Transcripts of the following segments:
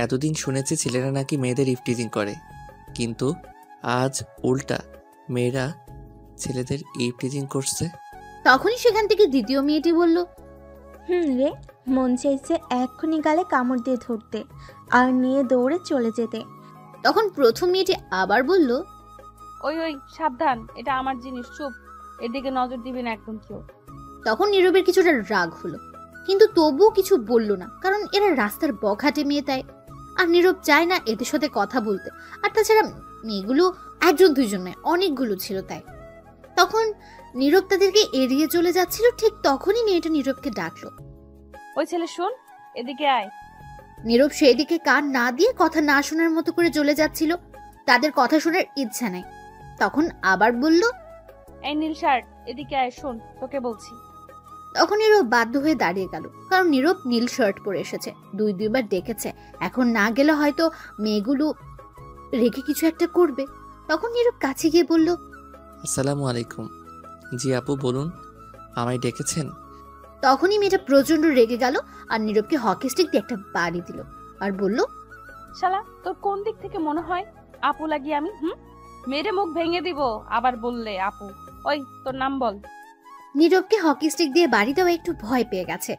এতদিন শুনেছি ছেলেরা নাকি মেয়েদের ইফটিজিং করে, কিন্তু আজ উল্টা মেয়েরা ছেলেদের ইফটিজিং করছে। তখনই সেখান থেকে দ্বিতীয় মেয়েটি বলল, রে, মন চাইছে এক্ষুনি গালে কামড় দিয়ে ধরতে আর নিয়ে দৌড়ে চলে যেতে। তখন প্রথম মেয়েটি আবার বলল, ওই ওই সাবধান, এটা আমার জিনিস, চুপ, এদিকে নজর দিবি না একদম কেউ। তখন নীরবের কিছুটা রাগ হলো, কিন্তু তবুও কিছু বলল না, কারণ এরা রাস্তার বখাটে মেয়ে তাই। আর নীরব চায় না এদের সাথে কথা বলতে, আর তাছাড়া মেয়েগুলো একজন দুইজন নয়, অনেকগুলো ছিল তাই। তখন নীরব তাদেরকে এড়িয়ে চলে যাচ্ছিল, ঠিক তখনই মেয়েটা নীরবকে ডাকলো। ওই ছেলে শোন, এদিকে আয়। নীরব সেই দিকে কান না দিয়ে কথা না শোনার মতো করে চলে যাচ্ছিল, তাদের কথা শোনার ইচ্ছা নাই। তখন আবার বলল, এই নীল শার্ট, এদিকে আয়, শোন তোকে বলছি। তখন নীরব বাধ্য হয়ে দাঁড়িয়ে গেল, কারণ নীরব নীল শার্ট পরে এসেছে, দুইবার ডেকেছে, এখন না গেলে হয়তো মেয়েগুলো রেখে কিছু একটা করবে। তখন নীরব কাছে গিয়ে বলল, আসসালামু আলাইকুম। জি আপু বলুন, আমায় ডেকেছেন? তখনই মেয়েটা প্রচন্ড রেগে গেল আর নীরবকে হকি স্টিক দিয়ে একটা বাড়ি দিল আর বলল, শালা, তোর কোন দিক থেকে মনে হয় আপু লাগি আমি? মেরে মুখ ভেঙে দিব আবার বললে আপু। ওই তোর নাম বল। নীরবকে হকি স্টিক দিয়ে বাড়ি দেওয়া একটু ভয় পেয়ে গেছে।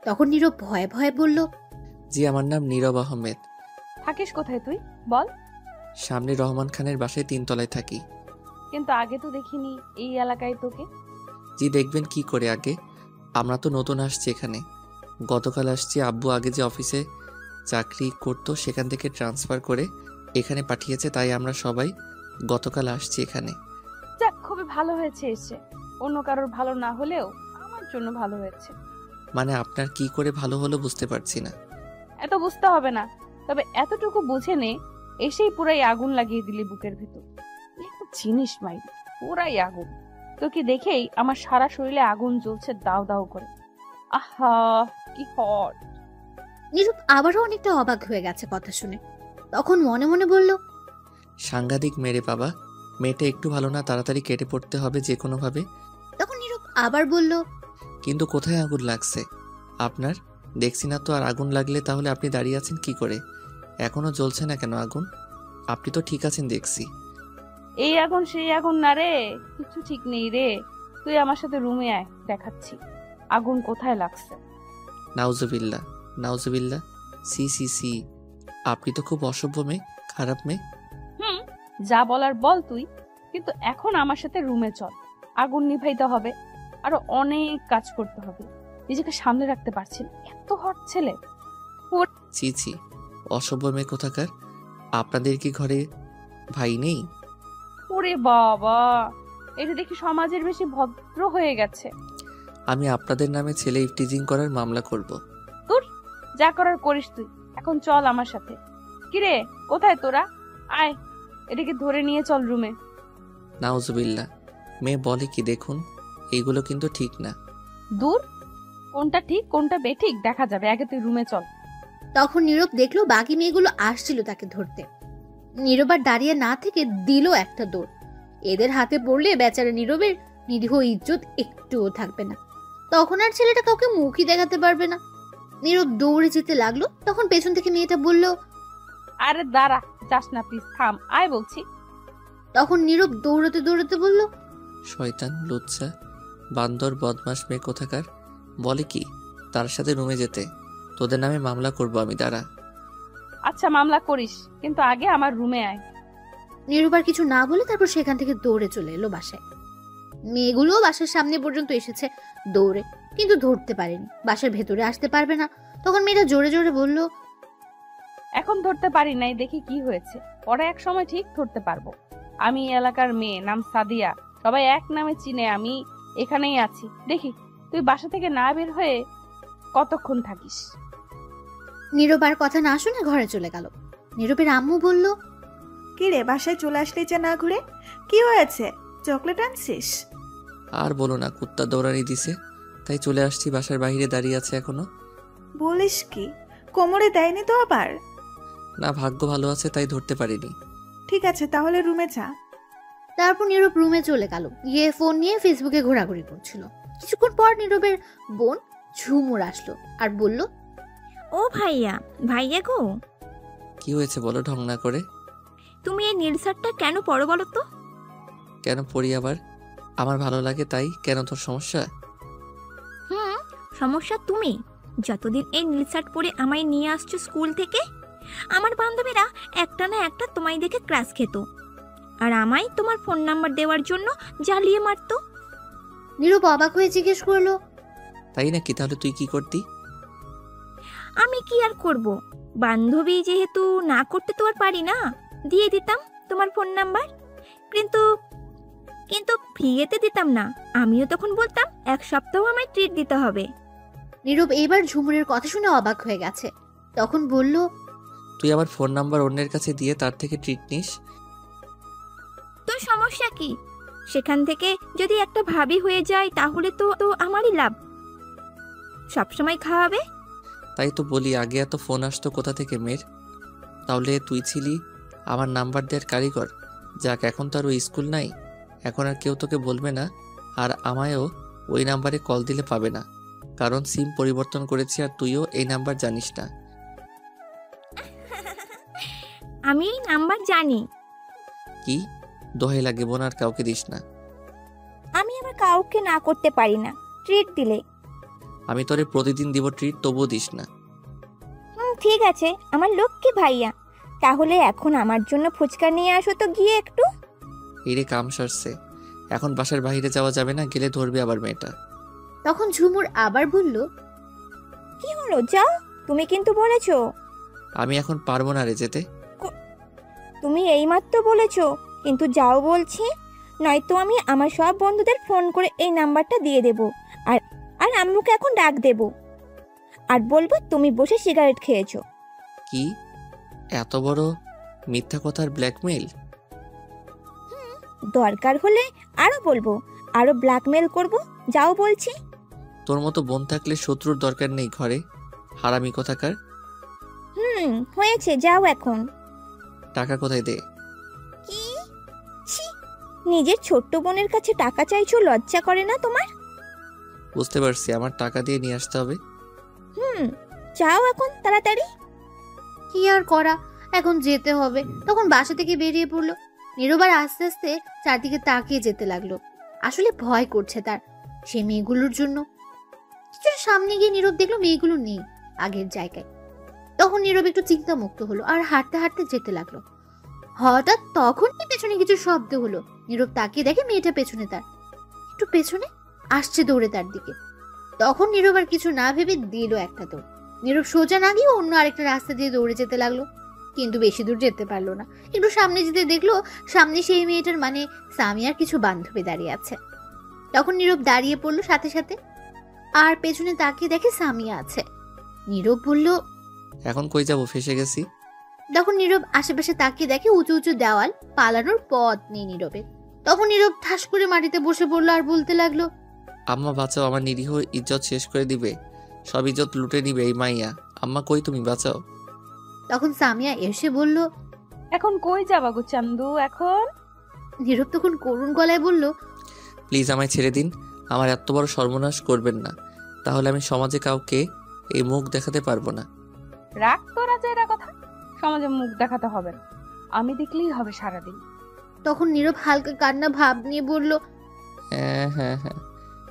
তখন নীরব ভয়ে ভয়ে বলল, জি আমার নাম নীরব আহমেদ। থাকিস কোথায় তুই বল? সামনে রহমান খানের বাসায় 3 তলায় থাকি। কিন্তু আগে তো দেখিনি এই এলাকায় তোকে। জি দেখবেন কি করে আগে, আমরা তো নতুন আসছি এখানে, গতকাল আসছি। আব্বু আগে যে অফিসে চাকরি করতো সেখান থেকে ট্রান্সফার করে এখানে পাঠিয়েছে, তাই আমরা সবাই গতকাল আসছি এখানে। যাক, খুবই ভালো হয়েছে এসে, অন্য কারোর ভালো না হলেও আমার জন্য ভালো হয়েছে। মানে আপনার কি করে ভালো হলো বুঝতে পারছি না। এত বুঝতে হবে না, তবে এতটুকু বুঝে নে, এসেই পুরাই আগুন লাগিয়ে দিলি বুকের ভিতর। একটা জিনিস মাই, পুরাই আগুন। তোকে দেখেই আমার সারা শরীরে আগুন জ্বলছে দাও দাও করে। আহা কি হট। নীরব আবারও অনেকটা অবাক হয়ে গেছে কথা শুনে। তখন মনে মনে বলল, সাংঘাতিক মেরে বাবা, মেয়েটা একটু ভালো না, তাড়াতাড়ি কেটে পড়তে হবে যে কোনো ভাবে। তখন নীরব আবার বলল, কিন্তু কোথায় আগুন লাগছে আপনার? দেখছি না তো। আর আগুন লাগলে তাহলে আপনি দাঁড়িয়ে আছেন কি করে? এখনো জ্বলছে না কেন আগুন? আপনি তো ঠিক আছেন দেখছি। এই আগুন সেই আগুন না রে, কিছু ঠিক নেই রে। তুই আমার সাথে রুমে আয়, দেখাচ্ছি আগুন কোথায় লাগছে। নাউজুবিল্লাহ, নাউজুবিল্লাহ। সি সি সি, আপনি তো খুব অসভ্য মেয়ে, খারাপ মেয়ে। যা বলার বল তুই, কিন্তু এখন আমার সাথে রুমে চল। আগুন নিভাইতে হবে, আরো অনেক কাজ করতে হবে, নিজেকে সামনে রাখতে পারছি না, এত হট ছেলে। ছি ছি, অসভ্য মেয়ে কোথাকার। আপনাদের কি ঘরে ভাই নেই? ওরে বাবা, এটা দেখি সমাজের বেশি ভদ্র হয়ে গেছে। আমি আপনাদের নামে ছেলে ইফটিজিং করার মামলা করব। তোর যা করার করিস তুই, এখন চল আমার সাথে। কিরে, কোথায় তোরা? আয়, এদিকে ধরে নিয়ে চল রুমে। নাউজুবিল্লাহ, মেয়ে বলে কি দেখুন, এইগুলো কিন্তু ঠিক না। দূর, কোনটা ঠিক কোনটা বেঠিক দেখা যাবে, আগে তুই রুমে চল। তখন নীরব দেখলো বাকি মেয়েগুলো আসছিল তাকে ধরতে। নীরব আর দাঁড়িয়ে না থেকে দিল একটা দৌড়। এদের হাতে পড়লে বেচারা নীরবের নিরীহ ইজ্জত একটুও থাকবে না, তখন আর ছেলেটা কাউকে মুখই দেখাতে পারবে না। নীরব দৌড়ে যেতে লাগলো, তখন পেছন থেকে মেয়েটা বলল, আরে দাঁড়া, যাস না প্লিজ, থাম, আয় বলছি। তখন নীরব দৌড়াতে দৌড়াতে বলল, শয়তান, লুচ্চা, বান্দর, বদমাস মেয়ে কোথাকার। বলে কি তার সাথে রুমে যেতে? তোদের নামে মামলা করব আমি, দাঁড়া। আচ্ছা মামলা করিস, কিন্তু আগে আমার রুমে আয়। নীরব আর কিছু না বলে তারপর সেখান থেকে দৌড়ে চলে এলো বাসায়। মেয়েগুলো বাসার সামনে পর্যন্ত এসেছে দৌড়ে, কিন্তু ধরতে পারেনি, বাসার ভেতরে আসতে পারবে না। তখন মেয়েটা জোরে জোরে বলল, এখন ধরতে পারি নাই, দেখি কি হয়েছে, পরে এক সময় ঠিক ধরতে পারবো। আমি এই এলাকার মেয়ে, নাম সাদিয়া, সবাই এক নামে চিনে, আমি এখানেই আছি। দেখি তুই বাসা থেকে না বের হয়ে কতক্ষণ থাকিস। নীরব আর কথা না শুনে ঘরে চলে গেল। নীরবের আম্মু বলল, কি রে, বাসায় চলে আসলি যে না ঘুরে? কি হয়েছে, চকলেট আনছিস? আর বলো না, কুত্তা দৌড়ানি দিছে, তাই চলে আসছি। বাসার বাইরে দাঁড়িয়ে আছে এখনো। বলিস কি, কোমরে দেয়নি তো আবার? না, ভাগ্য ভালো আছে তাই ধরতে পারিনি। ঠিক আছে, তাহলে রুমে যা। তারপর নীরব রুমে চলে গেল, গিয়ে ফোন নিয়ে ফেসবুকে ঘোরাঘুরি করছিল। কিছুক্ষণ পর নীরবের বোন ঝুমুর আসলো আর বলল, ও ভাইয়া, ভাইয়া গো, কি হয়েছে বলো ঢং না করে। তুমি এই নীল শার্টটা কেন পরো বলো তো? কেন পড়ি আবার? আমার ভালো লাগে তাই। কেন তোর সমস্যা? সমস্যা তুমি যতদিন এই নীল শার্ট পরে আমায় নিয়ে আসছো স্কুল থেকে, আমার বান্ধবীরা একটা না একটা তোমায় দেখে ক্রাশ খেত, আর আমায় তোমার ফোন নাম্বার দেওয়ার জন্য জ্বালিয়ে মারতো। নীরব অবাক হয়ে জিজ্ঞেস করলো, তাই নাকি? তাহলে তুই কি করতি? আমি কি আর করব, বান্ধবী যেহেতু, না করতে তো আর পারি না, দিয়ে দিতাম তোমার ফোন নাম্বার। কিন্তু কিন্তু ফ্রিতে দিতাম না, আমিও তখন বলতাম 1 সপ্তাহ আমায় ট্রিট দিতে হবে। নীরব এবার ঝুমুরের কথা শুনে অবাক হয়ে গেছে। তখন বলল, তুই আবার ফোন নাম্বার অন্যের কাছে দিয়ে তার থেকে ট্রিট নিস? তোর সমস্যা কি? সেখান থেকে যদি একটা ভাবি হয়ে যায় তাহলে তো তো আমারই লাভ, সবসময় খাওয়াবে। তাই তো বলি, আগে এত ফোন আসতো কোথা থেকে মেয়ের? তাহলে তুই ছিলি আমার নাম্বার দেওয়ার কারিগর। যাক, এখন তো আর ওই স্কুল নাই, এখন আর কেউ তোকে বলবে না, আর আমায়ও ওই নাম্বারে কল দিলে পাবে না, কারণ সিম পরিবর্তন করেছি আর তুইও এই নাম্বার জানিস না। আমি এই নাম্বার জানি। কি দোহাই লাগে বোন, আর কাউকে দিস না। আমি আবার কাউকে না করতে পারি না ট্রিট দিলে। আমি তোরে প্রতিদিন দিব ট্রিট, তবুও দিস না। ঠিক আছে আমার লক্ষ্মী ভাইয়া, তাহলে এখন আমার জন্য ফুচকা নিয়ে আসো তো গিয়ে একটু। এই রে কাম সারছে, এখন বাসার বাইরে যাওয়া যাবে না, গেলে ধরবে আবার মেয়েটা। তখন ঝুমুর আবার বলল, কি হলো, যাও, তুমি কিন্তু বলেছো। আমি এখন পারবো না রে যেতে। তুমি এইমাত্র বলেছো কিন্তু যাও বলছি, নয়তো আমি আমার সব বন্ধুদের ফোন করে এই নাম্বারটা দিয়ে দেব, আর আর আম্মুকে এখন ডাক দেব, আর বলবো তুমি বসে সিগারেট খেয়েছো। কি এত বড় মিথ্যা কথার ব্ল্যাকমেইল? দরকার হলে আরো বলবো, আরো ব্ল্যাকমেল করব, যাও বলছি। তোর মতো বোন থাকলে শত্রুর দরকার নেই ঘরে, হারামি কোথাকার। হয়েছে, যাও এখন। টাকা কোথায়? দে। কি? ছি, নিজের ছোট্ট বোনের কাছে টাকা চাইছো, লজ্জা করে না তোমার? বুঝতে পারছি, আমার টাকা দিয়ে নিয়ে আসতে হবে। যাও এখন তাড়াতাড়ি। কি আর করা, এখন যেতে হবে। তখন বাসা থেকে বেরিয়ে পড়লো। নীরব আর আস্তে আস্তে চারদিকে তাকিয়ে যেতে লাগলো। আসলে ভয় করছে তার, সে মেয়েগুলোর জন্য। কিছুটা সামনে গিয়ে নীরব দেখলো মেয়েগুলো নেই আগের জায়গায়। তখন নীরব একটু চিন্তামুক্ত হলো আর হাঁটতে হাঁটতে যেতে লাগলো। হঠাৎ তখনই পেছনে কিছু শব্দ হলো। নীরব তাকিয়ে দেখে মেয়েটা পেছনে, তার একটু পেছনে আসছে দৌড়ে তার দিকে। তখন নীরব আর কিছু না ভেবে দিল একটা দৌড়। নীরব সোজা না গিয়ে অন্য আরেকটা রাস্তা দিয়ে দৌড়ে যেতে লাগলো, কিন্তু বেশি দূর যেতে পারলো না। একটু সামনে যেতে দেখলো সামনে সেই মেয়েটার মানে সামিয়ার কিছু বান্ধবী দাঁড়িয়ে আছে। তখন নীরব দাঁড়িয়ে পড়লো সাথে সাথে, আর পেছনে তাকিয়ে দেখে সামিয়া আছে। নীরব বলল, এখন কই যাব? ফেসে গেছি। তখন নীরব আশেপাশে তাকিয়ে দেখে উঁচু উঁচু দেওয়াল, পালানোর পথ নেই নীরবের। তখন নীরব ঠাস করে মাটিতে বসে পড়লো আর বলতে লাগলো, আম্মা বাঁচাও, আমার নিরীহ ইজ্জত শেষ করে দিবে, সব ইজ্জত লুটে নিবে এই মাইয়া। আম্মা কই তুমি, বাঁচাও। তখন সামিয়া এসে বলল, এখন কই যাবা গো চান্দু এখন? নীরব তখন করুণ গলায় বলল, প্লিজ আমায় ছেড়ে দিন, আমার এত বড় সর্বনাশ করবেন না, তাহলে আমি সমাজে কাউকে এই মুখ দেখাতে পারবো না। রাগ তোরা যে এরা কথা, সমাজে মুখ দেখাতে হবে না, আমি দেখলেই হবে সারাদিন। তখন নীরব হালকা কান্না ভাব নিয়ে বলল, হ্যাঁ হ্যাঁ হ্যাঁ,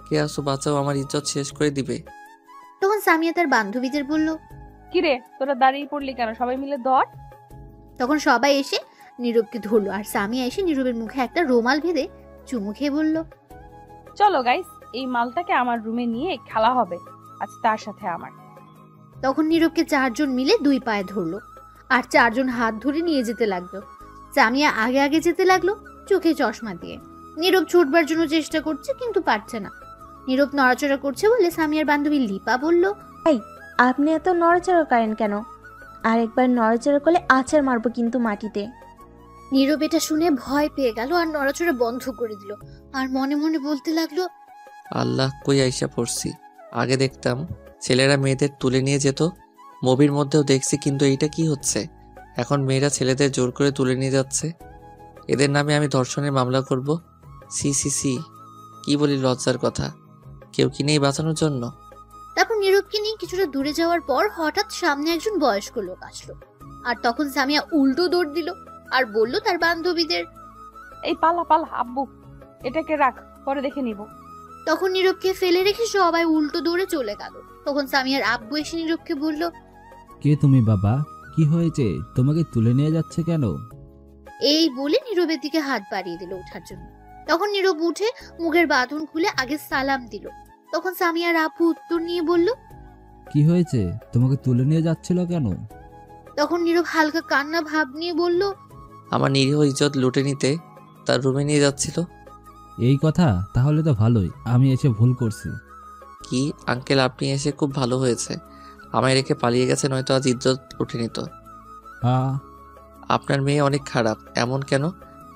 কে আসো, বাঁচাও, আমার ইজ্জত শেষ করে দিবে। তখন সামিয়া তার বান্ধবীদের বলল, কিরে তোরা দাঁড়িয়ে পড়লি কেন, সবাই মিলে ধর। তখন সবাই এসে নীরবকে ধরলো, আর সামিয়া এসে নীরবের মুখে একটা রুমাল বেঁধে চুমু খেয়ে বলল, চলো গাইস, এই মালটাকে আমার রুমে নিয়ে খেলা হবে আজ তার সাথে আমার। তখন নীরবকে 4 জন মিলে 2 পায়ে ধরলো, আর 4 জন হাত ধরে নিয়ে যেতে লাগলো। সামিয়া আগে আগে যেতে লাগলো, চোখে চশমা দিয়ে। নীরব ছুটবার জন্য চেষ্টা করছে কিন্তু পারছে না। নীরব নড়াচড়া করছে বলে সামিয়ার বান্ধবী লিপা বলল, আপনি এত নড়াচড়া করেন কেন? আরেকবার নড়াচড়া করলে আছাড় মারবো কিন্তু মাটিতে। নীরব এটা শুনে ভয় পেয়ে গেল আর নড়াচড়া বন্ধ করে দিল, আর মনে মনে বলতে লাগলো, আল্লাহ, কই আইসা পড়ছি। আগে দেখতাম ছেলেরা মেয়েদের তুলে নিয়ে যেত, মুভির মধ্যেও দেখছি, কিন্তু এইটা কি হচ্ছে? এখন মেয়েরা ছেলেদের জোর করে তুলে নিয়ে যাচ্ছে। এদের নামে আমি ধর্ষণের মামলা করব। সি সি সি, কি বলি লজ্জার কথা। কেউ কি নেই বাঁচানোর জন্য? তারপর নীরবকে নিয়ে কিছুটা দূরে যাওয়ার পর হঠাৎ সামনে একজন বয়স্ক লোক আসলো। আর তখন সামিয়া উল্টো দৌড় দিল আর বলল তার বান্ধবীদের, এই পালা পালা আব্বু, এটাকে রাখ, পরে দেখে নিব। তখন নীরবকে ফেলে রেখে সবাই উল্টো দৌড়ে চলে গেল। তখন সামিয়ার আব্বু এসে নীরবকে বলল, কে তুমি বাবা? কি হয়েছে? তোমাকে তুলে নিয়ে যাচ্ছে কেন? এই বলে নীরবের দিকে হাত বাড়িয়ে দিল ওঠার জন্য। তখন নীরব উঠে মুখের বাঁধন খুলে আগে সালাম দিল। তখন সামিয়ার আব্বু উত্তর নিয়ে বলল, কি হয়েছে? তোমাকে তুলে নিয়ে যাচ্ছিল কেন? তখন নীরব হালকা কান্না ভাব নিয়ে বলল, আমার নিরীহ ইজ্জত লুটে নিতে তার রুমে নিয়ে যাচ্ছিল। এই কথা? তাহলে তো ভালোই, আমি এসে ভুল করছি। কি আঙ্কেল, আপনি এসে খুব ভালো হয়েছে। আমায় রেখে পালিয়ে গেছে, নয়তো আজ ইজ্জত উঠে নিত। আপনার মেয়ে অনেক খারাপ। এমন কেন?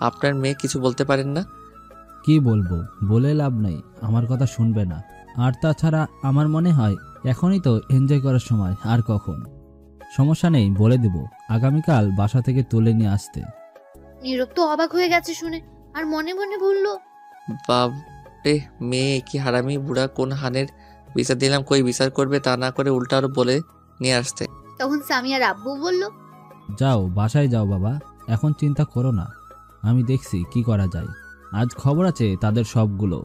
আপনার মেয়ে কিছু বলতে পারেন না? কি বলবো? বলে লাভ নেই, আমার কথা শুনবে না। আর তাছাড়া আমার মনে হয় এখনই তো এনজয় করার সময়, আর কখন? সমস্যা নেই, বলে দেব আগামীকাল বাসা থেকে তুলে নিয়ে আসতে। নীরব তো অবাক হয়ে গেছে শুনে, আর মনে মনে বলল, বাপ রে, মেয়ে কি হারামি বুড়া, কোন হানের বিচার দিলাম, কই বিচার করবে, তা না করে উল্টা আরো বলে নিয়ে আসতে। তখন সামিয়ার আব্বু বলল, যাও বাসায় যাও বাবা, এখন চিন্তা করো না, আমি দেখছি কি করা যায়। আজ খবর আছে তাদের সবগুলো,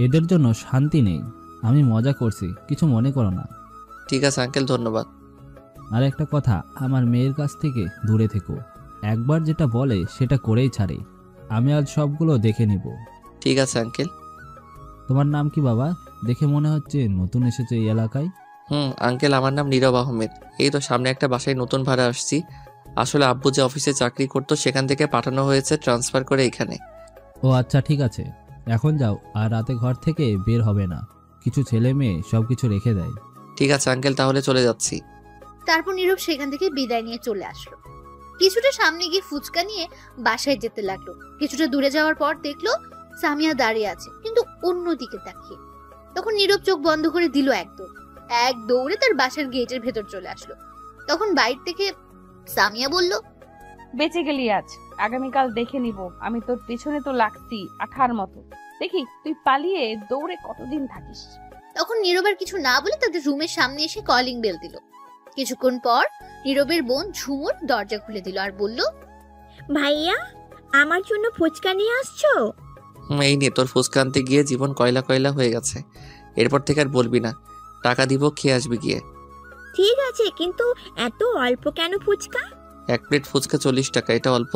এদের জন্য শান্তি নেই। আমি মজা করছি, কিছু মনে করো না। ঠিক আছে আঙ্কেল, ধন্যবাদ। আর একটা কথা, আমার মেয়ের কাছ থেকে দূরে থেকো। একবার যেটা বলে সেটা করেই ছাড়ে। আমি আজ সবগুলো দেখে নিব। ঠিক আছে আঙ্কেল। তোমার নাম কি বাবা? দেখে মনে হচ্ছে নতুন এসেছে এই এলাকায়। আঙ্কেল, আমার নাম নীরব আহমেদ। এই তো সামনে একটা বাসায় নতুন ভাড়া আসছি। আসলে আব্বু যে অফিসে চাকরি করতো সেখান থেকে পাঠানো হয়েছে ট্রান্সফার করে এখানে। ও আচ্ছা, ঠিক আছে, এখন যাও, আর রাতে ঘর থেকে বের হবে না। কিছু ছেলে মেয়ে সবকিছু রেখে দেয়। ঠিক আছে আঙ্কেল, তাহলে চলে যাচ্ছি। তারপর নীরব সেখান থেকে বিদায় নিয়ে চলে আসলো। কিছুটা সামনে গিয়ে ফুচকা নিয়ে বাসায় যেতে লাগলো। কিছুটা দূরে যাওয়ার পর দেখলো সামিয়া দাঁড়িয়ে আছে, কিন্তু অন্যদিকে তাকিয়ে। তখন নীরব চোখ বন্ধ করে দিল এক দৌড়ে তার বাসার গেটের ভেতর চলে আসলো। তখন বাইরে থেকে সামিয়া বলল, বেঁচে গেলি আজ, আগামীকাল দেখে নিব। আমি তোর পেছনে তো লাগছি আঠার মতো, দেখি তুই পালিয়ে দৌড়ে কতদিন থাকিস। তখন নীরবের কিছু না বলে তাদের রুমের সামনে এসে কলিং বেল দিল। কিছুক্ষণ পর নীরবের বোন ঝুমুর দরজা খুলে দিল আর বলল, ভাইয়া, আমার জন্য ফুচকা নিয়ে আসছো? এই নিয়ে তোর ফুচকা আনতে গিয়ে জীবন কয়লা কয়লা হয়ে গেছে। এরপর থেকে আর বলবি না। টাকা দিব, খেয়ে আসবি গিয়ে। ঠিক আছে, কিন্তু এত অল্প কেন ফুচকা? এক প্লেট ফুচকা 40 টাকা, এটা অল্প?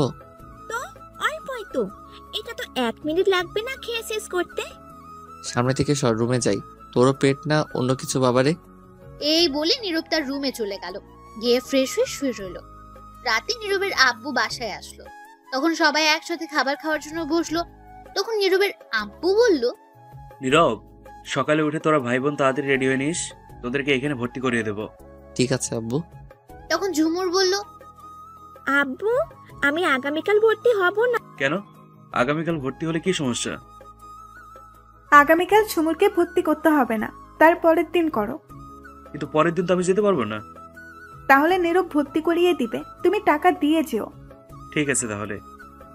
তো অল্পই তো, এটা তো 1 মিনিট লাগবে না খেয়ে শেষ করতে। সামনে থেকে সর, রুমে যাই। তোরও পেট না অন্য কিছু বাবারে। এই বলে নীরব তার রুমে চলে গেল। গিয়ে ফ্রেশ হয়ে শুয়ে রইল। রাতে নীরবের আব্বু বাসায় আসলো। তখন সবাই একসাথে খাবার খাওয়ার জন্য বসলো। তখন নীরবের আব্বু বলল, নীরব, সকালে উঠে তোরা ভাই বোন তাড়াতাড়ি রেডি হয়ে নিস, তোদেরকে এখানে ভর্তি করিয়ে দেবো। ঠিক আছে আব্বু। তখন ঝুমুর বলল, আব্বু, আমি আগামীকাল ভর্তি হব না। কেন? আগামীকাল ভর্তি হলে কি সমস্যা? আগামীকাল ঝুমুরকে ভর্তি করতে হবে না, তার পরের দিন করো। কিন্তু পরের দিন তো আমি যেতে পারবো না। তাহলে নীরব ভর্তি করিয়ে দিবে, তুমি টাকা দিয়ে যেও। ঠিক আছে তাহলে।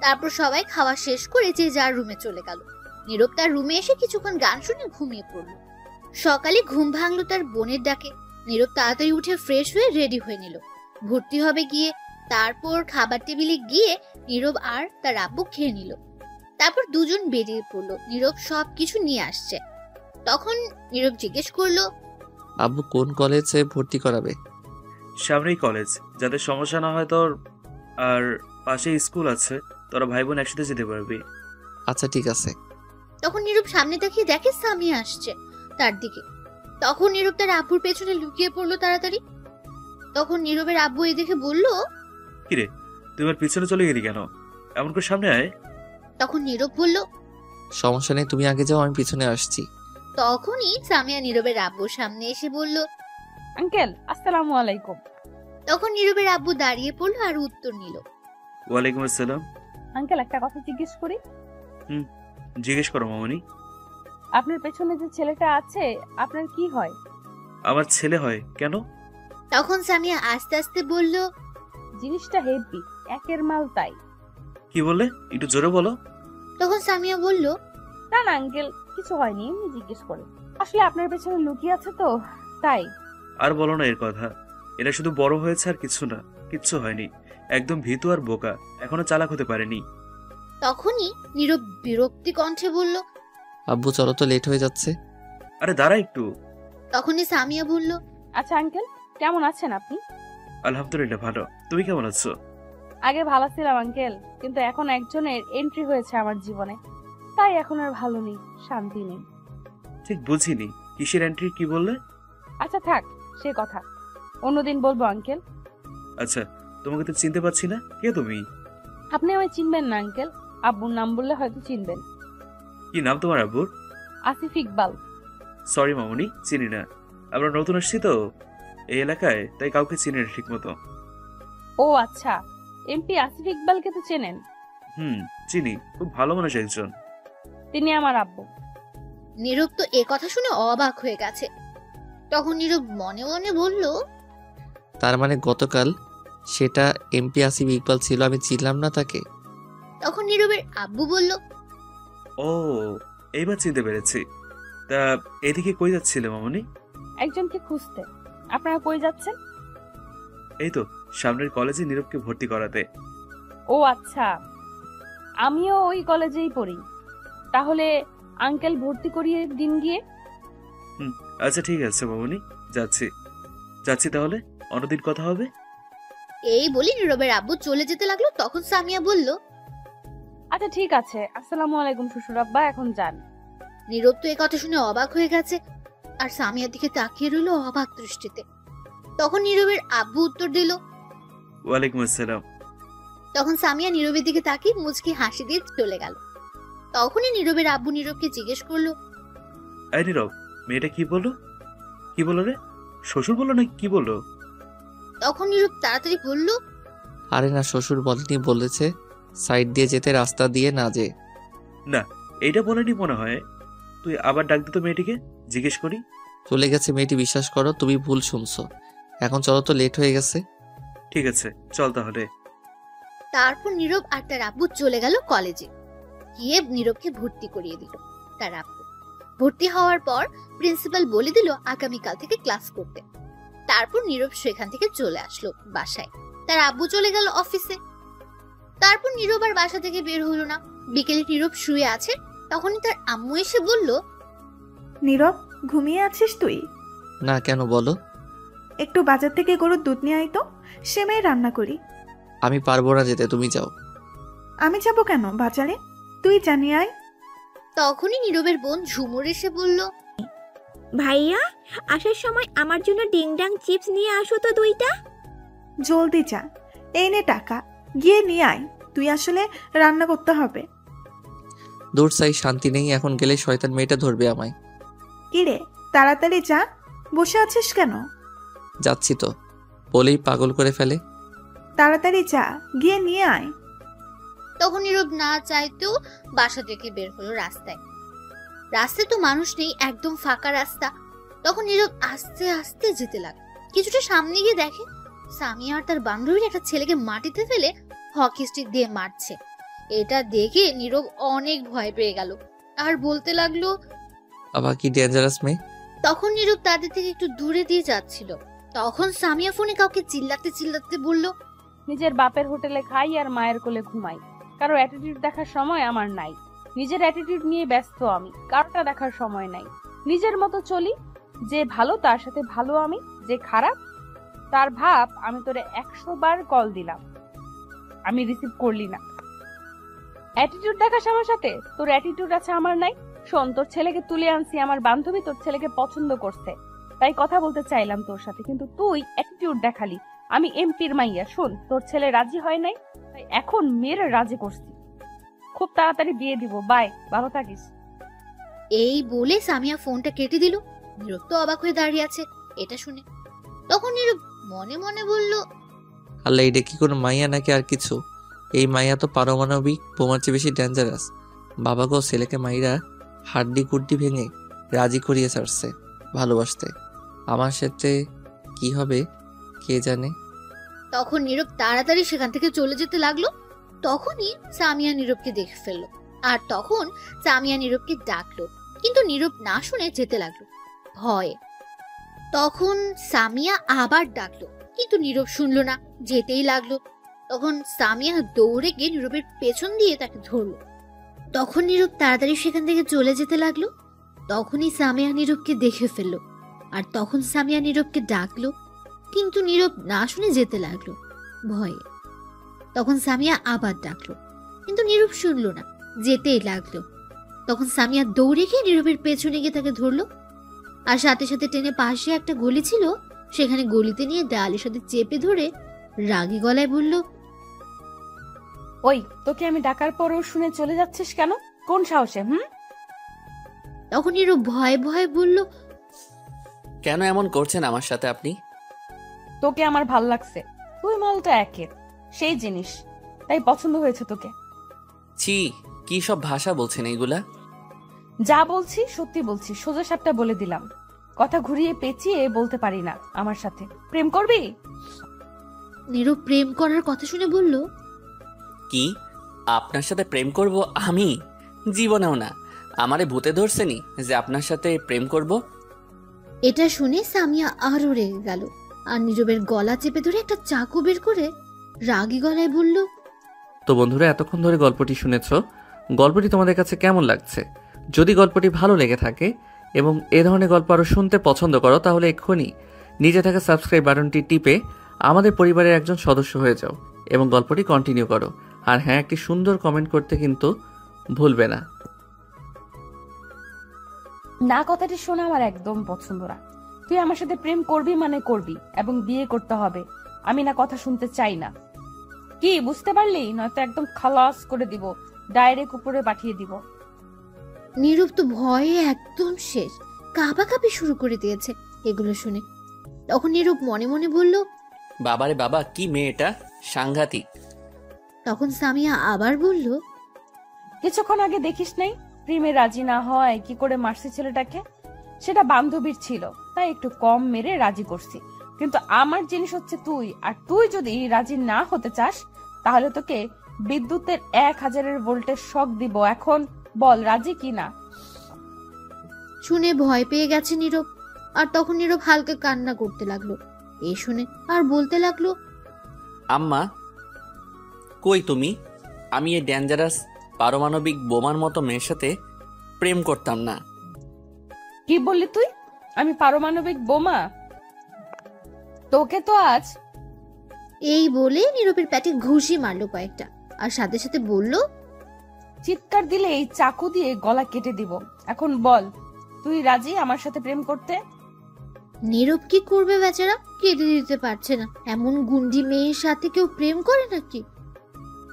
তারপর সবাই খাওয়া শেষ করে যে যার রুমে চলে গেল। নীরব তার রুমে এসে কিছুক্ষণ গান শুনে ঘুমিয়ে পড়ল। সকালে ঘুম ভাঙলো তার বোনের ডাকে। নীরব তাড়াতাড়ি উঠে ফ্রেশ হয়ে রেডি হয়ে নিল, ভর্তি হবে গিয়ে। তারপর খাবার টেবিলে গিয়ে নীরব আর তার আব্বু খেয়ে নিল। তারপর দুজন বেরিয়ে পড়লো। নীরব সবকিছু নিয়ে আসছে। তখন নীরব জিজ্ঞেস করলো, আব্বু কোন কলেজে ভর্তি করাবে? সামনেই কলেজ, যাতে সমস্যা না হয় তোর। আর পাশে স্কুল আছে, তোরা ভাই বোন একসাথে যেতে পারবি। আচ্ছা ঠিক আছে। তখন নীরব সামনে তাকিয়ে দেখে সামিয়া আসছে তার দিকে। তখন নীরব তার আব্বুর পেছনে লুকিয়ে পড়লো তাড়াতাড়ি। তখন নীরবের আব্বু এই দেখে বলল, কিরে, তুই আমার পিছনে চলে গেলি কেন? এমন করে সামনে আয়। তখন নীরব বলল, সমস্যা নেই, তুমি আগে যাও, আমি পিছনে আসছি। তখনই সামিয়া নীরবের আব্বুর সামনে এসে বলল, আঙ্কেল, আসসালামু আলাইকুম। তখন নীরবের আব্বু দাঁড়িয়ে পড়লো আর উত্তর নিল, ওয়ালাইকুম আসসালাম। আঙ্কেল, একটা কথা জিজ্ঞেস করি? জিজ্ঞেস করো মামনি। আপনার পেছনে যে ছেলেটা আছে, আপনার কি হয়? আমার ছেলে হয় কেন? তখন সামিয়া আস্তে আস্তে বলল, জিনিসটা হেভি, একের মাল তাই। কি বললে? একটু জোরে বলো। তখন সামিয়া বলল, না না আঙ্কেল, কিছু হয়নি, এমনি জিজ্ঞেস করে। আসলে আপনার পেছনে লুকিয়ে আছে তো, তাই। আর বলো না এর কথা। এরা শুধু বড় হয়েছে আর কিছু না, কিচ্ছু হয়নি। একদম ভীতু আর বোকা, এখনো চালাক হতে পারেনি। তখনই নীরব বিরক্তি কণ্ঠে বলল, আব্বু চলো তো, লেট হয়ে যাচ্ছে। আরে দাঁড়া একটু। তখনই সামিয়া বলল, আচ্ছা আঙ্কেল, কেমন আছেন আপনি? আলহামদুলিল্লাহ ভালো, তুমি কেমন আছো? আগে ভালো ছিলাম আঙ্কেল, কিন্তু এখন একজনের এন্ট্রি হয়েছে আমার জীবনে, তাই এখন আর ভালো নেই, শান্তি নেই। ঠিক বুঝিনি, কিসের এন্ট্রি, কি বললে? আচ্ছা থাক সে কথা, অন্যদিন বলবো আঙ্কেল। আচ্ছা, তোমাকে তো চিনতে পারছি না, কে তুমি? আপনি আমায় চিনবেন না আঙ্কেল, আব্বুর নাম বললে হয়তো চিনবেন। কি নাম তোমার আব্বুর? আসিফ ইকবাল। সরি মামুনি, চিনি না। আমরা নতুন আসছি তো এই এলাকায়, তাই কাউকে চিনি না ঠিক মতো। ও আচ্ছা, এমপি আসিফ ইকবালকে তো চেনেন? চিনি, খুব ভালো মানুষ একজন। তিনি আমার আব্বু। নীরব তো এ কথা শুনে অবাক হয়ে গেছে। তখন নীরব মনে মনে বলল, তার মানে গতকাল সেটা এমপি আসিফ ইকবাল ছিল, আমি চিনলাম না তাকে। তখন নীরবের আব্বু বলল, ও, এইবার চিনতে পেরেছি। তা এদিকে কই যাচ্ছিলে মামুনি? একজনকে খুঁজতে। আপনারা কই যাচ্ছেন? এই তো সামনের কলেজে নীরবকে ভর্তি করাতে। ও আচ্ছা, আমিও ওই কলেজেই পড়ি। তাহলে আঙ্কেল ভর্তি করিয়ে দিন গিয়ে। আচ্ছা ঠিক আছে মামুনি, যাচ্ছি যাচ্ছি তাহলে, অন্যদিন কথা হবে। এই বলি নীরবের আব্বু চলে যেতে লাগলো। তখন সামিয়া বলল, আচ্ছা ঠিক আছে, আসসালামু আলাইকুম শ্বশুর আব্বা, এখন যান। নীরব তো এ কথা শুনে অবাক হয়ে গেছে আর সামিয়ার দিকে তাকিয়ে রইল অবাক দৃষ্টিতে। তখন নীরবের আব্বু উত্তর দিল, ওয়ালাইকুম আসসালাম। তখন সামিয়া নীরবের দিকে তাকিয়ে মুচকি হাসি দিয়ে চলে গেল। তখনই নীরবের আব্বু নীরবকে জিজ্ঞেস করলো, এই নীরব, মেয়েটা কি বললো? কি বললো রে? শ্বশুর বললো না কি বললো? তখন নীরব তাড়াতাড়ি বলল, আরে না, শ্বশুর বলেনি, বলেছে সাইড দিয়ে যেতে, রাস্তা দিয়ে না যে। না, এইটা বলেনি মনে হয়। তুই আবার ডাক দিত মেয়েটিকে, জিজ্ঞেস করি। চলে গেছে মেয়েটি, বিশ্বাস করো, তুমি ভুল শুনছো। এখন চলো তো, লেট হয়ে গেছে। ঠিক আছে চল তাহলে। তারপর নীরব আর তার আব্বু চলে গেল কলেজে। গিয়ে নীরবকে ভর্তি করিয়ে দিল তার আব্বু। ভর্তি হওয়ার পর প্রিন্সিপাল বলে দিল আগামীকাল থেকে ক্লাস করতে। তারপর নীরব সেখান থেকে চলে আসলো বাসায়। তার আব্বু চলে গেল অফিসে। তারপর নীরব আর বাসা থেকে বের হলো না। বিকেলে নীরব শুয়ে আছে, তখনই তার আম্মু এসে বলল, নীরব, ঘুমিয়ে আছিস তুই? না, কেন বলো? একটু বাজার থেকে গরুর দুধ নিয়ে আয় তো, সেমাই রান্না করি। আমি পারবো না যেতে, তুমি যাও। আমি যাব কেন বাজারে? তুই জানি আয়। তখনই নীরবের বোন ঝুমুর এসে বলল, ভাইয়া, আসার সময় আমার জন্য ডিংডাং চিপস নিয়ে আসো তো 2টা। জলদি যা, এই নে টাকা, গিয়ে নিয়ে আয়। তুই আসলে রান্না করতে হবে। দূর চাই, শান্তি নেই, এখন গেলে শয়তান মেয়েটা ধরবে আমায়। কিরে, তাড়াতাড়ি যা, বসে আছিস কেন? যাচ্ছি তো, বলেই পাগল করে ফেলে। তাড়াতাড়ি যা, গিয়ে নিয়ে আয়। তখন নীরব না চাইতেও বাসা থেকে বের হলো রাস্তায়। রাস্তায় তো মানুষ নেই, একদম ফাঁকা রাস্তা। তখন নীরব আস্তে আস্তে যেতে লাগলো। কিছুটা সামনে গিয়ে দেখে সামিয়া আর তার বান্ধবীর একটা ছেলেকে মাটিতে ফেলে হকি স্টিক দিয়ে মারছে। এটা দেখে নীরব অনেক ভয় পেয়ে গেল আর বলতে লাগলো, আবার কি ডেঞ্জারাস মেয়ে। তখন নীরব তাদের থেকে একটু দূরে দিয়ে যাচ্ছিল। তখন সামিয়া ফোনে কাউকে চিল্লাতে চিল্লাতে বলল, নিজের বাপের হোটেলে খাই আর মায়ের কোলে ঘুমাই, কারো অ্যাটিটিউড দেখার সময় আমার নাই। নিজের অ্যাটিটিউড নিয়ে ব্যস্ত আমি, কারোটা দেখার সময় নাই। নিজের মতো চলি, যে ভালো তার সাথে ভালো আমি, যে খারাপ তার ভাব। আমি তোরে 100 বার কল দিলাম, আমি রিসিভ করলি না। অ্যাটিটিউড দেখাস আমার সাথে, তোর অ্যাটিটিউড আছে আমার নাই। শোন, তোর ছেলেকে তুলে আনছি, আমার বান্ধবী তোর ছেলেকে পছন্দ করছে, তাই কথা বলতে চাইলাম তোর সাথে, কিন্তু তুই অ্যাটিটিউড দেখালি। আমি এমপির মাইয়া, শোন, তোর ছেলে রাজি হয় নাই, তাই এখন মেয়ের রাজি করছি। খুব তাড়াতাড়ি বিয়ে দিব, বাই, ভালো থাকিস। এই বলে সামিয়া ফোনটা কেটে দিল। নীরব তো অবাক হয়ে দাঁড়িয়ে আছে এটা শুনে। তখন নীরব মনে মনে বলল, আল্লাহ, এটা কি কোনো মাইয়া নাকি আর কিছু? এই মাইয়া তো পারমাণবিক বোমার চেয়ে বেশি ডেঞ্জারাস। বাবা গো, ছেলেকে মাইরা হাড্ডি কুড্ডি ভেঙে রাজি করিয়ে ছাড়ছে ভালোবাসতে। আমার সাথে কি হবে কে জানে। তখন নীরব তাড়াতাড়ি সেখান থেকে চলে যেতে লাগলো। তখনই সামিয়া নীরবকে দেখে ফেললো আর তখন সামিয়া নীরবকে ডাকলো, কিন্তু নীরব না শুনে যেতে লাগলো ভয়ে। তখন সামিয়া আবার ডাকলো, কিন্তু নীরব শুনলো না, যেতেই লাগলো। তখন সামিয়া দৌড়ে গিয়ে নীরবের পেছন দিয়ে তাকে ধরলো। তখন নীরব তাড়াতাড়ি সেখান থেকে চলে যেতে লাগলো। তখনই সামিয়া নীরবকে দেখে ফেললো, আর তখন সামিয়া নীরবকে ডাকলো, কিন্তু নীরব না শুনে যেতে লাগলো ভয়ে। তখন সামিয়া আবার ডাকলো, কিন্তু নীরব শুনলো না, যেতেই লাগলো। তখন সামিয়া দৌড়ে গিয়ে নীরবের পেছনে গিয়ে তাকে ধরলো, আর সাথে সাথে টেনে পাশে একটা গলি ছিল, সেখানে গলিতে নিয়ে দেয়ালের সাথে চেপে ধরে রাগী গলায় বলল, ওই, তোকে আমি ডাকার পরও শুনে চলে যাচ্ছিস কেন? কোন সাহসে? তখন নীরব ভয়ে ভয়ে বলল, কেন এমন করছেন আমার সাথে আপনি? তোকে আমার ভাল লাগছে, তুই মালটা একের সেই জিনিস, তাই পছন্দ হয়েছে তোকে। ছি, কি সব ভাষা বলছেন এইগুলা? যা বলছি সত্যি বলছি, সোজা সাপটা বলে দিলাম, কথা ঘুরিয়ে পেঁচিয়ে বলতে পারি না। আমার সাথে প্রেম করবি? নীরব প্রেম করার কথা শুনে বলল, কি, আপনার সাথে প্রেম করব আমি? জীবনেও না। আমারে ভূতে ধরছেনি যে আপনার সাথে প্রেম করব? এটা শুনে সামিয়া আরো রেগে গেল, আর নীরবের গলা চেপে ধরে একটা চাকু বের করে রাগী গলায় বলল, তো বন্ধুরা, এতক্ষণ ধরে গল্পটি শুনেছো। গল্পটি তোমাদের কাছে কেমন লাগছে? যদি গল্পটি ভালো লেগে থাকে এবং এ ধরনের গল্প আরও শুনতে পছন্দ করো, তাহলে এক্ষুনি নিচে থাকা সাবস্ক্রাইব বাটনটি টিপে আমাদের পরিবারের একজন সদস্য হয়ে যাও এবং গল্পটি কন্টিনিউ করো। আর হ্যাঁ, একটি সুন্দর কমেন্ট করতে কিন্তু ভুলবে না। না, কথাটি শোনা আমার একদম পছন্দ না। তুই আমার সাথে প্রেম করবি মানে করবি, এবং বিয়ে করতে হবে। আমি না কথা শুনতে চাই না। কি বুঝতে পারলি? নয়তো একদম খালাস করে দিব, ডাইরেক্ট উপরে পাঠিয়ে দিব। নীরব তো ভয়ে একদম শেষ, কাঁপাকাঁপি শুরু করে দিয়েছে এগুলো শুনে। তখন নীরব মনে মনে বলল, বাবারে বাবা, কি মেয়েটা, সাংঘাতিক। তখন সামিয়া আবার বলল, কিছুক্ষণ আগে দেখিস নাই প্রেমে রাজি না হয় কি করে মারছি ছেলেটাকে? সেটা বান্ধবীর ছিল, তাই একটু কম মেরে রাজি করছি। কিন্তু আমার জিনিস হচ্ছে তুই, আর তুই যদি রাজি না হতে চাস তাহলে তোকে বিদ্যুতের 1000 ভোল্টের শক দিব। এখন বল রাজি কি না? শুনে ভয় পেয়ে গেছে নীরব। আর তখন নীরব হালকা কান্না করতে লাগলো। এই শুনে আর বলতে লাগলো, আম্মা, কই তুমি? আমি এই ডেঞ্জারাস পারমাণবিক বোমার মতো মেয়ের সাথে প্রেম করতাম না। কি বললি তুই? আমি পারমাণবিক বোমা? তোকে তো আজ। এই বলে নীরবের পেটে ঘুষি মারলো কয়েকটা, আর সাথে সাথে বলল, চিৎকার দিলে এই চাকু দিয়ে গলা কেটে দিব। এখন বল, তুই রাজি আমার সাথে প্রেম করতে? নীরব কি করবে বেচারা, কেটে দিতে পারছে না। এমন গুন্ডি মেয়ের সাথে কেউ প্রেম করে নাকি?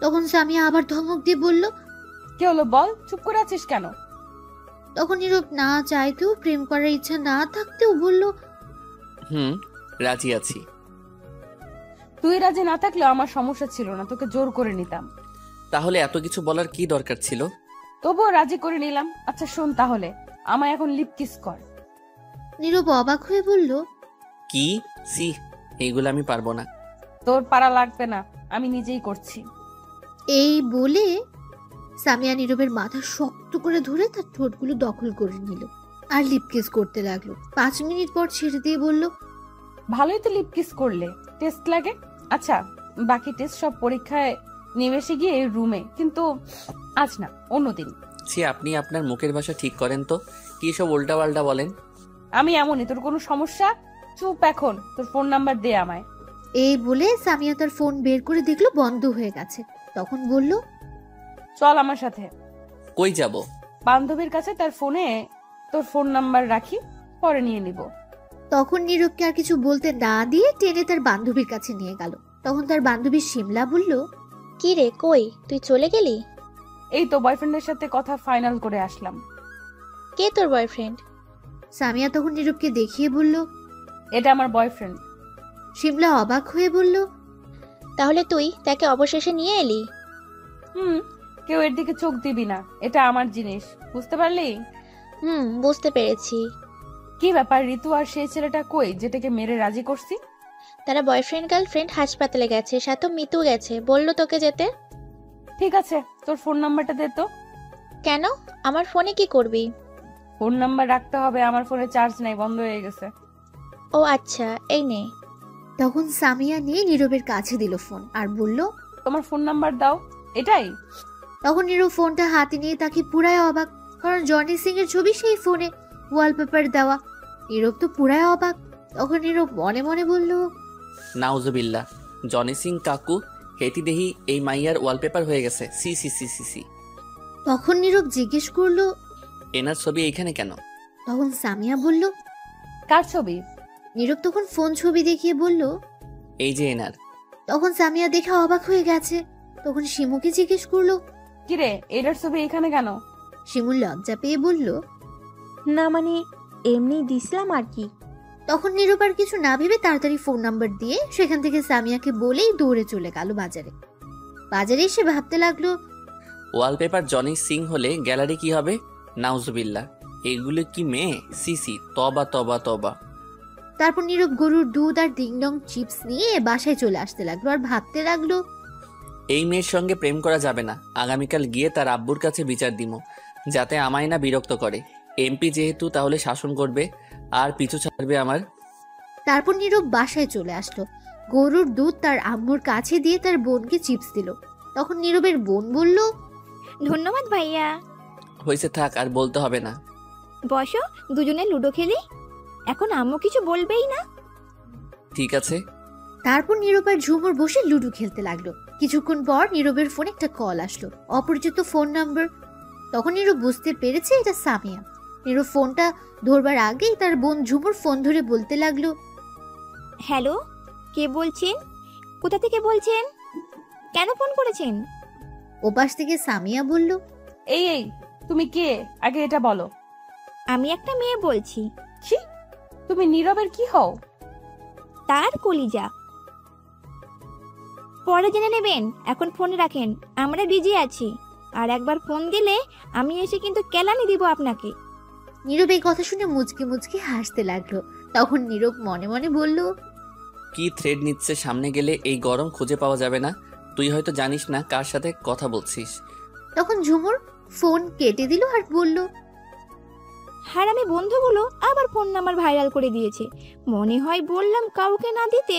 তখন সামিয়া আবার ধমক দিয়ে বলল, কি হলো বল, চুপ করে আছিস কেন? তখন নীরব না চাইতেও প্রেম করার ইচ্ছা না থাকতেও বলল, রাজি আছি। তুই রাজি না থাকলে আমার সমস্যা ছিল না, তোকে জোর করে নিতাম। তাহলে এত কিছু বলার কি দরকার ছিল? তবুও রাজি করে নিলাম। আচ্ছা শোন তাহলে, আমায় এখন লিপ কিস কর। নীরব অবাক হয়ে বলল, কি? সি, এইগুলো আমি পারবো না। তোর পারা লাগবে না, আমি নিজেই করছি। এই বলে সামিয়া নীরবের মাথা শক্ত করে ধরে তার ঠোঁটগুলো দখল করে নিল আর লিপ কিস করতে লাগলো। 5 মিনিট পর ছেড়ে দিয়ে বলল, ভালোই তো লিপ কিস করলে, টেস্ট লাগে। আচ্ছা, বাকি টেস্ট সব পরীক্ষায় নিমেষে গিয়ে রুমে, কিন্তু আজ না, অন্যদিন। ছি, আপনি আপনার মুখের ভাষা ঠিক করেন তো। কি সব উল্টা পাল্টা বলেন? আমি এমনই, তোর কোনো সমস্যা? চুপ এখন, তোর ফোন নাম্বার দে আমায়। এই বলে সামিয়া তার ফোন বের করে দেখলো বন্ধ হয়ে গেছে। তখন বলল, চল আমার সাথে। কই যাব? বান্ধবীর কাছে তার ফোনে তোর ফোন নাম্বার রাখি, পরে নিয়ে নিব। তখন নীরবকে আর কিছু বলতে না দিয়ে টেনে তার বান্ধবীর কাছে নিয়ে গেল। তখন তার বান্ধবী শিমলা বলল, কি রে, কই তুই চলে গেলি? এই তো বয়ফ্রেন্ডের সাথে কথা ফাইনাল করে আসলাম। কে তোর বয়ফ্রেন্ড? সামিয়া তখন নীরবকে দেখিয়ে বলল, এটা আমার বয়ফ্রেন্ড। শিমলা অবাক হয়ে বলল, তাহলে তুই তাকে অবশেষে নিয়ে এলি? কেউ এর দিকে চোখ দিবি না, এটা আমার জিনিস, বুঝতে পারলি? বুঝতে পেরেছি। কি ব্যাপার ঋতু, আর সেই ছেলেটা কই যেটাকে মেরে রাজি করছি? তারা বয়ফ্রেন্ড গার্লফ্রেন্ড হাসপাতালে গেছে, সাথে মিতু গেছে, বললো তোকে যেতে। ঠিক আছে, তোর ফোন নাম্বারটা দে তো। কেন, আমার ফোনে কি করবি? ফোন নাম্বার রাখতে হবে, আমার ফোনে চার্জ নাই, বন্ধ হয়ে গেছে। ও আচ্ছা, এই নে। তখন সামিয়া নিয়ে নীরবের কাছে দিল ফোন আর বলল, তোমার ফোন নাম্বার দাও। এটাই? তখন নীরব ফোনটা হাতে নিয়ে তাকে পুরাই অবাক, কারণ জনি সিং এর ছবি সেই ফোনে ওয়ালপেপার দেওয়া। নীরব তো পুরাই অবাক। তখন নীরব মনে মনে বলল, নাউজুবিল্লাহ, জনি সিং কাকু হেতি দেহি এই মাইয়ার ওয়ালপেপার হয়ে গেছে। সি সি সি সি সি। তখন নীরব জিজ্ঞেস করলো, এনার ছবি এইখানে কেন? তখন সামিয়া বলল, কার ছবি? নীরব তখন ফোন ছবি দেখিয়ে বলল, এই যে এনার। তখন সামিয়া দেখে অবাক হয়ে গেছে। তখন শিমুকে জিজ্ঞেস করলো, কিরে, এটার ছবি এখানে কেন? শিমু লজ্জা পেয়ে বলল, না মানে এমনি দিছিলাম আর কি। তখন নীরব আর কিছু না ভেবে তাড়াতাড়ি ফোন নাম্বার দিয়ে সেখান থেকে সামিয়াকে বলেই দৌড়ে চলে গেল বাজারে। বাজারে এসে ভাবতে লাগলো, ওয়ালপেপার জনি সিং হলে গ্যালারি কি হবে? নাউজুবিল্লাহ, এগুলো কি মেয়ে? সিসি, তবা তবা তবা। তারপর নীরব গরুর দুধ আর ডিংডং চিপস নিয়ে বাসায় চলে আসতে লাগলো আর ভাবতে লাগলো, এই মেয়ের সঙ্গে প্রেম করা যাবে না। আগামীকাল গিয়ে তার আব্বুর কাছে বিচার দিব, যাতে আমায় না বিরক্ত করে। এমপি যেহেতু, তাহলে শাসন করবে আর পিছু ছাড়বে আমার। তারপর নীরব বাসায় চলে আসলো। গরুর দুধ তার আম্মুর কাছে দিয়ে তার বোনকে চিপস দিল। তখন নীরবের বোন বলল, ধন্যবাদ ভাইয়া। হয়েছে, থাক, আর বলতে হবে না। বসো, দুজনে লুডো খেলি। এখন আম্মু কিছু বলবেই না। ঠিক আছে। তারপর নীরব আর ঝুমুর বসে লুডো খেলতে লাগলো। কিছুক্ষণ পর নীরবের ফোনে একটা কল আসলো, অপরিচিত ফোন নাম্বার। তখন নীরব বুঝতে পেরেছে এটা সামিয়া। নীরব ফোনটা ধরবার আগেই তার বোন ঝুমুর ফোন ধরে বলতে লাগলো, হ্যালো, কে বলছেন? কোথা থেকে বলছেন? কেন ফোন করেছেন? ওপাশ থেকে সামিয়া বলল, এই এই, তুমি কে? আগে এটা বলো। আমি একটা মেয়ে বলছি। কি? তুমি নীরবের কি হও? তার কলিজা। পরে জেনে নেবেন, এখন ফোন রাখেন, আমরা বিজি আছি। আর একবার ফোন দিলে আমি এসে কিন্তু কেলানি দিব আপনাকে। নীরব এই কথা শুনে মুচকি মুচকি হাসতে লাগলো। তখন নীরব মনে মনে বলল, কি থ্রেড নিচ্ছে? সামনে গেলে এই গরম খুঁজে পাওয়া যাবে না। তুই হয়তো জানিস না কার সাথে কথা বলছিস। তখন ঝুমুর ফোন কেটে দিল আর বলল, হারামি বন্ধুগুলো আবার ফোন নাম্বার ভাইরাল করে দিয়েছে। মনে হয় বললাম কাউকে না দিতে।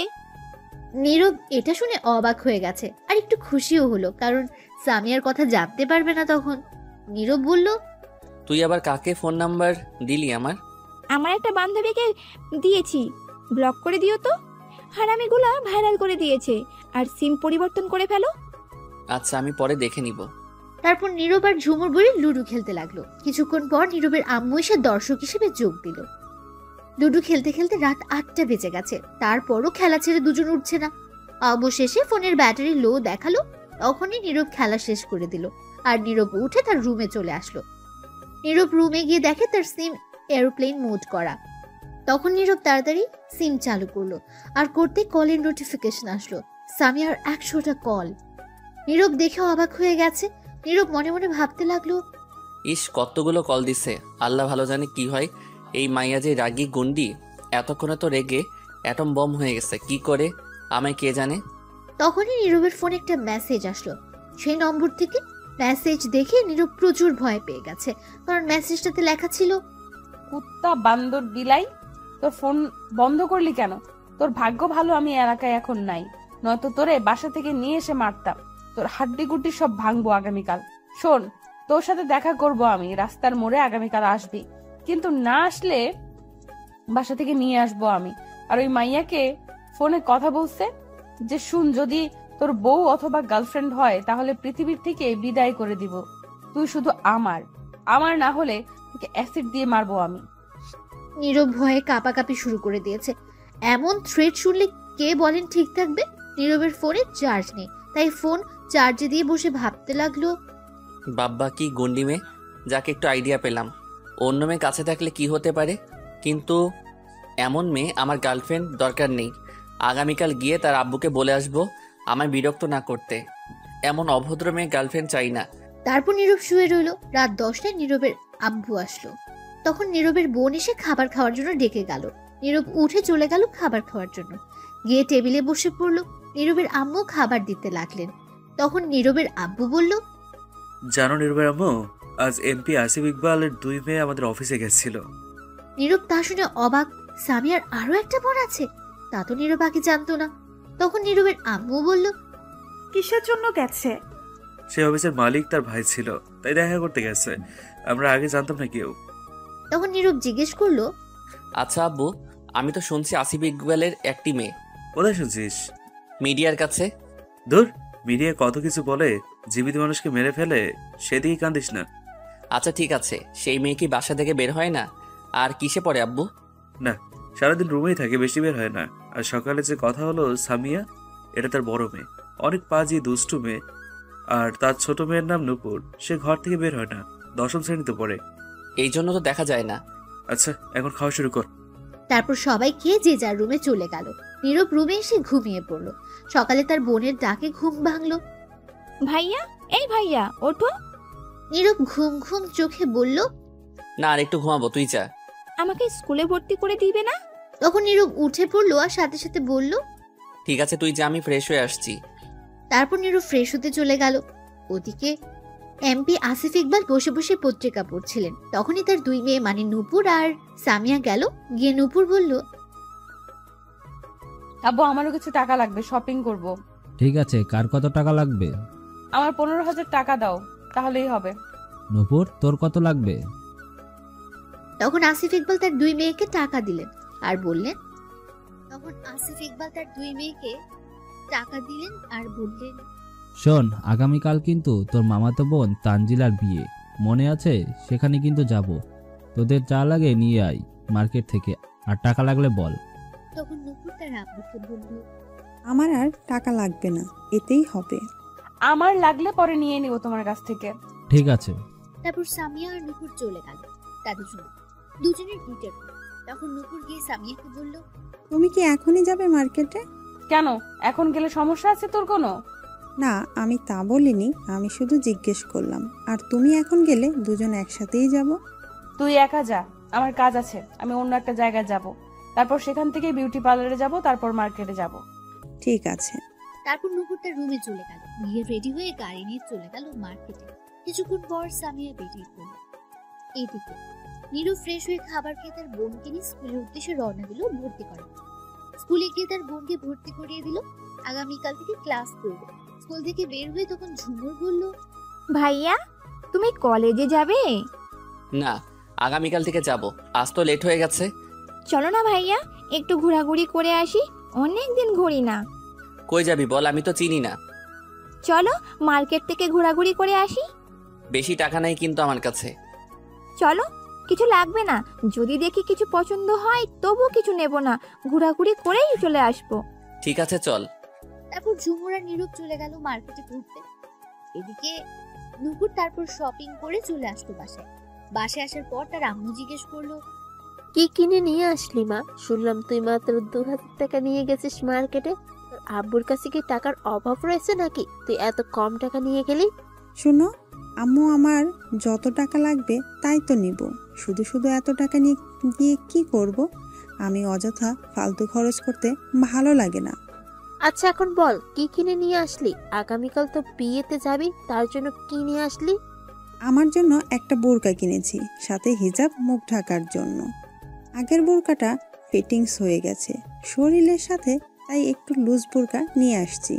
নীরব এটা শুনে অবাক হয়ে গেছে আর একটু খুশিও হলো, কারণ সামিয়ার কথা জানতে পারবে না তখন। নীরব বলল, তুই আবার কাকে ফোন নাম্বার দিলি আমার? আমার একটা বান্ধবীকে দিয়েছি, ব্লক করে দিও তো। হারামিগুলা ভাইরাল করে দিয়েছে, আর সিম পরিবর্তন করে ফেলো। আচ্ছা, আমি পরে দেখে নিব। তারপর নীরব আর ঝুমুর বলে লুডো খেলতে লাগলো। কিছুক্ষণ পর নীরবের আম্মু এসে দর্শক হিসেবে যোগ দিল। লুডো খেলতে খেলতে রাত 8টা বেজে গেছে। তারপরও খেলা ছেড়ে দুজন উঠছে না। অবশেষে ফোনের ব্যাটারি লো দেখালো। তখনই নীরব খেলা শেষ করে দিল আর নীরব উঠে তার রুমে চলে আসলো। নীরব রুমে গিয়ে দেখে তার সিম এরোপ্লেন মোড করা। তখন নীরব তাড়াতাড়ি সিম চালু করলো আর করতে কলের নোটিফিকেশন আসলো। সামিয়ার 100টা কল। নীরব দেখে অবাক হয়ে গেছে। নীরব মনে মনে ভাবতে লাগলো, ইস, কতগুলো কল দিছে। আল্লাহ ভালো জানে কি হয়। এই মাইয়া যে রাগী গুন্ডি, এতক্ষণে তো রেগে অ্যাটম বম হয়ে গেছে। কি করে আমায় কে জানে। তখনই নীরবের ফোনে একটা মেসেজ আসলো। সেই নম্বর থেকে মেসেজ দেখে নীরব প্রচুর ভয় পেয়ে গেছে, কারণ মেসেজটাতে লেখা ছিল, কুত্তা বান্দর বিলাই, তোর ফোন বন্ধ করলি কেন? তোর ভাগ্য ভালো আমি এলাকায় এখন নাই, নয়তো তোরে বাসা থেকে নিয়ে এসে মারতাম। তোর হাড্ডি গুড্ডি সব ভাঙবো আগামীকাল। শোন, তোর সাথে দেখা করব আমি রাস্তার মোড়ে, আগামীকাল আসবি। কিন্তু না আসলে বাসা থেকে নিয়ে আসবো আমি। আর ওই মাইয়াকে ফোনে কথা বলছে যে, শুন, যদি তোর বউ অথবা গার্লফ্রেন্ড হয় তাহলে পৃথিবীর থেকে বিদায় করে দিব। তুই শুধু আমার না হলে তোকে অ্যাসিড দিয়ে মারবো আমি। নীরব ভয়ে কাঁপাকাঁপি শুরু করে দিয়েছে। এমন থ্রেট শুনলে কে বলেন ঠিক থাকবে? নীরবের ফোনে চার্জ নেই, তাই ফোন চার্জে দিয়ে বসে ভাবতে লাগলো, বাব্বা কি গন্ডি মেয়ে, যাকে একটু আইডিয়া পেলাম। অন্য মেয়ে কাছে থাকলে কি হতে পারে, কিন্তু এমন মেয়ে আমার গার্লফ্রেন্ড দরকার নেই। আগামীকাল গিয়ে তার আব্বুকে বলে আসবো আমায় বিরক্ত না করতে। এমন অভদ্র মেয়ে গার্লফ্রেন্ড চাই না। তারপর নীরব শুয়ে রইল। রাত 10টায় নীরবের আব্বু আসলো। তখন নীরবের বোন এসে খাবার খাওয়ার জন্য ডেকে গেল। নীরব উঠে চলে গেল খাবার খাওয়ার জন্য। গিয়ে টেবিলে বসে পড়লো। নীরবের আম্মু খাবার দিতে লাগলেন। তখন নীরবের আব্বু বলল, জানো নীরবের আম্মু, আজ এমপি আসিফ ইকবালের 2 মেয়ে আমাদের অফিসে গেছিল। নীরব তা শুনে অবাক। সামিয়ার আরো একটা বোন আছে? তা তো নীরব আগে জানতো না। তখন নীরবের আম্মু বলল, কিসের জন্য গেছে? সেই অফিসের মালিক তার ভাই ছিল, তাই দেখা করতে গেছে। আমরা আগে জানতাম না কেউ। তখন নীরব জিজ্ঞেস করলো, আচ্ছা আব্বু, আমি তো শুনছি আসিফ ইকবালের একটি মেয়ে। কোথায় শুনছিস? মিডিয়ার কাছে। ধুর, মিডিয়া কত কিছু বলে, জীবিত মানুষকে মেরে ফেলে, সেদিকে কান্দিস না। আচ্ছা ঠিক আছে, সেই মেয়ে কি বাসা থেকে বের হয় না? আর কিসে পড়ে আব্বু? না, সারাদিন রুমেই থাকে, বেশি বের হয় না। আর সকালে যে কথা হলো সামিয়া, এটা তার বড় মেয়ে, অনেক পাজি দুষ্টু মেয়ে। আর তার ছোট মেয়ের নাম নূপুর, সে ঘর থেকে বের হয় না, 10ম শ্রেণীতে পড়ে। এই জন্য তো দেখা যায় না। আচ্ছা, এখন খাওয়া শুরু কর। তারপর সবাই খেয়ে যে যার রুমে চলে গেল। নীরব রুমে এসে ঘুমিয়ে পড়লো। সকালে তার বোনের ডাকে ঘুম ভাঙলো। ভাইয়া, এই ভাইয়া ওঠো। নীরব ঘুম ঘুম চোখে বলল, না, আর একটু ঘুমাবো, তুই যা। আমাকে স্কুলে ভর্তি করে দিবে না? তখন নীরব উঠে পড়লো আর সাথে সাথে বলল, ঠিক আছে তুই যা, আমি ফ্রেশ হয়ে আসছি। তারপর নীরব ফ্রেশ হতে চলে গেল। ওদিকে এমপি আসিফ ইকবাল বসে বসে পত্রিকা পড়ছিলেন। তখনই তার দুই মেয়ে মানে নূপুর আর সামিয়া গেল। গিয়ে নূপুর বলল, আব্বু আমারও কিছু টাকা লাগবে, শপিং করব। ঠিক আছে, কার কত টাকা লাগবে? আমার 15,000 টাকা দাও, তাহলেই হবে। নূপুর, তোর কত লাগবে? তখন আসিফ ইকবাল তার দুই মেয়েকে টাকা দিলেন আর বললেন, শোন, আগামীকাল কিন্তু তোর মামাতো বোন তানজিলার বিয়ে, মনে আছে? সেখানে কিন্তু যাব। তোদের যা লাগে নিয়ে আয় মার্কেট থেকে, আর টাকা লাগলে বল। তখন নূপুর তার আব্বুকে বলল, আমার আর টাকা লাগবে না, এতেই হবে। আমার লাগলে পরে নিয়ে নিব তোমার কাছ থেকে। ঠিক আছে। তারপর সামিয়া আর নূপুর চলে গেল তাদের রুমে। দুজনের দুইটা রুম। তখন নূপুর গিয়ে সামিয়াকে বলল, তুমি কি এখনই যাবে মার্কেটে? কেন, এখন গেলে সমস্যা আছে তোর কোনো? না, আমি তা বলিনি, আমি শুধু জিজ্ঞেস করলাম। আর তুমি এখন গেলে দুজন একসাথেই যাব? তুই একা যা, আমার কাজ আছে, আমি অন্য একটা জায়গায় যাব। তারপর সেখান থেকে বিউটি পার্লারে যাব, তারপর মার্কেটে যাব। ঠিক আছে। তারপর নূপুর তার রুমে চলে গেল। গিয়ে রেডি হয়ে গাড়ি নিয়ে চলে গেল মার্কেটে। কিছুক্ষণ পর সামিয়া বেরিয়ে পড়ল। এইদিকে নীরব ফ্রেশ হয়ে খাবার খেয়ে তার বোনকে নিয়ে স্কুলের উদ্দেশ্যে রওনা দিল ভর্তি করার। স্কুলে গিয়ে তার বোনকে ভর্তি করিয়ে দিল। আগামীকাল থেকে ক্লাস করবে। স্কুল থেকে বের হয়ে তখন ঝুমুর বলল, ভাইয়া, তুমি কলেজে যাবে? না, আগামীকাল থেকে যাব, আজ তো লেট হয়ে গেছে। চলো না ভাইয়া, একটু ঘোরাঘুরি করে আসি, অনেক দিন ঘুরি না। কই যাবি বল, আমি তো চিনি না। চলো মার্কেট থেকে ঘোরাঘুরি করে আসি। বেশি টাকা নাই কিন্তু আমার কাছে। চলো, কিছু লাগবে না, যদি দেখি কিছু পছন্দ হয় তবু কিছু নেব না, ঘোরাঘুরি করেই চলে আসবো। ঠিক আছে চল। তারপর ঝুমুর আর নীরব চলে গেল মার্কেটে ঘুরতে। এদিকে নূপুর তারপর শপিং করে চলে আসলো বাসায়। বাসায় আসার পর তার আম্মু জিজ্ঞেস করলো, কি কিনে নিয়ে আসলি মা? শুনলাম তুই মাত্র 2000 টাকা নিয়ে গেছিস মার্কেটে। তোর আব্বুর কাছে কি টাকার অভাব রয়েছে নাকি তুই এত কম টাকা নিয়ে গেলি? শোনো আম্মু, আমার যত টাকা লাগবে তাই তো নিব। শুধু শুধু এত টাকা নিয়ে গিয়ে কি করব? আমি অযথা ফালতু খরচ করতে ভালো লাগে না। আচ্ছা এখন বল, কি কিনে নিয়ে আসলি? আগামীকাল তো বিয়েতে যাবি, তার জন্য কি নিয়ে আসলি? আমার জন্য একটা বোরকা কিনেছি, সাথে হিজাব মুখ ঢাকার জন্য। আগের বোরকাটা ফিটিংস হয়ে গেছে শরীরের সাথে, তাই একটু লুজ বোরকা নিয়ে আসছি।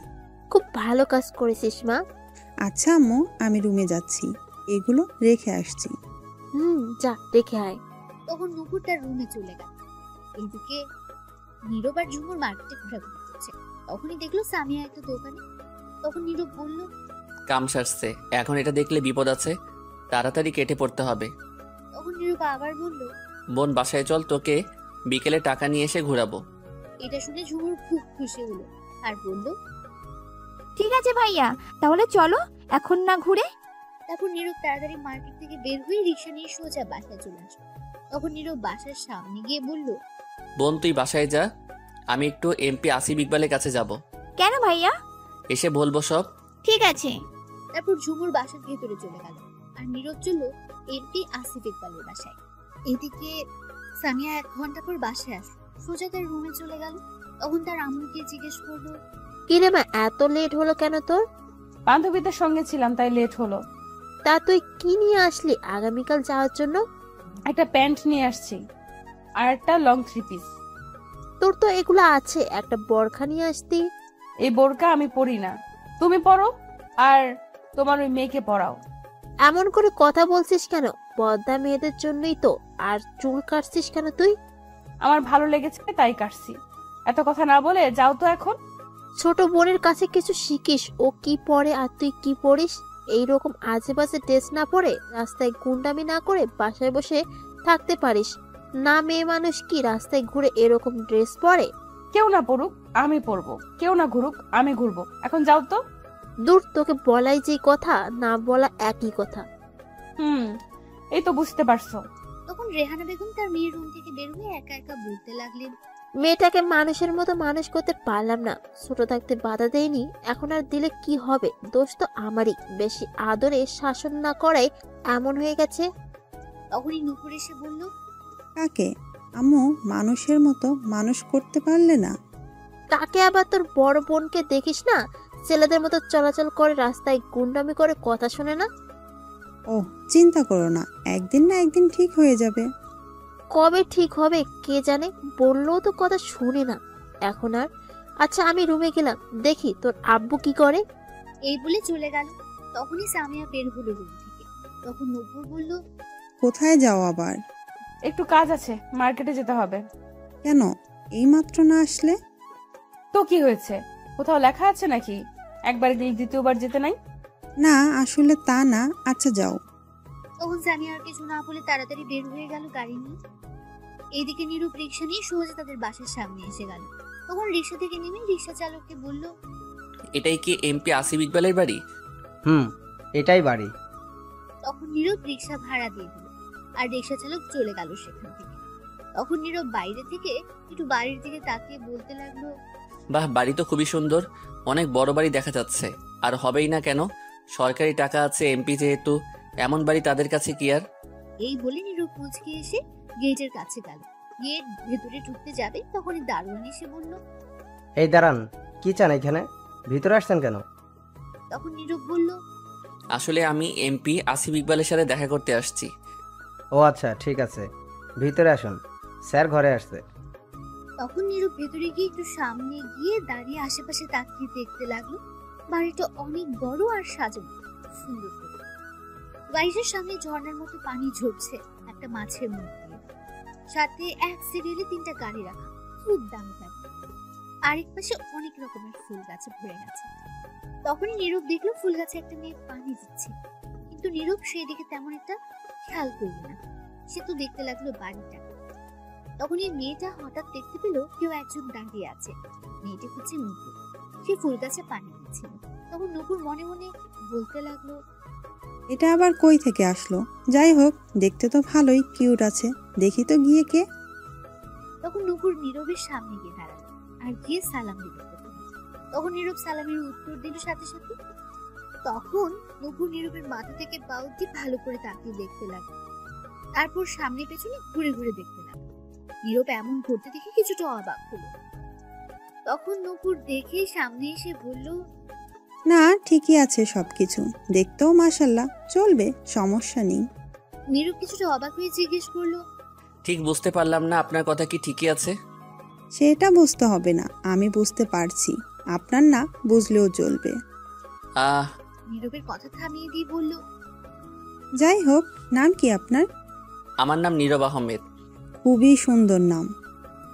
খুব ভালো কাজ করেছিস মা। আচ্ছা আম্মু, আমি রুমে যাচ্ছি, এগুলো রেখে আসছি। যা রেখে আয়। তখন নূপুর তার রুমে চলে গেল। এদিকে নীরব আর ঝুমুর মার্কেটে ঘোরাঘুরি করছে। তখনই দেখলো সামিয়া একটা দোকানে। তখন নীরব বলল, কাম সারছে, এখন এটা দেখলে বিপদ আছে, তাড়াতাড়ি কেটে পড়তে হবে। তখন নীরব আবার বলল, বোন বাসায় চল, তোকে বিকেলে টাকা নিয়ে এসে ঘুরাবো। এটা শুনে ঝুমুর খুব খুশি হলো আর বলল, ঠিক আছে ভাইয়া, তাহলে চলো এখন না ঘুরে। তারপর নীরব তাড়াতাড়ি মার্কেট থেকে বের হয়ে রিক্সা নিয়ে সোজা বাসায় চলে আসলো। তখন নীরব বাসার সামনে গিয়ে বলল, বোন তুই বাসায় যা, আমি একটু এমপি আসিফ ইকবালের কাছে যাব। কেন ভাইয়া? এসে বলবো সব। ঠিক আছে। তারপর ঝুমুর বাসার ভেতরে চলে গেল আর নীরব চলল এমপি আসিফ ইকবালের বাসায়। এদিকে সামিয়া 1 ঘন্টা পর বাসায় আসলো। সোজা তার রুমে চলে গেল। তখন তার আম্মুকে জিজ্ঞেস করলো, কি রে মা, এত লেট হলো কেন তোর? বান্ধবীদের সঙ্গে ছিলাম তাই লেট হলো। তা তুই কি নিয়ে আসলি আগামীকাল যাওয়ার জন্য? একটা প্যান্ট নিয়ে আসছি, আর একটা লং 3 পিস। তোর তো এগুলো আছে, একটা বরখা নিয়ে আসতি। এই বোরকা আমি পরি না, তুমি পরো আর তোমার ওই মেয়েকে পরাও। এমন করে কথা বলছিস কেন? পর্দা মেয়েদের জন্যই তো। আর চুল কাটছিস কেন তুই? আমার ভালো লেগেছে তাই কাটছি। এত কথা না বলে যাও তো এখন। ছোট বোনের কাছে কিছু শিখিস, ও কি পরে আর তুই কি পড়িস। এইরকম আজে বাজে ড্রেস না পরে, রাস্তায় গুন্ডামি না করে বাসায় বসে থাকতে পারিস না। মেয়ে মানুষ কি রাস্তায় ঘুরে এরকম ড্রেস পরে? কেউ না পড়ুক আমি পরবো, কেউ না ঘুরুক আমি ঘুরবো। এখন যাও তো। দূর, তোকে বলাই যে কথা, না বলা একই কথা। এই তো বুঝতে পারছো। তখন রেহানা বেগম তার মেয়ের রুম থেকে বের হয়ে একা একা বলতে লাগলেন, মেয়েটাকে মানুষের মতো মানুষ করতে পারলাম না। ছোট থাকতে বাধা দেয়নি, এখন আর দিলে কি হবে? দোষ তো আমারই। বেশি আদরে শাসন না করাই এমন হয়ে গেছে। তখনই নুপুর এসে বলল, কাকে? আম্মু মানুষের মতো মানুষ করতে পারলে না? তাকে আবার তোর বড় বোনকে দেখিস না, ছেলেদের মতো চলাচল করে, রাস্তায় গুন্ডামি করে, কথা শোনে না। ও চিন্তা করো না, একদিন না একদিন ঠিক হয়ে যাবে। কবে ঠিক হবে কে জানে, বললেও তো কথা শুনে না এখন আর। আচ্ছা আমি রুমে গেলাম, দেখি তোর আব্বু কি করে। এই বলে চলে গেল। তখনই সামিয়া বের হলো রুম থেকে। তখন নুপুর বলল, কোথায় যাও আবার? একটু কাজ আছে, মার্কেটে যেতে হবে। কেন এইমাত্র না আসলে? তো কি হয়েছে, কোথাও লেখা আছে নাকি একবার গেলে দ্বিতীয়বার যেতে নাই? না আসলে তা না। আচ্ছা যাও। তখন সামিয়া আর কিছু না বলে তাড়াতাড়ি বের হয়ে গেল গাড়ি নিয়ে। এইদিকে নীরব রিক্সা নিয়ে সোজা তাদের বাসার সামনে এসে গেল। তখন রিক্সা থেকে নেমে রিক্সা চালককে বলল, এটাই কি এমপি আসিফ ইকবালের বাড়ি? এটাই বাড়ি। তখন নীরব রিক্সা ভাড়া দিয়ে দিল আর রিক্সা চালক চলে গেল সেখান থেকে। তখন নীরব বাইরে থেকে একটু বাড়ির দিকে তাকিয়ে বলতে লাগলো, বাহ, বাড়ি তো খুবই সুন্দর, অনেক বড় বাড়ি দেখা যাচ্ছে। আর হবেই না কেন, সরকারি টাকা আছে এমপি যেহেতু, এমন বাড়ি তাদের কাছে কি আর। এই বলে নীরব মুচকে এসে গেটের কাছে গেল। গেট ভেতরে ঢুকতে যাবে তখনই দারোয়ান এসে বলল, এই দাঁড়ান, কি চান এখানে? ভিতরে আসছেন কেন? তখন নীরব বলল, আসলে আমি এমপি আসিফ ইকবালের সাথে দেখা করতে আসছি। ও আচ্ছা ঠিক আছে, ভিতরে আসুন, স্যার ঘরে আসছে। তখন নীরব ভেতরে গিয়ে একটু সামনে গিয়ে দাঁড়িয়ে আশেপাশে তাকিয়ে দেখতে লাগলো। বাড়িটা অনেক বড় আর সাজানো সুন্দর করে। বাড়িটার সামনে ঝর্ণার মতো পানি ঝরছে একটা মাছের মুখ দিয়ে। সাথে এক সিরিয়ালে 3টা গাড়ি রাখা, খুব দামি গাড়ি। আরেক পাশে অনেক রকমের ফুল গাছে ভরে গেছে। তখনই নীরব দেখলো ফুল গাছে একটা মেয়ে পানি দিচ্ছে, কিন্তু নীরব সেদিকে তেমন একটা খেয়াল করলো না। সে তো দেখতে লাগলো বাড়িটা। তখন এই মেয়েটা হঠাৎ দেখতে পেল কেউ একজন দাঁড়িয়ে আছে। মেয়েটি হচ্ছে নুপুর, সে ফুল গাছে পানি দিচ্ছিল। তখন নুপুর মনে মনে বলতে লাগলো, এটা আবার কই থেকে আসলো? যাই হোক, দেখতে তো ভালোই কিউট আছে, দেখি তো গিয়ে কে। তখন নুপুর নীরবের সামনে গিয়ে দাঁড়ালো আর গিয়ে সালাম দিল। তখন নীরব সালামের উত্তর দিল সাথে সাথে। তখন নুপুর নীরবের মাথা থেকে পা অবধি ভালো করে তাকিয়ে দেখতে লাগলো, তারপর সামনে পেছনে ঘুরে ঘুরে দেখতে লাগলো। নীরব এমন করতে দেখে কিছুটা অবাক হলো। তখন নুপুর দেখে সামনে এসে বলল, না ঠিকই আছে সবকিছু, দেখতেও মাশাল্লাহ, চলবে, সমস্যা নেই। নীরব কিছুটা অবাক হয়ে জিজ্ঞেস করলো, ঠিক বুঝতে পারলাম না, আপনার কথা কি ঠিকই আছে? সেটা বুঝতে হবে না, আমি বুঝতে পারছি, আপনার না বুঝলেও চলবে। নীরবের কথা থামিয়ে দিয়ে বলল, যাই হোক, নাম কি আপনার? আমার নাম নীরব আহমেদ। খুবই সুন্দর নাম।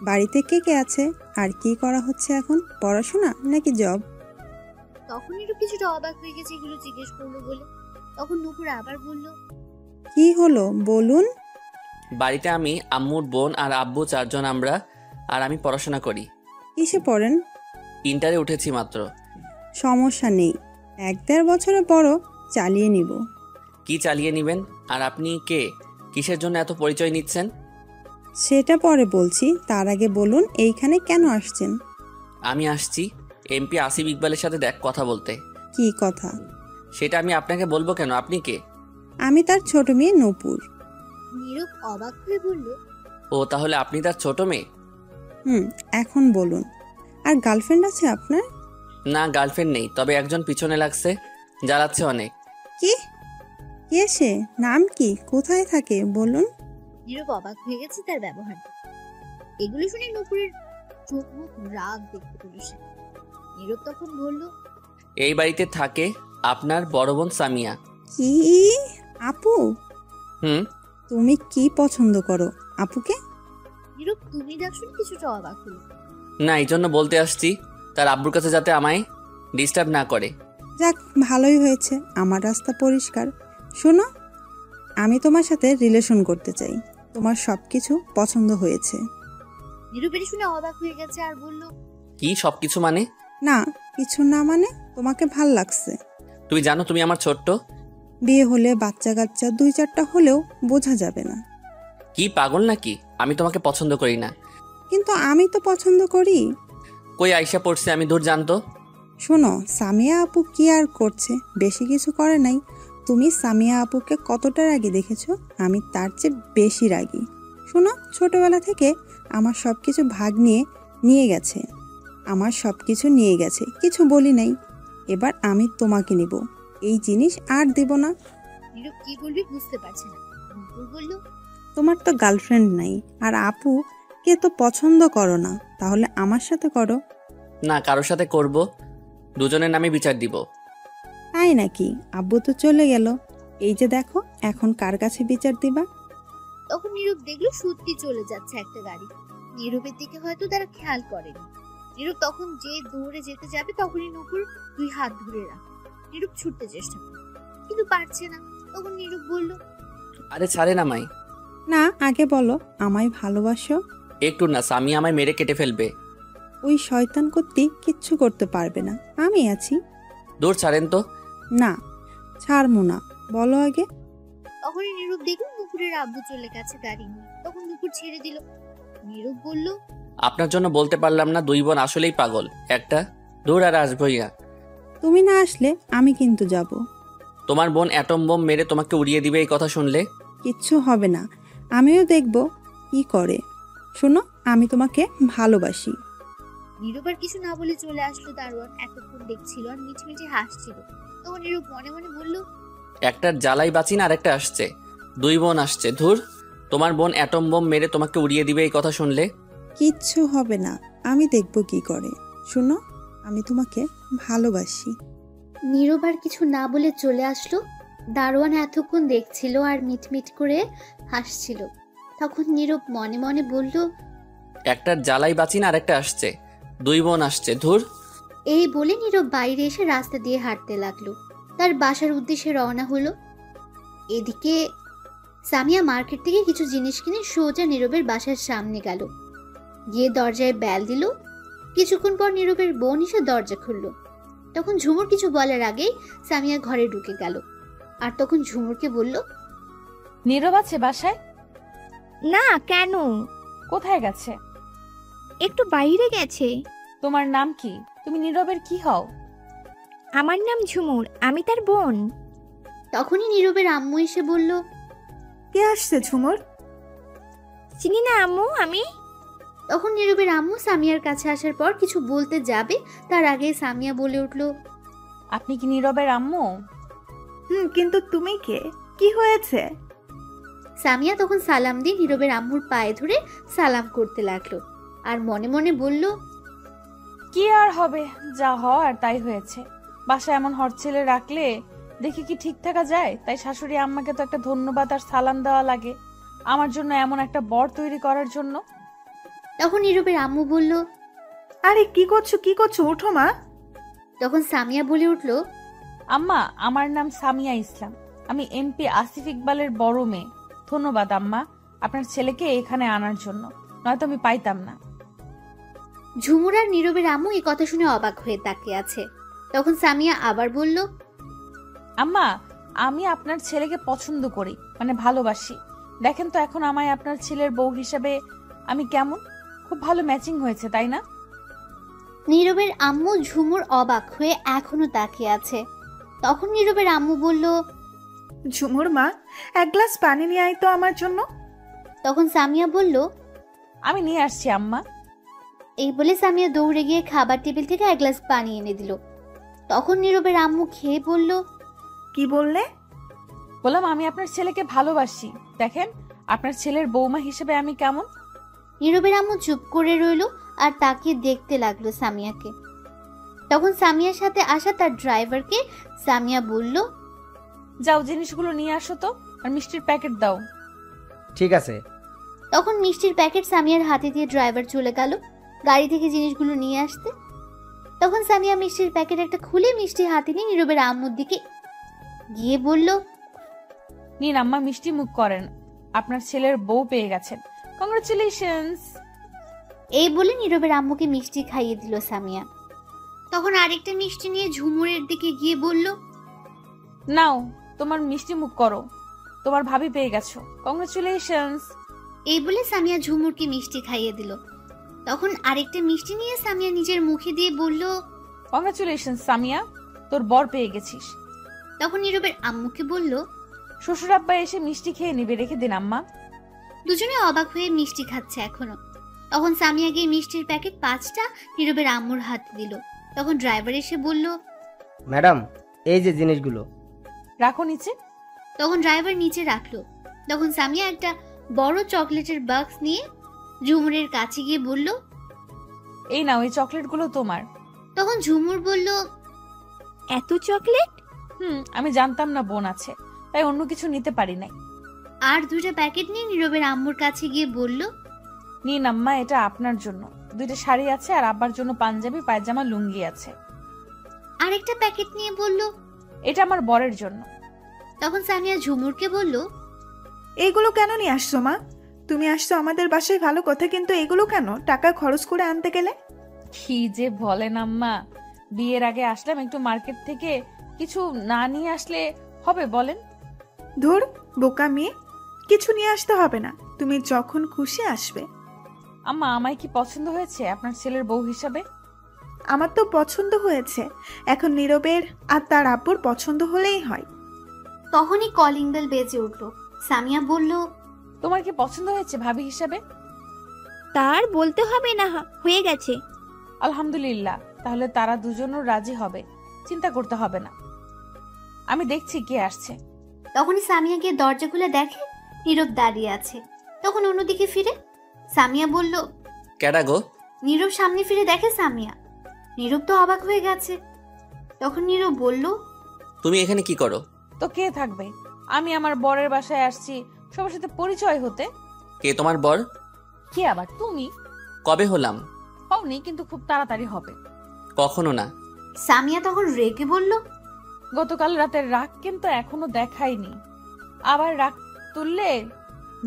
বাড়িতে কে কে আছে আর কি করা হচ্ছে এখন, পড়াশোনা নাকি জব? তখন নীরব কিছুটা অবাক হয়ে গেছে এগুলো জিজ্ঞেস করলো বলে। তখন নুপুর আবার বলল, কি হলো বলুন। বাড়িতে আমি, আম্মুর বোন আর আব্বু 4 জন আমরা, আর আমি পড়াশোনা করি। কিসে পড়েন? ইন্টারে উঠেছি মাত্র। সমস্যা নেই, 1-1.5 বছরে বড়, চালিয়ে নিব। কি চালিয়ে নিবেন? আর আপনি কে, কিসের জন্য এত পরিচয় নিচ্ছেন? সেটা পরে বলছি, তার আগে বলুন এইখানে কেন আসছেন? আমি আসছি এমপি আসিফ ইকবালের সাথে কথা বলতে। কি কথা? সেটা আমি আপনাকে বলবো কেন, আপনি কে? আমি তার ছোট মেয়ে নূপুর। নীরব অবাক হয়ে বলল, ও তাহলে আপনি তার ছোট মেয়ে? এখন বলুন, আর গার্লফ্রেন্ড আছে আপনার? না, গার্লফ্রেন্ড নেই, তবে একজন পিছনে লাগছে, জ্বালাচ্ছে অনেক। কি? কে সে? নাম কি? কোথায় থাকে বলুন? নীরব অবাক হয়ে গেছে তার ব্যবহার। এগুলো শুনে নুপুরের চোখ মুখ রাগ দেখতে পেল সে। নীরব তখন বলল, এই বাড়িতে থাকে আপনার বড় বোন সামিয়া। কি আপু? হুম। তুমি কি পছন্দ করো আপুকে? নীরব তুমি ডাক শুনে কিছুটা অবাক হলো। না, এই জন্য বলতে আসছি তার আব্বুর কাছে যাতে আমায় ডিস্টার্ব না করে। যাক, ভালোই হয়েছে, আমার রাস্তা পরিষ্কার। শোনো, আমি তোমার সাথে রিলেশন করতে চাই। তোমার সবকিছু পছন্দ হয়েছে। নীরব এটা শুনে অবাক হয়ে গেছে আর বলল, কি সবকিছু মানে? না, কিছু না মানে তোমাকে ভাল লাগছে। তুমি জানো তুমি আমার ছোট্ট। বিয়ে হলে বাচ্চা কাচ্চা 2-4টা হলেও বোঝা যাবে না। কি পাগল নাকি? আমি তোমাকে পছন্দ করি না। কিন্তু আমি তো পছন্দ করি। কই আইসা পড়ছে, আমি দূর জানতো। শোনো, সামিয়া আপু কি আর করছে? বেশি কিছু করে নাই। তুমি সামিয়া আপুকে কতটা রাগী দেখেছো? আমি তার চেয়ে বেশি রাগী। শোনো, ছোটবেলা থেকে আমার সব কিছু ভাগ নিয়ে গেছে। আমার সব কিছু নিয়ে গেছে, কিছু বলি নাই। এবার আমি তোমাকে নিব, এই জিনিস আর দেব না। নীরব কি বলবি বুঝতে পারছে না। নুপুর বলল, তোমার তো গার্লফ্রেন্ড নাই, আর আপু কে তো পছন্দ করো না, তাহলে আমার সাথে করো। না, কারোর সাথে করব, দুজনের নামে বিচার দিব। তাই নাকি? আব্বু তো চলে গেল, এই যে দেখো, এখন কার কাছে বিচার দিবা? তখন নীরব দেখলো সত্যি চলে যাচ্ছে একটা গাড়ি। নীরবের দিকে হয়তো তারা খেয়াল করেনি। নীরব তখন যে দৌড়ে যেতে যাবে তখনই নুপুর 2 হাত ধরে রাখ। নীরব ছুটতে চেষ্টা করে কিন্তু পারছে না। তখন নীরব বলল, আরে ছাড়ে না মাই। না, আগে বলো আমায় ভালোবাসো। একটু না, সামি আমায় মেরে কেটে ফেলবে। ওই শয়তান কর্তি কিচ্ছু করতে পারবে না, আমি আছি। দূর ছাড়েন তো। না, ছাড়বো না, বলো আগে। তখনই নীরব দেখলো নুপুরের আব্বু চলে গেছে গাড়ি নিয়ে। তখন নুপুর ছেড়ে দিল। নীরব বলল, আপনার জন্য বলতে পারলাম না, 2 বোন আসলেই পাগল একটা। দূর, আর আসবই না। তুমি না আসলে আমি কিন্তু যাব। তোমার বোন অ্যাটম বোম মেরে তোমাকে উড়িয়ে দিবে এই কথা শুনলে। কিচ্ছু হবে না, আমিও দেখব কি করে। শোনো, আমি তোমাকে ভালোবাসি। নীরব আর কিছু না বলে চলে আসলো দারোয়ান। এতক্ষণ দেখছিল আর মিটমিটে হাসছিল। তখন নীরব মনে মনে বলল, একটার জ্বালাই বাঁচি না, আর একটা আসছে। 2 বোন আসছে। ধুর, তোমার বোন অ্যাটম বোম মেরে তোমাকে উড়িয়ে দিবে এই কথা শুনলে। কিচ্ছু হবে না, আমি দেখব কি করে। শোনো, আমি তোমাকে ভালোবাসি। নীরব আর কিছু না বলে চলে আসলো। দারোয়ান এতক্ষণ দেখছিল আর মিটমিট করে হাসছিল। তখন নীরব মনে মনে বলল, একটার জ্বালাই বাঁচি না, আর একটা আসছে। 2 বোন আসছে। ধুর। এই বলে নীরব বাইরে এসে রাস্তা দিয়ে হাঁটতে লাগলো। তার বাসার উদ্দেশ্যে রওনা হলো। এদিকে সামিয়া মার্কেট থেকে কিছু জিনিস কিনে সোজা নীরবের বাসার সামনে গেল। গিয়ে দরজায় বেল দিল। কিছুক্ষণ পর নীরবের বোন এসে দরজা খুলল। তখন ঝুমুর কিছু বলার আগেই সামিয়া ঘরে ঢুকে গেল। আর তখন ঝুমুরকে বলল, নীরব আছে বাসায়? না, কেন? কোথায় গেছে? একটু বাইরে গেছে। তোমার নাম কি? তুমি নীরবের কি হও? আমার নাম ঝুমুর, আমি তার বোন। তখনই নীরবের আম্মু এসে বলল, কে আসছে ঝুমুর? চিনি না আম্মু আমি। তখন নীরবের আম্মু সামিয়ার কাছে আসার পর কিছু বলতে যাবে তার আগে সামিয়া বলে উঠল, আপনি কি নীরবের আম্মু? কিন্তু তুমি কে? কি হয়েছে? সামিয়া তখন সালাম দিয়ে নীরবের আম্মুর পায়ে ধরে সালাম করতে লাগলো আর মনে মনে বলল, কি আর হবে, যা হওয়ার তাই হয়েছে। বাসায় এমন হট ছেলে রাখলে দেখি কি ঠিক থাকা যায়? তাই শাশুড়ি আম্মাকে তো একটা ধন্যবাদ আর সালাম দেওয়া লাগে আমার জন্য এমন একটা বর তৈরি করার জন্য। তখন নীরবের আম্মু বলল, আরে কি করছো, ওঠো মা। তখন সামিয়া বলে উঠল, আম্মা, আমার নাম সামিয়া ইসলাম, আমি এমপি আসিফ ইকবালের বড় মেয়ে। ধন্যবাদ আম্মা আপনার ছেলেকে এখানে আনার জন্য, নয়তো আমি পাইতাম না। ঝুমুর আর নীরবের আম্মু এই কথা শুনে অবাক হয়ে তাকিয়ে আছে। তখন সামিয়া আবার বলল, আম্মা, আমি আপনার ছেলেকে পছন্দ করি, মানে ভালোবাসি। দেখেন তো এখন আমায় আপনার ছেলের বউ হিসেবে আমি কেমন? খুব ভালো ম্যাচিং হয়েছে, তাই না? নীরবের আম্মু ঝুমুর অবাক হয়ে এখনো তাকিয়ে আছে। তখন নীরবের আম্মু বলল, ঝুমুর মা, এক গ্লাস পানি নিয়ে আয় তো আমার জন্য। তখন সামিয়া বলল, আমি নিয়ে আসছি আম্মা। এই বলে সামিয়া দৌড়ে গিয়ে খাবার টেবিল থেকে এক গ্লাস পানি এনে দিল। তখন নীরবের আম্মু খেয়ে বলল, কি বললে? বললাম আমি আপনার ছেলেকে ভালোবাসি, দেখেন আপনার ছেলের বৌমা হিসেবে আমি কেমন। নীরবের আম্মু চুপ করে রইল আর তাকে দেখতে লাগলো সামিয়াকে। তখন সামিয়ার সাথে আসা তার ড্রাইভারকে সামিয়া বলল, যাও জিনিসগুলো নিয়ে আসো তো, আর মিষ্টির প্যাকেট দাও। ঠিক আছে। তখন মিষ্টির প্যাকেট সামিয়ার হাতে দিয়ে ড্রাইভার চলে গেল গাড়ি থেকে জিনিসগুলো নিয়ে আসতে। তখন সামিয়া মিষ্টির প্যাকেট একটা খুলে মিষ্টি হাতে নিয়ে নীরবের আম্মুর দিকে গিয়ে বলল, নিন আম্মা, মিষ্টি মুখ করেন, আপনার ছেলের বউ পেয়ে গেছেন, কংগ্রাচুলেশনস। এই বলে নীরবের আম্মুকে মিষ্টি খাইয়ে দিল সামিয়া। তখন আরেকটা মিষ্টি নিয়ে ঝুমুরের দিকে গিয়ে বলল, নাও তোমার মিষ্টি মুখ করো, তোমার ভাবি পেয়ে গেছো, কংগ্রাচুলেশনস। এই বলে সামিয়া ঝুমুরকে মিষ্টি খাইয়ে দিল। তখন আরেকটা মিষ্টি নিয়ে সামিয়া নিজের মুখে দিয়ে বলল, কংগ্রাচুলেশনস সামিয়া, তোর বর পেয়ে গেছিস। তখন নীরবের আম্মুকে বলল, শ্বশুর আব্বা এসে মিষ্টি খেয়ে নিবে, রেখে দিন আম্মা। দুজনে অবাক হয়ে মিষ্টি খাচ্ছে এখনো। তখন সামিয়া গিয়ে মিষ্টির প্যাকেট 5টা নীরবের আম্মুর হাতে দিল। তখন ড্রাইভার এসে বলল, ম্যাডাম, এই যে জিনিসগুলো রাখো নিচে। তখন ড্রাইভার নিচে রাখলো। তখন সামিয়া একটা বড় চকলেটের বাক্স নিয়ে ঝুমুরের কাছে গিয়ে বলল, এই নাও, এই চকলেটগুলো তোমার। তখন ঝুমুর বলল, এত চকলেট? আমি জানতাম না বোন আছে, তাই অন্য কিছু নিতে পারি নাই। আর 2টা প্যাকেট নিয়ে নীরবের আম্মুর কাছে গিয়ে বলল, নিন আম্মা, এটা আপনার জন্য। 2টা শাড়ি আছে, আর আব্বার জন্য পাঞ্জাবি, পায়জামা, লুঙ্গি আছে। আরেকটা প্যাকেট নিয়ে বলল, এটা আমার বরের জন্য। তখন সামিয়া ঝুমুরকে বলল, এইগুলো কেন নিয়ে আসছো মা? তুমি আসছো আমাদের বাসায় ভালো কথা, কিন্তু এগুলো কেন টাকা খরচ করে আনতে গেলে? কি যে বলেন আম্মা, বিয়ের আগে আসলাম, একটু মার্কেট থেকে কিছু না নিয়ে আসলে হবে বলেন? ধুর বোকা মেয়ে, কিছু নিয়ে আসতে হবে না, তুমি যখন খুশি আসবে। আম্মা, আমায় কি পছন্দ হয়েছে আপনার ছেলের বউ হিসাবে? আমার তো পছন্দ হয়েছে, এখন নীরবের আর তার আব্বুর পছন্দ হলেই হয়। তখনই কলিং বেল বেজে উঠল। সামিয়া বলল, তোমার কি পছন্দ হয়েছে ভাবি হিসাবে? তার বলতে হবে না, হয়ে গেছে। আলহামদুলিল্লাহ, তাহলে তারা দুজনও রাজি হবে, চিন্তা করতে হবে না। আমি দেখছি কে আসছে। তখনই সামিয়া গিয়ে দরজা খুলে দেখে নীরব দাঁড়িয়ে আছে। তখন অন্যদিকে ফিরে সামিয়া বলল, কেডা গো? নীরব সামনে ফিরে দেখে সামিয়া। নীরব তো অবাক হয়ে গেছে। তখন নীরব বলল, তুমি এখানে কি করো? তো কে থাকবে, আমি আমার বরের বাসায় আসছি সবার সাথে পরিচয় হতে। কে তোমার বর? কে আবার তুমি? কবে হলাম? হওনি, কিন্তু খুব তাড়াতাড়ি হবে। কখনো না। সামিয়া তখন রেগে বলল, গতকাল রাতের রাগ কিন্তু এখনো দেখাইনি, আবার রাগ তুললে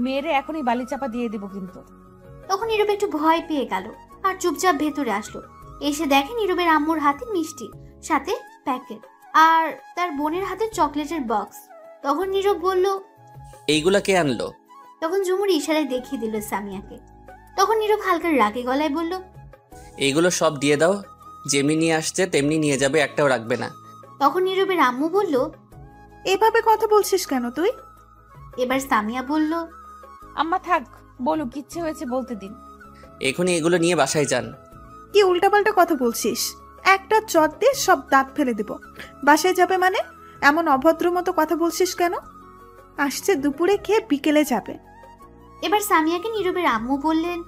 মেরে এখনই বালি চাপা দিয়ে দিব কিন্তু। তখন নীরব একটু ভয় পেয়ে গেল আর চুপচাপ ভেতরে আসলো। এসে দেখে নীরবের আম্মুর হাতে মিষ্টি, সাথে প্যাকেট, আর তার বোনের হাতে চকলেটের বক্স। তখন নীরব বলল, এইগুলা কে আনলো? তখন ঝুমুর ইশারায় দেখিয়ে দিল সামিয়াকে। তখন নীরব হালকা রাগে গলায় বলল, এইগুলো সব দিয়ে দাও, যেমনি নিয়ে আসছে তেমনি নিয়ে যাবে, একটাও রাখবে না। তখন নীরবের আম্মু বলল, এভাবে কথা বলছিস কেন তুই? এবার সামিয়া বলল, আম্মা থাক, বলুক, ইচ্ছে হয়েছে বলতে দিন। এখনই এগুলো নিয়ে বাসায় যান। কি উল্টাপাল্টা কথা বলছিস? একটা চট দিয়ে সব দাঁত ফেলে দেব। বাসায় যাবে মানে? এমন অভদ্র মতো কথা বলছিস কেন? আসছে দুপুরে খেয়ে বিকেলে যাবে। এবার সামিয়াকে নীরবের আম্মু বললেন,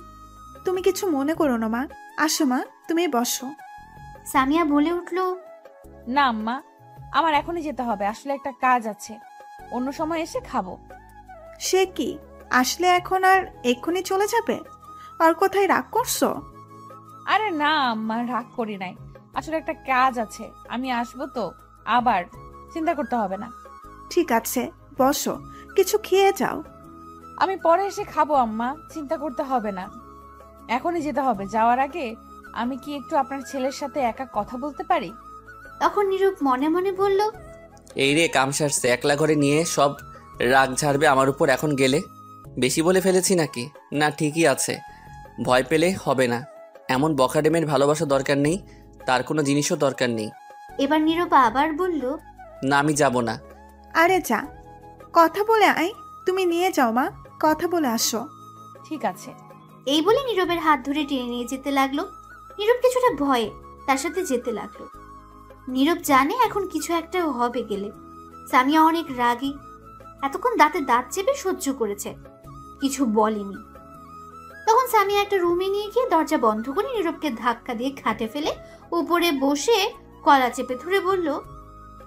তুমি কিছু মনে করো না মা, আসো মা, তুমি বসো। সামিয়া বলে উঠল, না আম্মা, আমার এখনই যেতে হবে, আসলে একটা কাজ আছে, অন্য সময় এসে খাবো। সে কি, আসলে এখন আর এক্ষুনি চলে যাবে? আর কোথায় রাগ করছো? আরে না আম্মা, রাগ করি নাই, আসলে একটা কাজ আছে, আমি আসবো তো, আবার চিন্তা করতে হবে না। ঠিক আছে, বসো, কিছু খেয়ে যাও। আমি পরে এসে খাবো আম্মা, চিন্তা করতে হবে না, এখনই যেতে হবে। যাওয়ার আগে আমি কি একটু আপনার ছেলের সাথে একা কথা বলতে পারি? তখন নীরব মনে মনে বলল, এই রে, কাম সারছে, একলা ঘরে নিয়ে সব রাগ ঝাড়বে আমার উপর এখন গেলে। বেশি বলে ফেলেছি নাকি? না, ঠিকই আছে, ভয় পেলে হবে না। এমন বখাডেমের ভালোবাসা দরকার নেই, তার কোনো জিনিসও দরকার নেই। এবার নীরব আবার বলল, না, আমি যাব না। আরে যা, কথা বলে আয়, তুমি নিয়ে যাও মা, কথা বলে আসো। ঠিক আছে। এই বলে নীরবের হাত ধরে টেনে নিয়ে যেতে লাগলো। নীরব কিছুটা ভয়ে তার সাথে যেতে লাগলো। নীরব জানে এখন কিছু একটা হবে গেলে। সামিয়া অনেক রাগী, এতক্ষণ দাঁতে দাঁত চেপে সহ্য করেছে, কিছু বলেনি। তখন সামিয়া একটা রুমে নিয়ে গিয়ে দরজা বন্ধ করে নীরবকে ধাক্কা দিয়ে খাটে ফেলে উপরে বসে গলা চেপে ধরে বলল,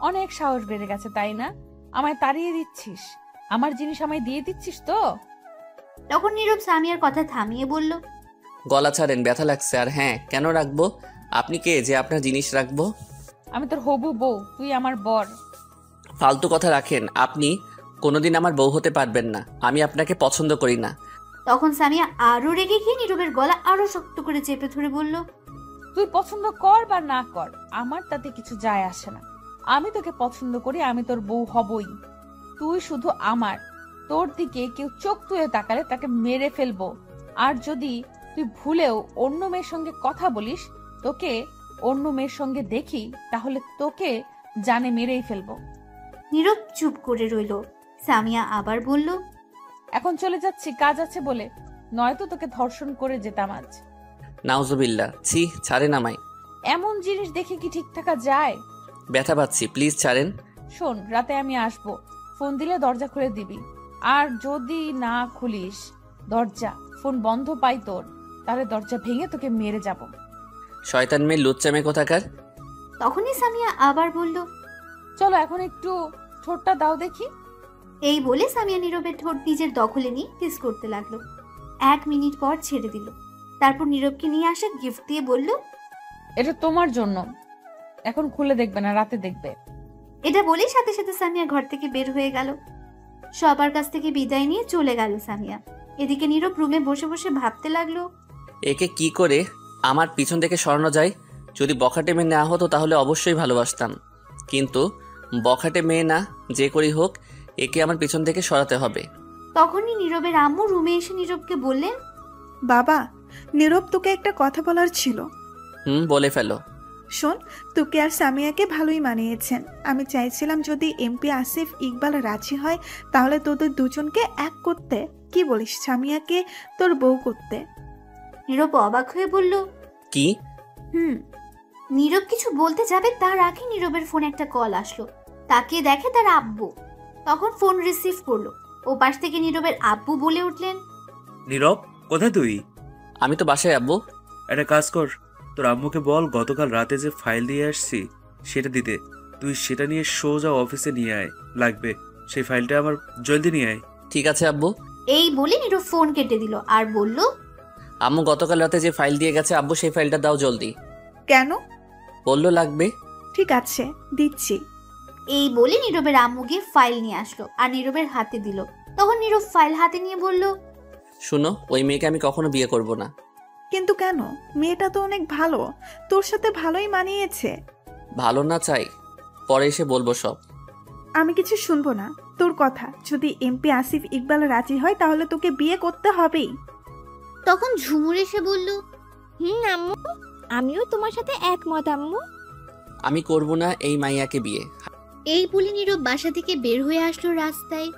অনেক সাহস বেড়ে গেছে তাই না? আমায় তাড়িয়ে দিচ্ছিস? আমার জিনিস আমায় দিয়ে দিচ্ছিস তো? তখন নীরব সামিয়ার কথা থামিয়ে বলল, গলা ছাড়েন, ব্যথা লাগছে। আর হ্যাঁ, কেন রাখবো? আপনি কে যে আপনার জিনিস রাখবো? আমি তোর হবু বউ, তুই আমার বর। ফালতু কথা রাখেন। আপনি কোনোদিন আমার বউ হতে পারবেন না। আমি আপনাকে পছন্দ করি না। তখন সামিয়া আরো রেগে গিয়ে নীরবের গলা আরো শক্ত করে চেপে ধরে বলল, তুই পছন্দ কর বা না কর, আমার তাতে কিছু যায় আসে না। আমি তোকে পছন্দ করি, আমি তোর বউ হবই। তুই শুধু আমার। তোর দিকে কেউ চোখ তুলে তাকালে তাকে মেরে ফেলবো। আর যদি তুই ভুলেও অন্য মেয়ের সঙ্গে কথা বলিস, তোকে অন্য মেয়ের সঙ্গে দেখি, তাহলে তোকে জানে মেরেই ফেলবো। নীরব চুপ করে রইল। সামিয়া আবার বলল, এখন চলে যাচ্ছি, কাজ আছে বলে, নয়তো তোকে ধর্ষণ করে যেতাম আজ। নাউজুবিল্লাহ, ছি, ছাড়েন আমায়। এমন জিনিস দেখে কি ঠিক থাকা যায়? ব্যথা পাচ্ছি, প্লিজ ছাড়েন। শোন, রাতে আমি আসবো, ফোন দিলে দরজা খুলে দিবি। আর যদি না খুলিস দরজা, ফোন বন্ধ পাই তোর, তাহলে দরজা ভেঙে তোকে মেরে যাব। শয়তান মেয়ে, লুচ্চা মেয়ে কোথাকার। তখনই সামিয়া আবার বলল, চলো এখন একটু ঠোঁটটা দাও দেখি। এই বলে সামিয়া নীরবের ঠোঁট নিজের দখলে নিয়ে কিস করতে লাগলো। 1 মিনিট পর ছেড়ে দিল। তারপর নীরবকে নিয়ে আসে গিফট দিয়ে বলল, এটা তোমার জন্য, এখন খুলে দেখবে না, রাতে দেখবে। এটা বলেই সাথে সাথে সামিয়া ঘর থেকে বের হয়ে গেল। সবার কাছ থেকে বিদায় নিয়ে চলে গেল সামিয়া। এদিকে নীরব রুমে বসে বসে ভাবতে লাগলো, একে কি করে আমার পিছন থেকে সরানো যায়। যদি বখাটে মেয়ে না হতো তাহলে অবশ্যই ভালোবাসতাম, কিন্তু বখাটে মেয়ে না, যে করি হোক একে আমার পিছন থেকে সরাতে হবে। তখনই নীরবের আম্মু রুমে এসে নীরবকে বললেন, বাবা, নীরব তোকে একটা কথা বলার ছিল। বলে ফেলো। শোন, তোকে আর সামিয়াকে ভালোই মানিয়েছেন। আমি চাইছিলাম যদি এমপি আসিফ ইকবাল রাজি হয় তাহলে তোদের দুজনকে এক করতে। কি বলিস সামিয়াকে তোর বউ করতে? নীরব অবাক হয়ে বলল, কি? নীরব কিছু বলতে যাবে তার আগে নীরবের ফোনে একটা কল আসলো। তাকে দেখে তার আব্বু। তখন ফোন রিসিভ করলো। ও পাশ থেকে নীরবের আব্বু বলে উঠলেন, নীরব, কোথায় তুই? আমি তো বাসায় আব্বু। একটা কাজ কর, তোর আম্মুকে বল গতকাল রাতে যে ফাইল দিয়ে আসছি সেটা দিতে। তুই সেটা নিয়ে সোজা অফিসে নিয়ে আয়, লাগবে সেই ফাইলটা আমার, জলদি নিয়ে আয়। ঠিক আছে আব্বু। এই বলে নীরব ফোন কেটে দিল আর বলল, আম্মু গতকাল রাতে যে ফাইল দিয়ে গেছে, আব্বু সেই ফাইলটা দাও জলদি। কেন? বললো লাগবে। ঠিক আছে, দিচ্ছি। এই বলে নীরবের আম্মু গিয়ে ফাইল নিয়ে আসলো আর নীরবের হাতে দিল। তখন নীরব ফাইল হাতে নিয়ে বলল, শুনো, ওই মেয়েকে আমি কখনো বিয়ে করব না। কিন্তু কেন? মেয়েটা তো অনেক ভালো, তোর সাথে ভালোই মানিয়েছে। ভালো না চাই, পরে এসে বলবো সব। আমি কিছু শুনবো না তোর কথা। যদি এমপি আসিফ ইকবাল রাজি হয় তাহলে তোকে বিয়ে করতে হবেই। তখন ঝুমুর এসে বলল, আম্মু, আমিও তোমার সাথে একমত আম্মু। আমি করব না এই মাইয়াকে বিয়ে। এই বলে নীরব বাসা থেকে বের হয়ে আসলো রাস্তায়।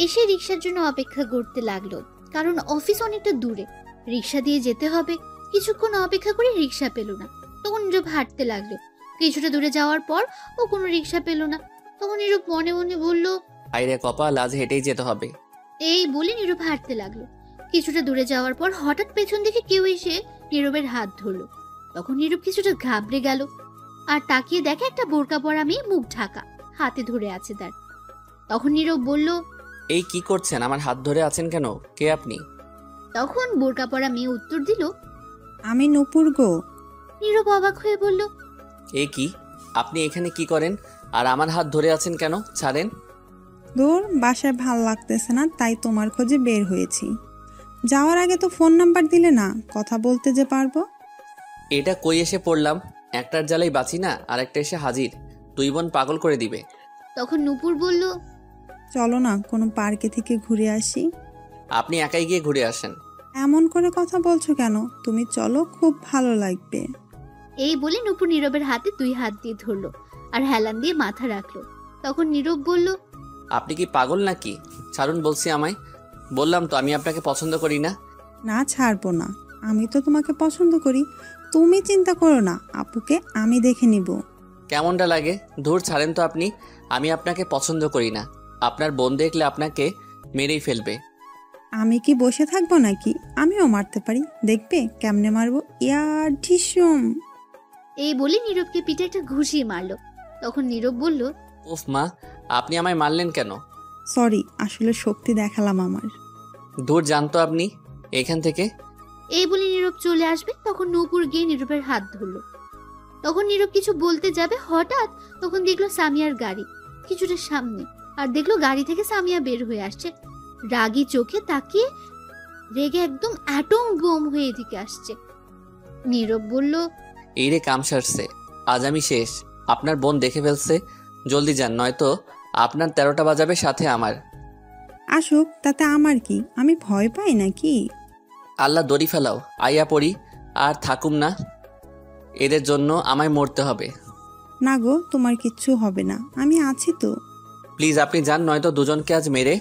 এসে রিক্সার জন্য অপেক্ষা করতে লাগলো, কারণ অফিস অনেকটা দূরে, রিক্সা দিয়ে যেতে হবে। কিছুক্ষণ অপেক্ষা করে রিক্সা পেল না। তখন নীরব হাঁটতে লাগলো। কিছুটা দূরে যাওয়ার পর ও কোনো রিক্সা পেল না। তখন নীরব মনে মনে বলল, আইরে কপাল, আজ হেঁটেই যেতে হবে। এই বলে নীরব হাঁটতে লাগলো। কিছুটা দূরে যাওয়ার পর হঠাৎ পেছন থেকে কেউ এসে নীরবের হাত ধরলো। তখন নীরব কিছুটা ঘাবড়ে গেল আর তাকিয়ে দেখে একটা বোরকা পরা মেয়ে, মুখ ঢাকা, হাতে ধরে আছে তার। তখন নীরব বলল, এই কি করছেন? আমার হাত ধরে আছেন কেন? কে আপনি? তখন বোরকা পরা মেয়ে উত্তর দিল, আমি নূপুর গো। নীরব অবাক হয়ে বলল, এ কি? আপনি এখানে কি করেন আর আমার হাত ধরে আছেন কেন? ছাড়েন। দূর, বাসায় ভাল লাগতেছে না, তাই তোমার খোঁজে বের হয়েছি। যাওয়ার আগে তো ফোন নাম্বার দিলে না, কথা বলতে যে পারবো। এটা কই এসে পড়লাম? একটার জ্বালাই বাঁচি না, আর একটা এসে হাজির। দুই বোন পাগল করে দিবে। তখন নূপুর বলল, চলো না কোনো পার্কে থেকে ঘুরে আসি। আপনি একাই গিয়ে ঘুরে আসেন। এমন করে কথা বলছো কেন? তুমি চলো, খুব ভালো লাগবে। এই বলে নূপুর নীরবের হাতে 2 হাত দিয়ে ধরলো আর হেলান দিয়ে মাথা রাখলো। তখন নীরব বলল, আপনি কি পাগল নাকি? ছাড়ুন বলছি আমায়। বললাম তো আমি আপনাকে পছন্দ করি না। না, ছাড়বো না। আমি তো তোমাকে পছন্দ করি। তুমি চিন্তা করো না, আপুকে আমি দেখে নিব। কেমনটা লাগে? ধুর, ছাড়েন তো আপনি। আমি আপনাকে পছন্দ করি না। আপনার বোন দেখলে আপনাকে মেরেই ফেলবে। আমি কি বসে থাকবো নাকি? আমিও মারতে পারি, দেখবে কেমনে মারবো। ইয়া ঢিসুম। এই বলে নীরবকে পিঠে একটা ঘুষি মারলো। তখন নীরব বলল, উফ মা, আপনি আমায় মারলেন কেন? সরি, আসলে শক্তি দেখালাম আমার। দূর জানতো আপনি এখান থেকে। এই বলে নীরব চলে আসবে, তখন নূপুর গিয়ে নীরবের হাত ধরলো। তখন নীরব কিছু বলতে যাবে, হঠাৎ তখন দেখলো সামিয়ার গাড়ি কিছুটা সামনে, আর দেখলো গাড়ি থেকে সামিয়া বের হয়ে আসছে। রাগী চোখে তাকিয়ে রেগে একদম অ্যাটম বোম হয়ে এদিকে আসছে। নীরব বলল, এই রে কাম সারছে, আজ আমি শেষ। আপনার বোন দেখে ফেলছে, জলদি যান, নয়তো আপনার 13টা বাজাবে সাথে আমার। আসুক, তাতে আমার কি? আমি ভয় পাই নাকি? আল্লাহ দড়ি ফেলাও, আইয়া পড়ি আর থাকুম না। এদের জন্য আমায় মরতে হবে। না গো, তোমার কিচ্ছু হবে না, আমি আছি তো। প্লিজ আপনি যান, নয়তো দুজনকে আজ মেরে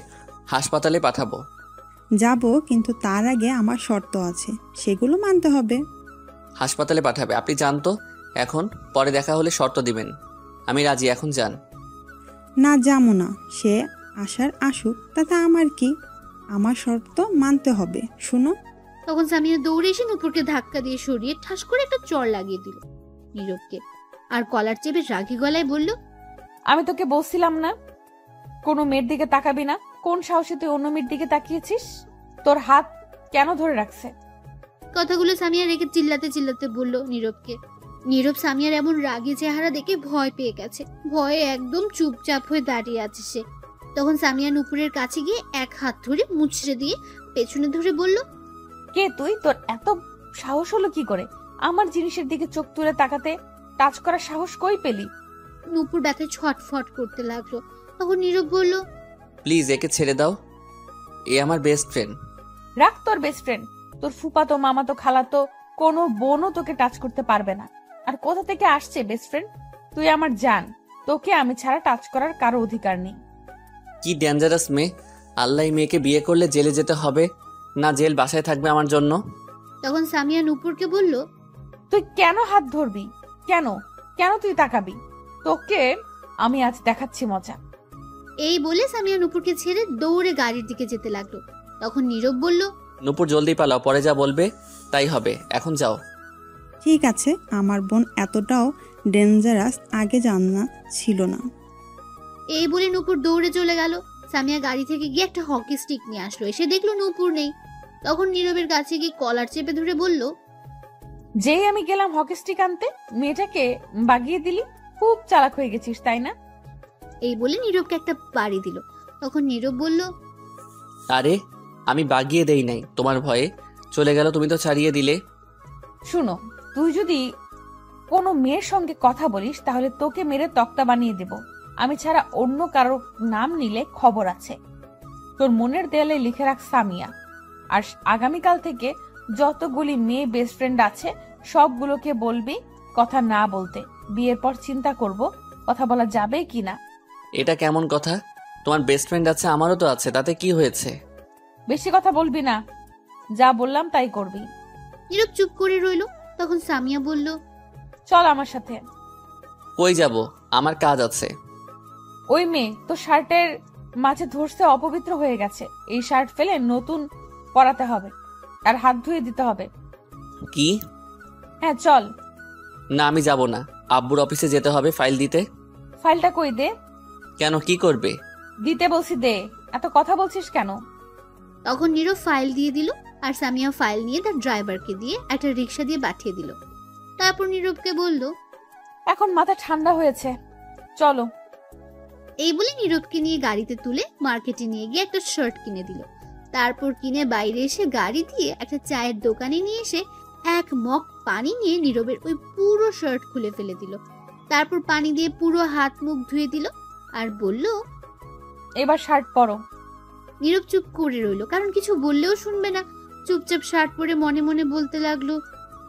হাসপাতালে পাঠাবো। যাব, কিন্তু তার আগে আমার শর্ত আছে, সেগুলো মানতে হবে। হাসপাতালে পাঠাবে? আপনি যান তো এখন, পরে দেখা হলে শর্ত দিবেন। আমি রাজি, এখন যান। না, যাবো না। সে আসার আসুক, তাতে আমার কি? আমার শর্ত মানতে হবে, শুনো। তখন সামিয়া দৌড়ে এসে নূপুরকে ধাক্কা দিয়ে সরিয়ে ঠাস করে একটা চড় লাগিয়ে দিল নীরবকে, আর কলার চেপে রাগী গলায় বলল, আমি তোকে বলছিলাম না কোনো মেয়ের দিকে তাকাবি না? কোন সাহসে তুই অন্য মেয়ের দিকে তাকিয়েছিস? তোর হাত কেন ধরে রাখছে? কথাগুলো সামিয়া রেগে চিল্লাতে চিল্লাতে বলল নীরবকে। নীরব সামিয়ার এমন রাগী চেহারা দেখে ভয় পেয়ে গেছে, ভয়ে একদম চুপচাপ হয়ে দাঁড়িয়ে আছে সে। তখন সামিয়া নূপুরের কাছে গিয়ে এক হাত ধরে মুচড়ে দিয়ে পেছনে ধরে বলল, কে তুই? তোর এত সাহস হলো কি করে আমার জিনিসের দিকে চোখ তুলে তাকাতে? টাচ করার সাহস কই পেলি? নূপুর ব্যথায় ছটফট করতে লাগলো। তখন নীরব বলল, প্লিজ একে ছেড়ে দাও, এ আমার বেস্ট ফ্রেন্ড। রাখ তোর বেস্ট ফ্রেন্ড। তোর ফুপাতো মামাতো খালাতো কোনো বোনও তোকে টাচ করতে পারবে না। আর কোথা থেকে আসছে বেস্ট ফ্রেন্ড? তুই আমার জান, তোকে আমি ছাড়া টাচ করার কারো অধিকার নেই। কি ডেঞ্জারাস মেয়ে! আল্লাহ, এই মেয়েকে বিয়ে করলে জেলে যেতে হবে না, জেল বাসায় থাকবে আমার জন্য। তখন সামিয়া নূপুরকে বলল, তুই কেন হাত ধরবি? কেন কেন তুই তাকাবি? তোকে আমি আজ দেখাচ্ছি মজা। এই বলে সামিয়া নূপুরকে ছেড়ে দৌড়ে গাড়ির দিকে যেতে লাগলো। তখন নীরব বলল, নূপুর জলদি পালাও, পরে যা বলবে তাই হবে, এখন যাও। ঠিক আছে, আমার বোন এতটাও ডেঞ্জারাস আগে জানা ছিল না। এই বলে নূপুর দৌড়ে চলে গেল। সামিয়া গাড়ি থেকে গিয়ে একটা হকি স্টিক নিয়ে আসলো, এসে দেখলো নূপুর নেই। তখন নীরবের কাছে গিয়ে কলার চেপে ধরে বলল, যেই আমি গেলাম হকি স্টিক আনতে, মেয়েটাকে বাগিয়ে দিলি। খুব চালাক হয়ে গেছিস, তাই না? এই বলে নীরবকে একটা বাড়ি দিল। তখন নীরব বলল, আরে আমি বাগিয়ে দেই নাই, তোমার ভয়ে চলে গেল, তুমি তো ছাড়িয়ে দিলে। শুনো, তুই যদি কোনো মেয়ের সঙ্গে কথা বলিস তাহলে তোকে মেরে তক্তা বানিয়ে দেব। আমি ছাড়া অন্য কারো নাম নিলে খবর আছে। তোর মনের দেয়ালে লিখে রাখ সামিয়া। আর আগামীকাল থেকে যতগুলি মেয়ে বেস্ট ফ্রেন্ড আছে সবগুলোকে বলবি কথা না বলতে। বিয়ের পর চিন্তা করব কথা বলা যাবে কিনা। এটা কেমন কথা? তোমার বেস্ট ফ্রেন্ড আছে, আমারও তো আছে, তাতে কি হয়েছে? বেশি কথা বলবি না, যা বললাম তাই করবি। নীরব চুপ করে রইল। তখন সামিয়া বলল, চল আমার সাথে। কই যাব? আমার কাজ আছে। ওই মেয়ে তো শার্টের মাঝে ধরছে, অপবিত্র হয়ে গেছে। এই শার্ট ফেলে নতুন পরাতে হবে আর হাত ধুয়ে দিতে হবে। কি? হ্যাঁ চল। না, আমি যাব না, আব্বুর অফিসে যেতে হবে ফাইল দিতে। ফাইলটা কই? দে। কেন, কি করবে? দিতে বলছি, দে। এত কথা বলছিস কেন? তখন নীরব ফাইল দিয়ে দিল, আর সামিয়া ফাইল নিয়ে তার ড্রাইভারকে দিয়ে একটা রিক্সা দিয়ে পাঠিয়ে দিল। তারপর নীরবকে বলল, এখন মাথা ঠান্ডা হয়েছে, চলো। এই বলে নীরবকে নিয়ে গাড়িতে তুলে মার্কেটে নিয়ে গিয়ে একটা শার্ট কিনে দিল। তারপর কিনে বাইরে এসে গাড়ি দিয়ে একটা চায়ের দোকানে নিয়ে এসে এক মগ পানি নিয়ে নীরবের ওই পুরো শার্ট খুলে ফেলে দিল। তারপর পানি দিয়ে পুরো হাত মুখ ধুয়ে দিল আর বলল, এবার শার্ট পরো। নীরব চুপ করে রইল, কারণ কিছু বললেও শুনবে না। চুপচাপ শার্ট পরে মনে মনে বলতে লাগলো,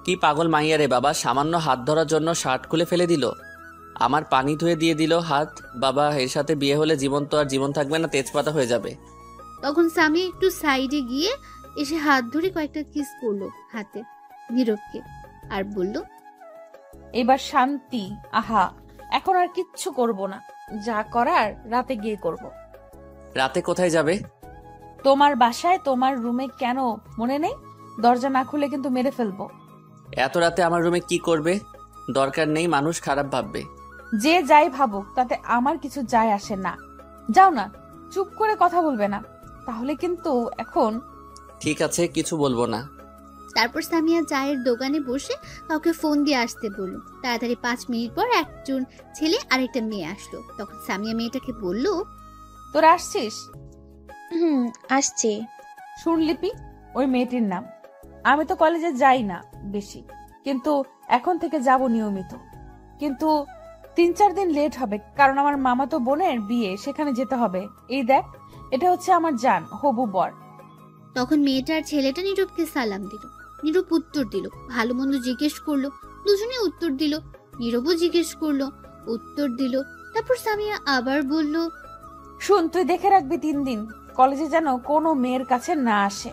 কি পাগল মাইয়া রে বাবা, সামান্য হাত ধরার জন্য শার্ট খুলে ফেলে দিল। আমার পানি ধুয়ে দিয়ে দিল হাত। বাবা, এর সাথে বিয়ে হলে জীবন তো আর জীবন থাকবে না, তেজপাতা হয়ে যাবে। তখন সামিয়া একটু সাইডে গিয়ে এসে হাত ধরে কয়েকটা কিস করলো হাতে নীরবকে আর বলল, এবার শান্তি। আহা, এখন আর কিচ্ছু করব না, যা করার রাতে গিয়ে করব। রাতে কোথায় যাবে? তোমার বাসায় তোমার রুমে কেন মনে নেই? দরজা না খুলে কিন্তু মেরে ফেলবো। এত রাতে আমার রুমে কি করবে? দরকার নেই, মানুষ খারাপ ভাববে। যে যাই ভাবুক তাতে আমার কিছু যায় আসে না। যাও না, চুপ করে কথা বলবে না, তাহলে কিন্তু এখন। ঠিক আছে, কিছু বলবো না। তারপর সামিয়া চায়ের দোকানে বসে কাউকে ফোন দিয়ে আসতে বলল। তাড়াতাড়ি 5 মিনিট পর একজন ছেলে আর একটা মেয়ে আসলো। তখন সামিয়া মেয়েটাকে বলল, তোরা আসছিস? আসছি। শুন লিপি, ওই মেয়েটির নাম। আমি তো কলেজে যাই না বেশি, কিন্তু এখন থেকে যাব নিয়মিত। কিন্তু 3-4 দিন লেট হবে, কারণ আমার মামাতো বোনের বিয়ে, সেখানে যেতে হবে। এই দেখ, এটা হচ্ছে আমার জান হবু বর। তখন মেয়েটার ছেলেটা নীরবকে সালাম দিল। নীরব উত্তর দিল, ভালো মন্দ জিজ্ঞেস করলো। দুজনে উত্তর দিল। নীরবও জিজ্ঞেস করলো, উত্তর দিল। তারপর সামিয়া আবার বলল, শুন, তুই দেখে রাখবি 3 দিন কলেজে যেন কোনো মেয়ের কাছে না আসে,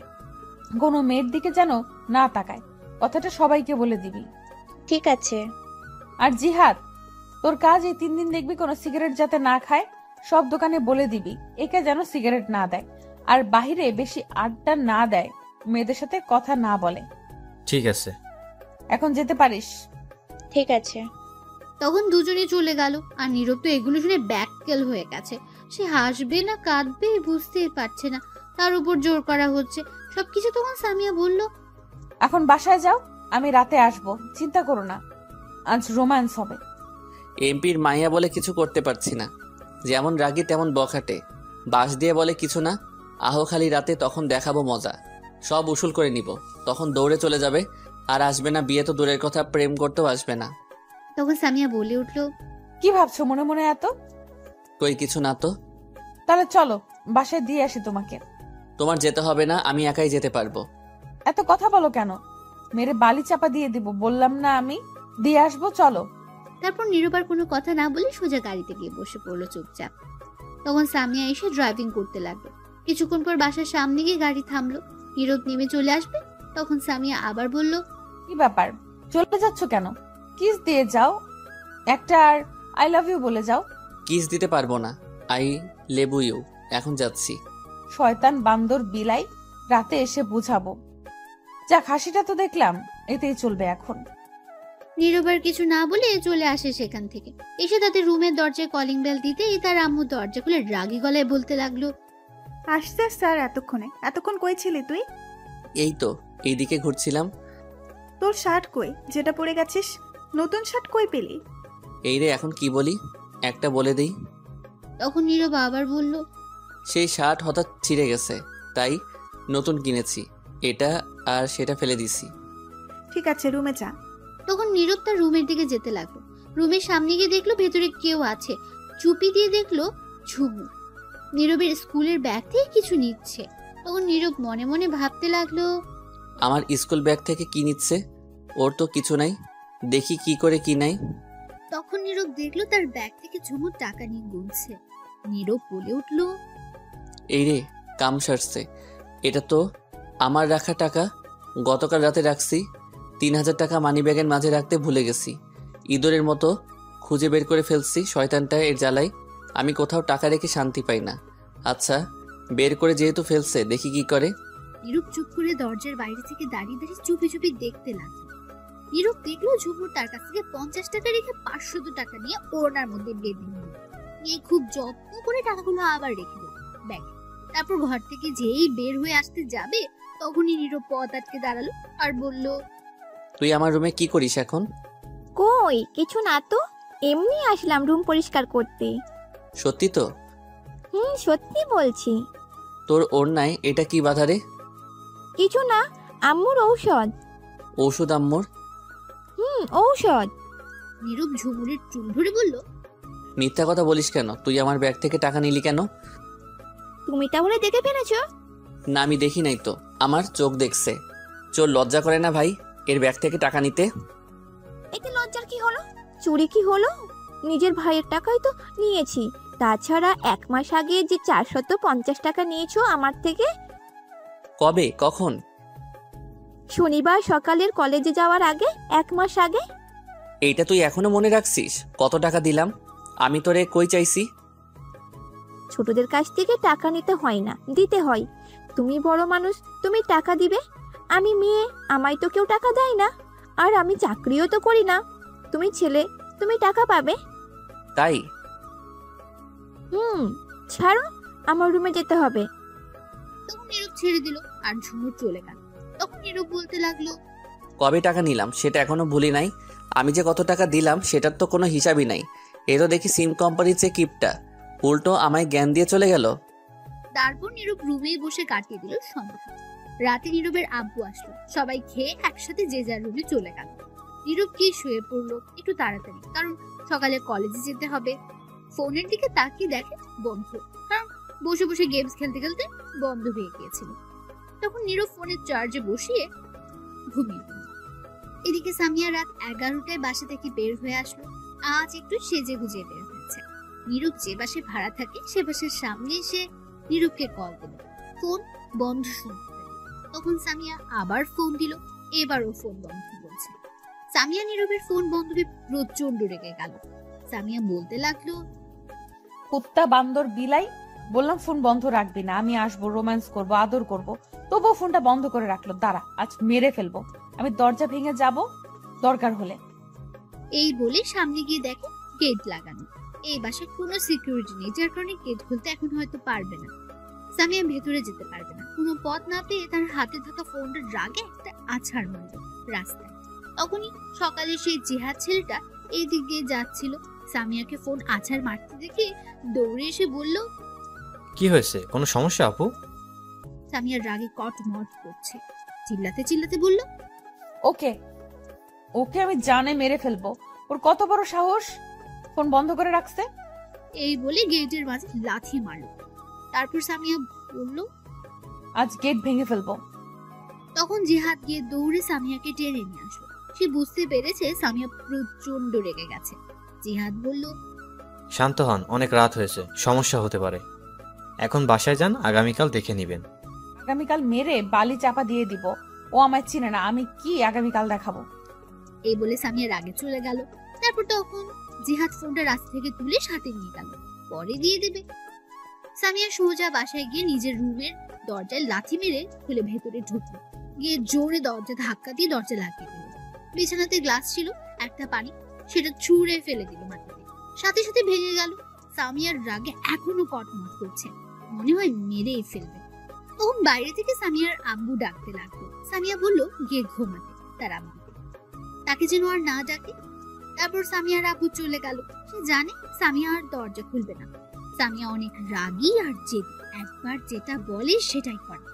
কোনো মেয়ের দিকে যেন না তাকায়। কথাটা সবাইকে বলে দিবি। ঠিক আছে। আর জিহাদ, তোর কাজ এই 3 দিন দেখবি কোনো সিগারেট যাতে না খায়। সব দোকানে বলে দিবি একে যেন সিগারেট না দেয়, আর বাহিরে বেশি আড্ডা না দেয়, মেয়েদের সাথে কথা না বলে। ঠিক আছে। এখন যেতে পারিস। ঠিক আছে। তখন দুজনে চলে গেল। আর নীরব তো এগুলো শুনে ব্যাককেল হয়ে গেছে। সে হাসবে না কাঁদবে বুঝতেই পারছে না, তার উপর জোর করা হচ্ছে সবকিছু। তখন সামিয়া বলল, এখন বাসায় যাও, আমি রাতে আসবো, চিন্তা করো না, আজ রোম্যান্স হবে। এমপির মাইয়া বলে কিছু করতে পারছি না, যেমন রাগী তেমন বখাটে। বাস দিয়ে বলে কিছু না, আহো খালি রাতে, তখন দেখাবো মজা। সব উসুল করে নিব, তখন দৌড়ে চলে যাবে, আর আসবে না। বিয়ে তো দূরের কথা, প্রেম করতেও আসবে না। তখন সামিয়া বলে উঠল, কি ভাবছো মনে মনে এত? কই কিছু না তো। তাহলে চলো, বাসায় দিয়ে আসি তোমাকে। তোমার যেতে হবে না, আমি একাই যেতে পারবো। এত কথা বলো কেন? মেরে বালি চাপা দিয়ে দিব, বললাম না আমি দিয়ে আসবো, চলো। তারপর নীরব আর কোনো কথা না বলে সোজা গাড়িতে গিয়ে বসে পড়লো চুপচাপ। তখন সামিয়া এসে ড্রাইভিং করতে লাগলো। কিছুক্ষণ পর বাসার সামনে গিয়ে গাড়ি থামলো। নীরব নেমে চলে আসবে। তখন সামিয়া আবার বলল, কি ব্যাপার, চলে যাচ্ছ কেন? কিস দিয়ে যাও, একটা আর আই লাভ ইউ বলে যাও। কিস দিতে পারবো না, আই লেবু ইউ। এখন যাচ্ছি। শয়তান বান্দর বিলাই, রাতে এসে বুঝাবো। যা হাসিটা তো দেখলাম, এতেই চলবে এখন। নীরব আর কিছু না বলে চলে আসে সেখান থেকে। এসে তাদের রুমের দরজায় কলিং বেল দিতেই তার আম্মু দরজা খুলে রাগী গলায় বলতে লাগলো, আসছে স্যার এতক্ষণে। এতক্ষণ কই ছিলি তুই? এই তো এইদিকে ঘুরছিলাম। তোর শার্ট কই, যেটা পরে গেছিস? নতুন শার্ট কই পেলি? এই রে, এখন কি বলি, একটা বলে দিই। তখন নীরব আবার বলল, সেই শার্ট হঠাৎ ছিঁড়ে গেছে, তাই নতুন কিনেছি। এটা আর সেটা ফেলে দিছি। ঠিক আছে, রুমে যা। তখন নীরব তার রুমের দিকে যেতে লাগলো। রুমের সামনে গিয়ে দেখলো ভেতরে কেউ আছে। চুপি দিয়ে দেখলো ঝুমু নীরবের স্কুলের ব্যাগ থেকে কিছু নিচ্ছে। তখন নীরব মনে মনে ভাবতে লাগলো, আমার স্কুল ব্যাগ থেকে কি নিচ্ছে? ওর তো কিছু নাই, দেখি কি করে কি নাই। তখন নীরব দেখলো তার ব্যাগ থেকে ঝুমুর টাকা নিয়ে গুনছে। নীরব বলে উঠলো, এই রে, কাম সারছে। এটা তো আমার রাখা টাকা, গতকাল রাতে রাখছি। 3000 টাকা মানি ব্যাগের মাঝে রাখতে ভুলে গেছি। ইঁদুরের মতো খুঁজে বের করে ফেলছি। শয়তানটা এর জ্বালায় আমি কোথাও টাকা রেখে শান্তি পাই না। আচ্ছা, বের করে যেহেতু ফেলছে, দেখি কি করে। নীরব চুপ করে দরজার বাইরে থেকে দাঁড়িয়ে দাঁড়িয়ে চুপি চুপি দেখতে লাগলো। নীরব দেখলো ঝুমুর তার কাছ থেকে 50 টাকা রেখে 500 টাকা নিয়ে ওড়নার মধ্যে বেঁধে নিয়ে খুব যত্ন করে টাকাগুলো আবার রেখে দিল ব্যাগে। তারপর ঘর থেকে যেই বের হয়ে আসতে যাবে, তখনই নীরব পথ আটকে দাঁড়ালো আর বলল, তুই আমার রুমে কি করিস এখন? কই কিছু না তো, এমনি আসলাম রুম পরিষ্কার করতে। সত্যি তো? সত্যি বলছি। তোর ওড়নায় এটা কি বাধা রে? কিছু না, আম্মুর ঔষধ। ঔষধ আম্মুর? ঔষধ। নীরব ঝুমুরের চুল ধরে বলল, মিথ্যা কথা বলিস কেন? তুই আমার ব্যাগ থেকে টাকা নিলি কেন? তুমি তাহলে দেখে ফেলেছো? না, আমি দেখি নাই তো, আমার চোখ দেখছে। চোর লজ্জা করে না ভাই এর ব্যাগ থেকে টাকা নিতে? এতে লজ্জার কি হলো? চুরি কি হলো? নিজের ভাইয়ের টাকাই তো নিয়েছি। তাছাড়া 1 মাস আগে যে 450 টাকা নিয়েছো আমার থেকে। কবে, কখন? শনিবার সকালের কলেজে যাওয়ার আগে, 1 মাস আগে। এইটা তুই এখনো মনে রাখছিস? কত টাকা দিলাম আমি তোরে? কই চাইছি? ছোটদের কাছ থেকে টাকা নিতে হয় না, দিতে হয়। তুমি বড় মানুষ, তুমি টাকা দিবে। আমি মেয়ে, আমায় তো কেউ টাকা দেয় না। আর আমি চাকরিও তো করি না। তুমি ছেলে, তুমি টাকা পাবে। তাই ছাড়ো, আমার রুমে যেতে হবে। তখন নীরব ছেড়ে দিল আর ঝুমুর চলে গেল। তখন নীরব বলতে লাগলো, কবে টাকা নিলাম সেটা এখনো ভুলি নাই। আমি যে কত টাকা দিলাম সেটার তো কোনো হিসাবই নাই। এ তো দেখি সিম কোম্পানির চেয়ে কিপটা, উল্টো আমায় জ্ঞান দিয়ে চলে গেল। তারপর নীরব রুমেই বসে কাটিয়ে দিল সন্ধ্যা। রাতে নীরবের আব্বু আসলো, সবাই খেয়ে একসাথে যে যার রুমে চলে গেল। নীরব গিয়ে শুয়ে পড়লো একটু তাড়াতাড়ি, কারণ সকালে কলেজে যেতে হবে। ফোনের দিকে তাকিয়ে দেখে বন্ধ, কারণ বসে বসে গেমস খেলতে খেলতে বন্ধ হয়ে গিয়েছিল। তখন নীরব ফোনের চার্জে বসিয়ে ঘুমিয়ে পড়ল। এদিকে সামিয়া রাত 11টায় বাসা থেকে বের হয়ে আসলো। আজ একটু সেজে গুজে বের হয়েছে। নীরব যে বাসে ভাড়া থাকে সে বাসের সামনে এসে নীরবকে কল দিল। ফোন বন্ধ শুনতে পেল। তখন সামিয়া আবার ফোন দিল, এবারও ফোন বন্ধ বলছে। সামিয়া নীরবের ফোন বন্ধ পেয়ে প্রচন্ড রেগে গেল। সামিয়া বলতে লাগলো, কুত্তা বান্দর বিলাই, বললাম ফোন বন্ধ রাখবি না, আমি আসবো, রোম্যান্স করব, আদর করব, তবুও ফোনটা বন্ধ করে রাখলো। দাঁড়া, আজ মেরে ফেলবো, আমি দরজা ভেঙে যাব দরকার হলে। এই বলে সামনে গিয়ে দেখে গেট লাগানো। এই বাসায় কোনো সিকিউরিটি নেই, যার কারণে গেট খুলতে এখন হয়তো পারবে না। সামিয়া ভেতরে যেতে পারবে না। কোনো পথ না পেয়ে তার হাতে থাকা ফোনটা রাগে একটা আছাড় মারল রাস্তায়। তখনই সকালে সেই জিহাদ ছেলেটা এই দিক দিয়ে যাচ্ছিল। সামিয়াকে ফোন আছাড় মারতে দেখে দৌড়ে এসে বলল, কি হয়েছে, কোনো সমস্যা আপু? সামিয়ার রাগে কটমট করছে, চিল্লাতে চিল্লাতে বলল, ওকে ওকে আমি জানে মেরে ফেলবো, ওর কত বড় সাহস, ফোন বন্ধ করে রাখছে। এই বলে গেটের মাঝে লাথি মারল। তারপর সামিয়া বলল, আজ গেট ভেঙে ফেলবো। তখন জিহাদ গিয়ে দৌড়ে সামিয়াকে টেনে নিয়ে আসলো। সে বুঝতে পেরেছে সামিয়া প্রচন্ড রেগে গেছে। জিহাদ বলল, শান্ত হন, অনেক রাত হয়েছে, সমস্যা হতে পারে। এখন বাসায় যান, আগামীকাল দেখে নিবেন। আগামীকাল মেরে বালি চাপা দিয়ে দিব। ও আমায় চিনে না, আমি কি আগামীকাল দেখাবো। এই বলে সামিয়া রাগে চলে গেল। তারপর তখন জিহাদ ফোনটা রাস্তা থেকে তুলে সাথে নিয়ে গেল, পরে দিয়ে দেবে। সামিয়া সোজা বাসায় গিয়ে নিজের রুমের দরজায় লাথি মেরে খুলে ভেতরে ঢুকলো। গিয়ে জোরে দরজা ধাক্কা দিয়ে দরজা লাগিয়ে দিল। বিছানাতে গ্লাস ছিল, একটা পানি, সেটা ছুঁড়ে ফেলে দিল মাটিতে, সাথে সাথে ভেঙে গেল। সামিয়ার রাগে এখনো কটমট করছে, মনে হয় মেরেই ফেলবে। তখন বাইরে থেকে সামিয়ার আব্বু ডাকতে লাগলো। সামিয়া বলল গিয়ে ঘুমাতে তার আব্বুকে, তাকে যেন আর না ডাকে। তারপর সামিয়ার আব্বু চলে গেল। সে জানে সামিয়া আর দরজা খুলবে না। সামিয়া অনেক রাগী আর জেদি, একবার যেটা বলে সেটাই করে।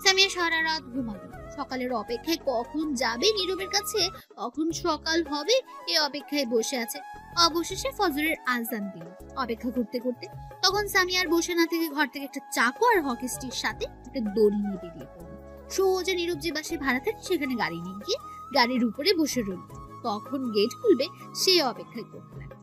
সামিয়া সারা রাত ঘুমালো। সকালের অপেক্ষায় কখন যাবে নীরবের কাছে, কখন সকাল হবে এ অপেক্ষায় বসে আছে। অবশেষে ফজরের আজান দিল। অপেক্ষা করতে করতে তখন সামিয়া আর বসে না থেকে ঘর থেকে একটা চাকু আর হকি স্টির সাথে একটা দড়ি নিয়ে বেরিয়ে পড়ল। সোজা নীরব যে বাসে ভাড়া থাকে সেখানে গাড়ি নিয়ে গিয়ে গাড়ির উপরে বসে রইল। কখন গেট খুলবে সেই অপেক্ষায় করতে লাগলো।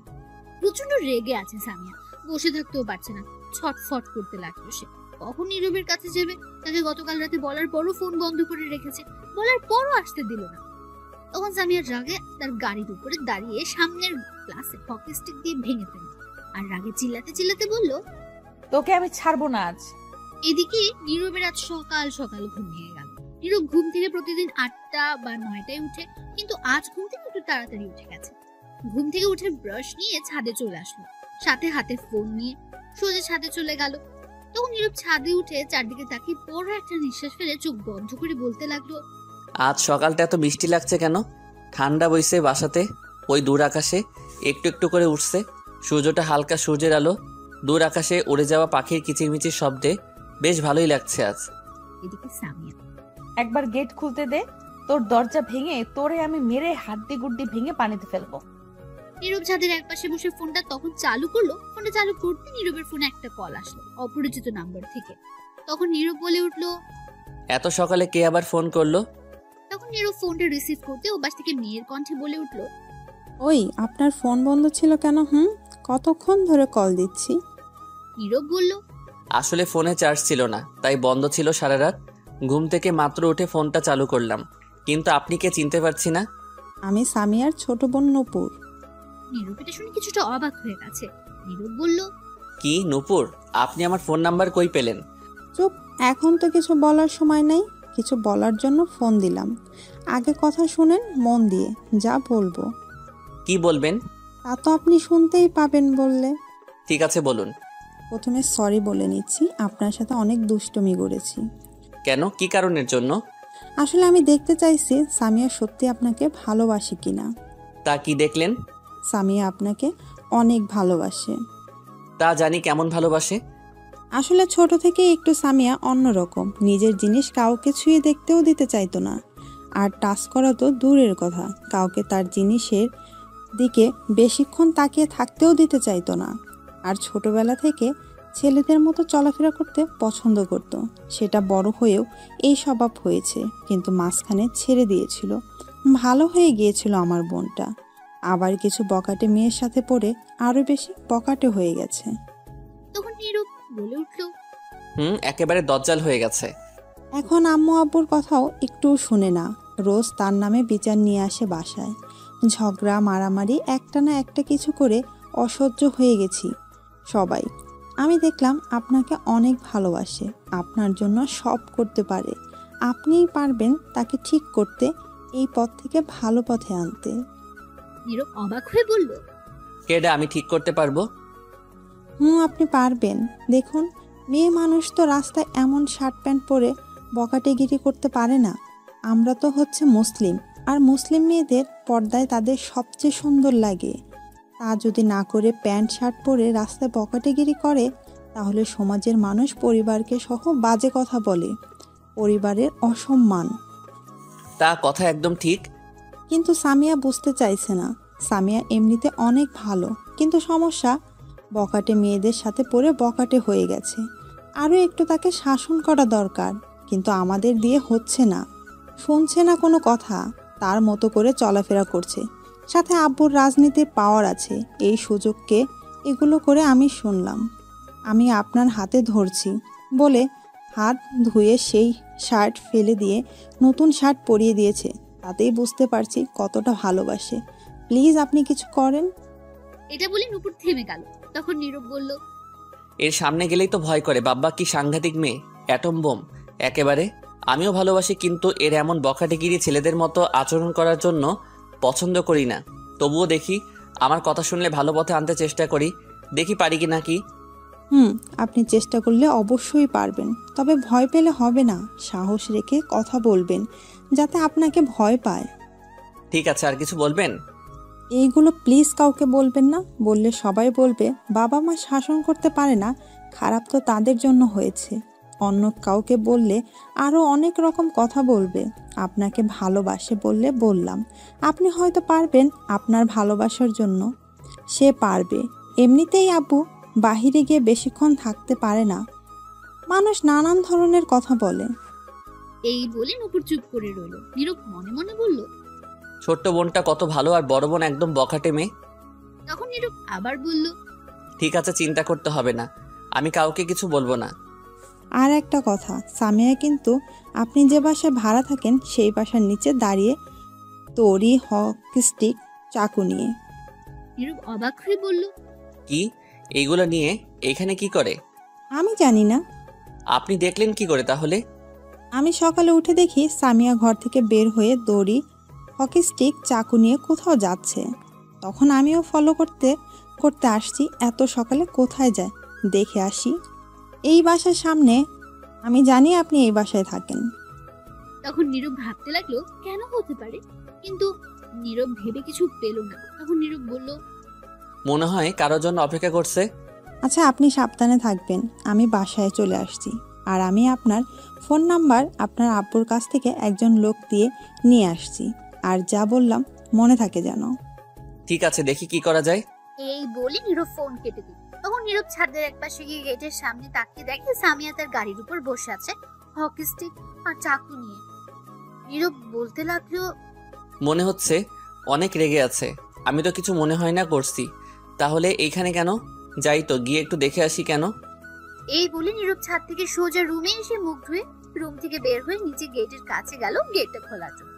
প্রচন্ড রেগে আছে সামিয়া, বসে থাকতেও পারছে না, ছটফট করতে লাগলো সে। কখন নীরবের কাছে যাবে, তাকে গতকাল রাতে বলার পরও ফোন বন্ধ করে রেখেছে, বলার পরও আসতে দিল না। তখন সামিয়ার রাগে তার গাড়ির উপরে দাঁড়িয়ে সামনের গ্লাসে হকি স্টিক দিয়ে ভেঙে ফেলল আর রাগে চিল্লাতে চিল্লাতে বলল, তোকে আমি ছাড়বো না আজ। এদিকে নীরবের আজ সকাল সকাল ঘুম ভেঙে গেল। নীরব ঘুম থেকে প্রতিদিন 8টা বা 9টায় উঠে, কিন্তু আজ ঘুম থেকে একটু তাড়াতাড়ি উঠে গেছে। ঘুম থেকে উঠে ব্রাশ নিয়ে ছাদে চলে আসলো, সাথে হাতে ফোন নিয়ে সোজা ছাদে চলে গেল। তখন নীরব ছাদে উঠে চারদিকে তাকিয়ে বড় একটা নিঃশ্বাস ফেলে চোখ বন্ধ করে বলতে লাগলো, আজ সকালটা এত মিষ্টি লাগছে কেন? ঠান্ডা বইছে বাসাতে, ওই দূর আকাশে একটু একটু করে উঠছে সূর্যটা, হালকা সূর্যের আলো, দূর আকাশে উড়ে যাওয়া পাখির কিচিরমিচির শব্দে বেশ ভালোই লাগছে আজ। এদিকে সামিয়া, একবার গেট খুলতে দে, তোর দরজা ভেঙে তোরে আমি মেরে হাড্ডি গুড্ডি ভেঙে পানিতে ফেলবো। নীরব ছাদের একপাশে বসে ফোনটা তখন চালু করলো। ফোনটা চালু করতে নীরবের ফোনে একটা কল আসলো অপরিচিত নাম্বার থেকে। তখন নীরব বলে উঠলো, এত সকালে কে আবার ফোন করলো? তখন নীরব ফোনটা রিসিভ করতে ও পাশ থেকে মেয়ের কণ্ঠে বলে উঠলো, ওই আপনার ফোন বন্ধ ছিল কেন? কতক্ষণ ধরে কল দিচ্ছি। নীরব বলল, আসলে ফোনে চার্জ ছিল না, তাই বন্ধ ছিল সারা রাত। ঘুম থেকে মাত্র উঠে ফোনটা চালু করলাম, কিন্তু আপনি কে চিনতে পারছি না। আমি সামিয়ার ছোট বোন নূপুর। নীরব এটা শুনে কিছুটা অবাক হয়ে গেছে। নীরব বলল, কি নূপুর, আপনি আমার ফোন নাম্বার কই পেলেন? চুপ, এখন তো কিছু বলার সময় নেই। কিছু বলার জন্য ফোন দিলাম। আগে কথা শুনেন মন দিয়ে, যা বলবো কি বলবেন? তা তো আপনি শুনতেই পাবেন বললে। ঠিক আছে বলুন। প্রথমে সরি বলে নিচ্ছি, আপনার সাথে অনেক দুষ্টুমি করেছি। কেন, কি কারণের জন্য? আসলে আমি দেখতে চাইছি সামিয়া সত্যি আপনাকে ভালোবাসে কিনা। তা কি দেখলেন? সামিয়া আপনাকে অনেক ভালোবাসে। তা জানি, কেমন ভালোবাসে? আসলে ছোট থেকেই একটু সামিয়া অন্যরকম, নিজের জিনিস কাউকে ছুঁয়ে দেখতেও দিতে চাইতো না। আর টাচ করা তো দূরের কথা, কাউকে তার জিনিসের দিকে বেশিক্ষণ তাকিয়ে থাকতেও দিতে চাইতো না। আর ছোটবেলা থেকে ছেলেদের মতো চলাফেরা করতে পছন্দ করত। সেটা বড় হয়েও এই স্বভাব হয়েছে, কিন্তু মাঝখানে ছেড়ে দিয়েছিল। ভালো হয়ে গিয়েছিল আমার বোনটা, আবার কিছু বকাটে মেয়ের সাথে পড়ে আরো বেশি বকাটে হয়ে গেছে। তখন নীরব বলে উঠল, একেবারে দজ্জাল হয়ে গেছে। এখন আম্মু আব্বুর কথাও একটু শুনে না, রোজ তার নামে বিচার নিয়ে আসে বাসায়। ঝগড়া মারামারি একটা না একটা কিছু করে অসহ্য হয়ে গেছি সবাই। আমি দেখলাম আপনাকে অনেক ভালোবাসে, আপনার জন্য সব করতে পারে। আপনিই পারবেন তাকে ঠিক করতে, এই পথ থেকে ভালো পথে আনতে। নীরব অবাক হয়ে বলল, কেডা আমি ঠিক করতে পারবো? আপনি পারবেন। দেখুন, মেয়ে মানুষ তো রাস্তায় এমন শার্ট প্যান্ট পরে বকাটেগিরি করতে পারে না। আমরা তো হচ্ছে মুসলিম, আর মুসলিম মেয়েদের পর্দায় তাদের সবচেয়ে সুন্দর লাগে। তা যদি না করে প্যান্ট শার্ট পরে রাস্তায় বকাটেগিরি করে, তাহলে সমাজের মানুষ পরিবারকে সহ বাজে কথা বলে, পরিবারের অসম্মান। তা কথা একদম ঠিক। কিন্তু সামিয়া বুঝতে চাইছে না। সামিয়া এমনিতে অনেক ভালো, কিন্তু সমস্যা বকাটে মেয়েদের সাথে পড়ে বকাটে হয়ে গেছে। আরও একটু তাকে শাসন করা দরকার, কিন্তু আমাদের দিয়ে হচ্ছে না। শুনছে না কোনো কথা, তার মতো করে চলাফেরা করছে। সাথে আব্বুর রাজনীতির পাওয়ার আছে, এই সুযোগকে এগুলো করে আমি শুনলাম। আমি আপনার হাতে ধরছি বলে হাত ধুয়ে সেই শার্ট ফেলে দিয়ে নতুন শার্ট পরিয়ে দিয়েছে। তাতেই বুঝতে পারছি কতটা ভালোবাসে। প্লিজ আপনি কিছু করেন। এটা বলে নুপুর থেমে গেল। তখন নীরব বলল, এর সামনে গেলেই তো ভয় করে। বাব্বা কি সাংঘাতিক মেয়ে, অ্যাটম বোম একেবারে। আমিও ভালোবাসি, কিন্তু এর এমন বখাটেগিরি ছেলেদের মতো আচরণ করার জন্য পছন্দ করি না। তবুও দেখি, আমার কথা শুনলে ভালো পথে আনতে চেষ্টা করি, দেখি পারি কি নাকি। আপনি চেষ্টা করলে অবশ্যই পারবেন, তবে ভয় পেলে হবে না। সাহস রেখে কথা বলবেন, যাতে আপনাকে ভয় পায়। ঠিক আছে, আর কিছু বলবেন? এইগুলো প্লিজ কাউকে বলবেন না, বললে সবাই বলবে বাবা মা শাসন করতে পারে না, খারাপ তো তাদের জন্য হয়েছে। অন্য কাউকে বললে আরও অনেক রকম কথা বলবে। আপনাকে ভালোবাসে বললে বললাম, আপনি হয়তো পারবেন আপনার ভালোবাসার জন্য, সে পারবে। এমনিতেই আব্বু বাহিরে গিয়ে বেশিক্ষণ থাকতে পারে না, মানুষ নানান ধরনের কথা বলে। এই বলে নুপুর চুপ করে রইল। নীরব মনে মনে বলল, ছোট্ট বোনটা কত ভালো, আর বড় বোন একদম বখাটে মেয়ে। তখন নীরব আবার বলল, ঠিক আছে, চিন্তা করতে হবে না, আমি কাউকে কিছু বলবো না। আর একটা কথা, সামিয়া কিন্তু আপনি যে বাসায় ভাড়া থাকেন সেই বাসার নিচে দাঁড়িয়ে তরি হকি স্টিক চাকু নিয়ে। নীরব অবাক হয়ে বলল, কি? এইগুলো নিয়ে এখানে কি করে? আমি জানি না। আপনি দেখলেন কি করে তাহলে? আমি সকালে উঠে দেখি সামিয়া ঘর থেকে বের হয়ে দড়ি হকি স্টিক চাকু নিয়ে কোথাও যাচ্ছে। তখন আমিও ফলো করতে করতে আসছি। এত সকালে কোথায় যায় দেখে আসি। এই বাসার সামনে। আমি জানি আপনি এই বাসায় থাকেন। তখন নীরব ভাবতে লাগলো কেন হতে পারে, কিন্তু নীরব ভেবে কিছু পেল না। তখন নীরব বলল, মনে হয় কারোর জন্য অপেক্ষা করছে। আচ্ছা, আপনি সাবধানে থাকবেন, আমি বাসায় চলে আসছি। আর আমি আপনার ফোন নাম্বার আপনার আব্বুর কাছ থেকে একজন লোক দিয়ে নিয়ে আসছি। আর যা বললাম মনে থাকে যেন। ঠিক আছে, দেখি কি করা যায়। এই বলে নীরব ফোন কেটে দিল। তখন নীরব ছাদের এক পাশে গিয়ে গেটের সামনে তাকিয়ে দেখে সামিয়া তার গাড়ির উপর বসে আছে, হকি স্টিক আর চাকু নিয়ে। নীরব বলতে লাগলো, মনে হচ্ছে অনেক রেগে আছে। আমি তো কিছু মনে হয় না করছি, তাহলে এইখানে কেন? যাই তো, গিয়ে একটু দেখে আসি কেন। এই বলে নীরব ছাদ থেকে সোজা রুমে এসে মুখ ধুয়ে রুম থেকে বের হয়ে নিচে গেটের কাছে গেল গেটটা খোলার জন্য।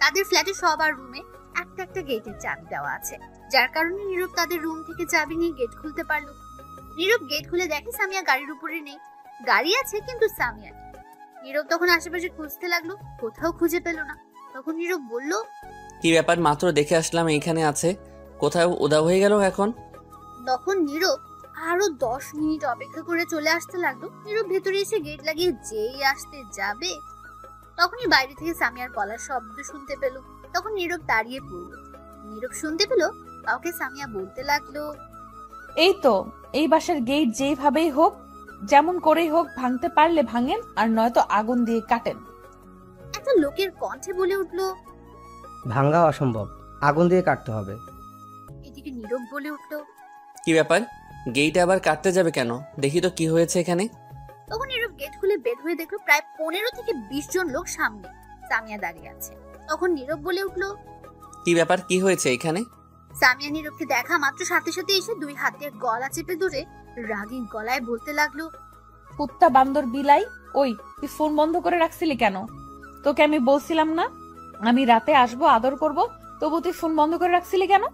তাদের ফ্ল্যাটে সবার রুমে একটা একটা গেটের চাবি দেওয়া আছে, যার কারণে নীরব তাদের রুম থেকে চাবি নিয়ে গেট খুলতে পারলো। নীরব গেট খুলে দেখে সামিয়া গাড়ির উপরে নেই। গাড়ি আছে কিন্তু সামিয়া নেই। নীরব তখন আশেপাশে খুঁজতে লাগলো, কোথাও খুঁজে পেল না। তখন নীরব বলল, কি ব্যাপার, মাত্র দেখে আসলাম এইখানে আছে, কোথাও উধাও হয়ে গেল এখন? তখন নীরব আরো 10 মিনিট অপেক্ষা করে চলে আসতে লাগলো। নীরব ভেতরে এসে গেট লাগিয়ে যেই আসতে যাবে তখনই বাইরে থেকে সামিয়ার গলার শব্দ শুনতে পেল। তখন নীরব দাঁড়িয়ে পড়ল। নীরব শুনতে পেল কাউকে সামিয়া বলতে লাগলো, এই তো এই বাসার গেট যেইভাবেই হোক, যেমন করেই হোক ভাঙতে পারলে ভাঙেন, আর নয়তো আগুন দিয়ে কাটেন। একটা লোকের কণ্ঠে বলে উঠল, ভাঙ্গা অসম্ভব, আগুন দিয়ে কাটতে হবে। এদিকে নীরব বলে উঠল, কি ব্যাপার, গেইটে আবার কাটতে যাবে কেন? দেখি তো কি হয়েছে এখানে। তখন নীরব গেট খুলে বের হয়ে দেখলো প্রায় 15 থেকে 20 জন লোক সামনে সামিয়া দাঁড়িয়ে আছে। তখন নীরব বলে উঠল, কি ব্যাপার, কি হয়েছে এখানে? সামিয়া নীরবকে দেখা মাত্র সাথে সাথে এসে 2 হাতে গলা চেপে ধরে রাগী গলায় বলতে লাগলো, কুত্তা বান্দর বিলাই, ওই তুই ফোন বন্ধ করে রাখছিলি কেন? তোকে আমি বলছিলাম না আমি রাতে আসবো, আদর করব, তবু তুই ফোন বন্ধ করে রাখছিলি কেন?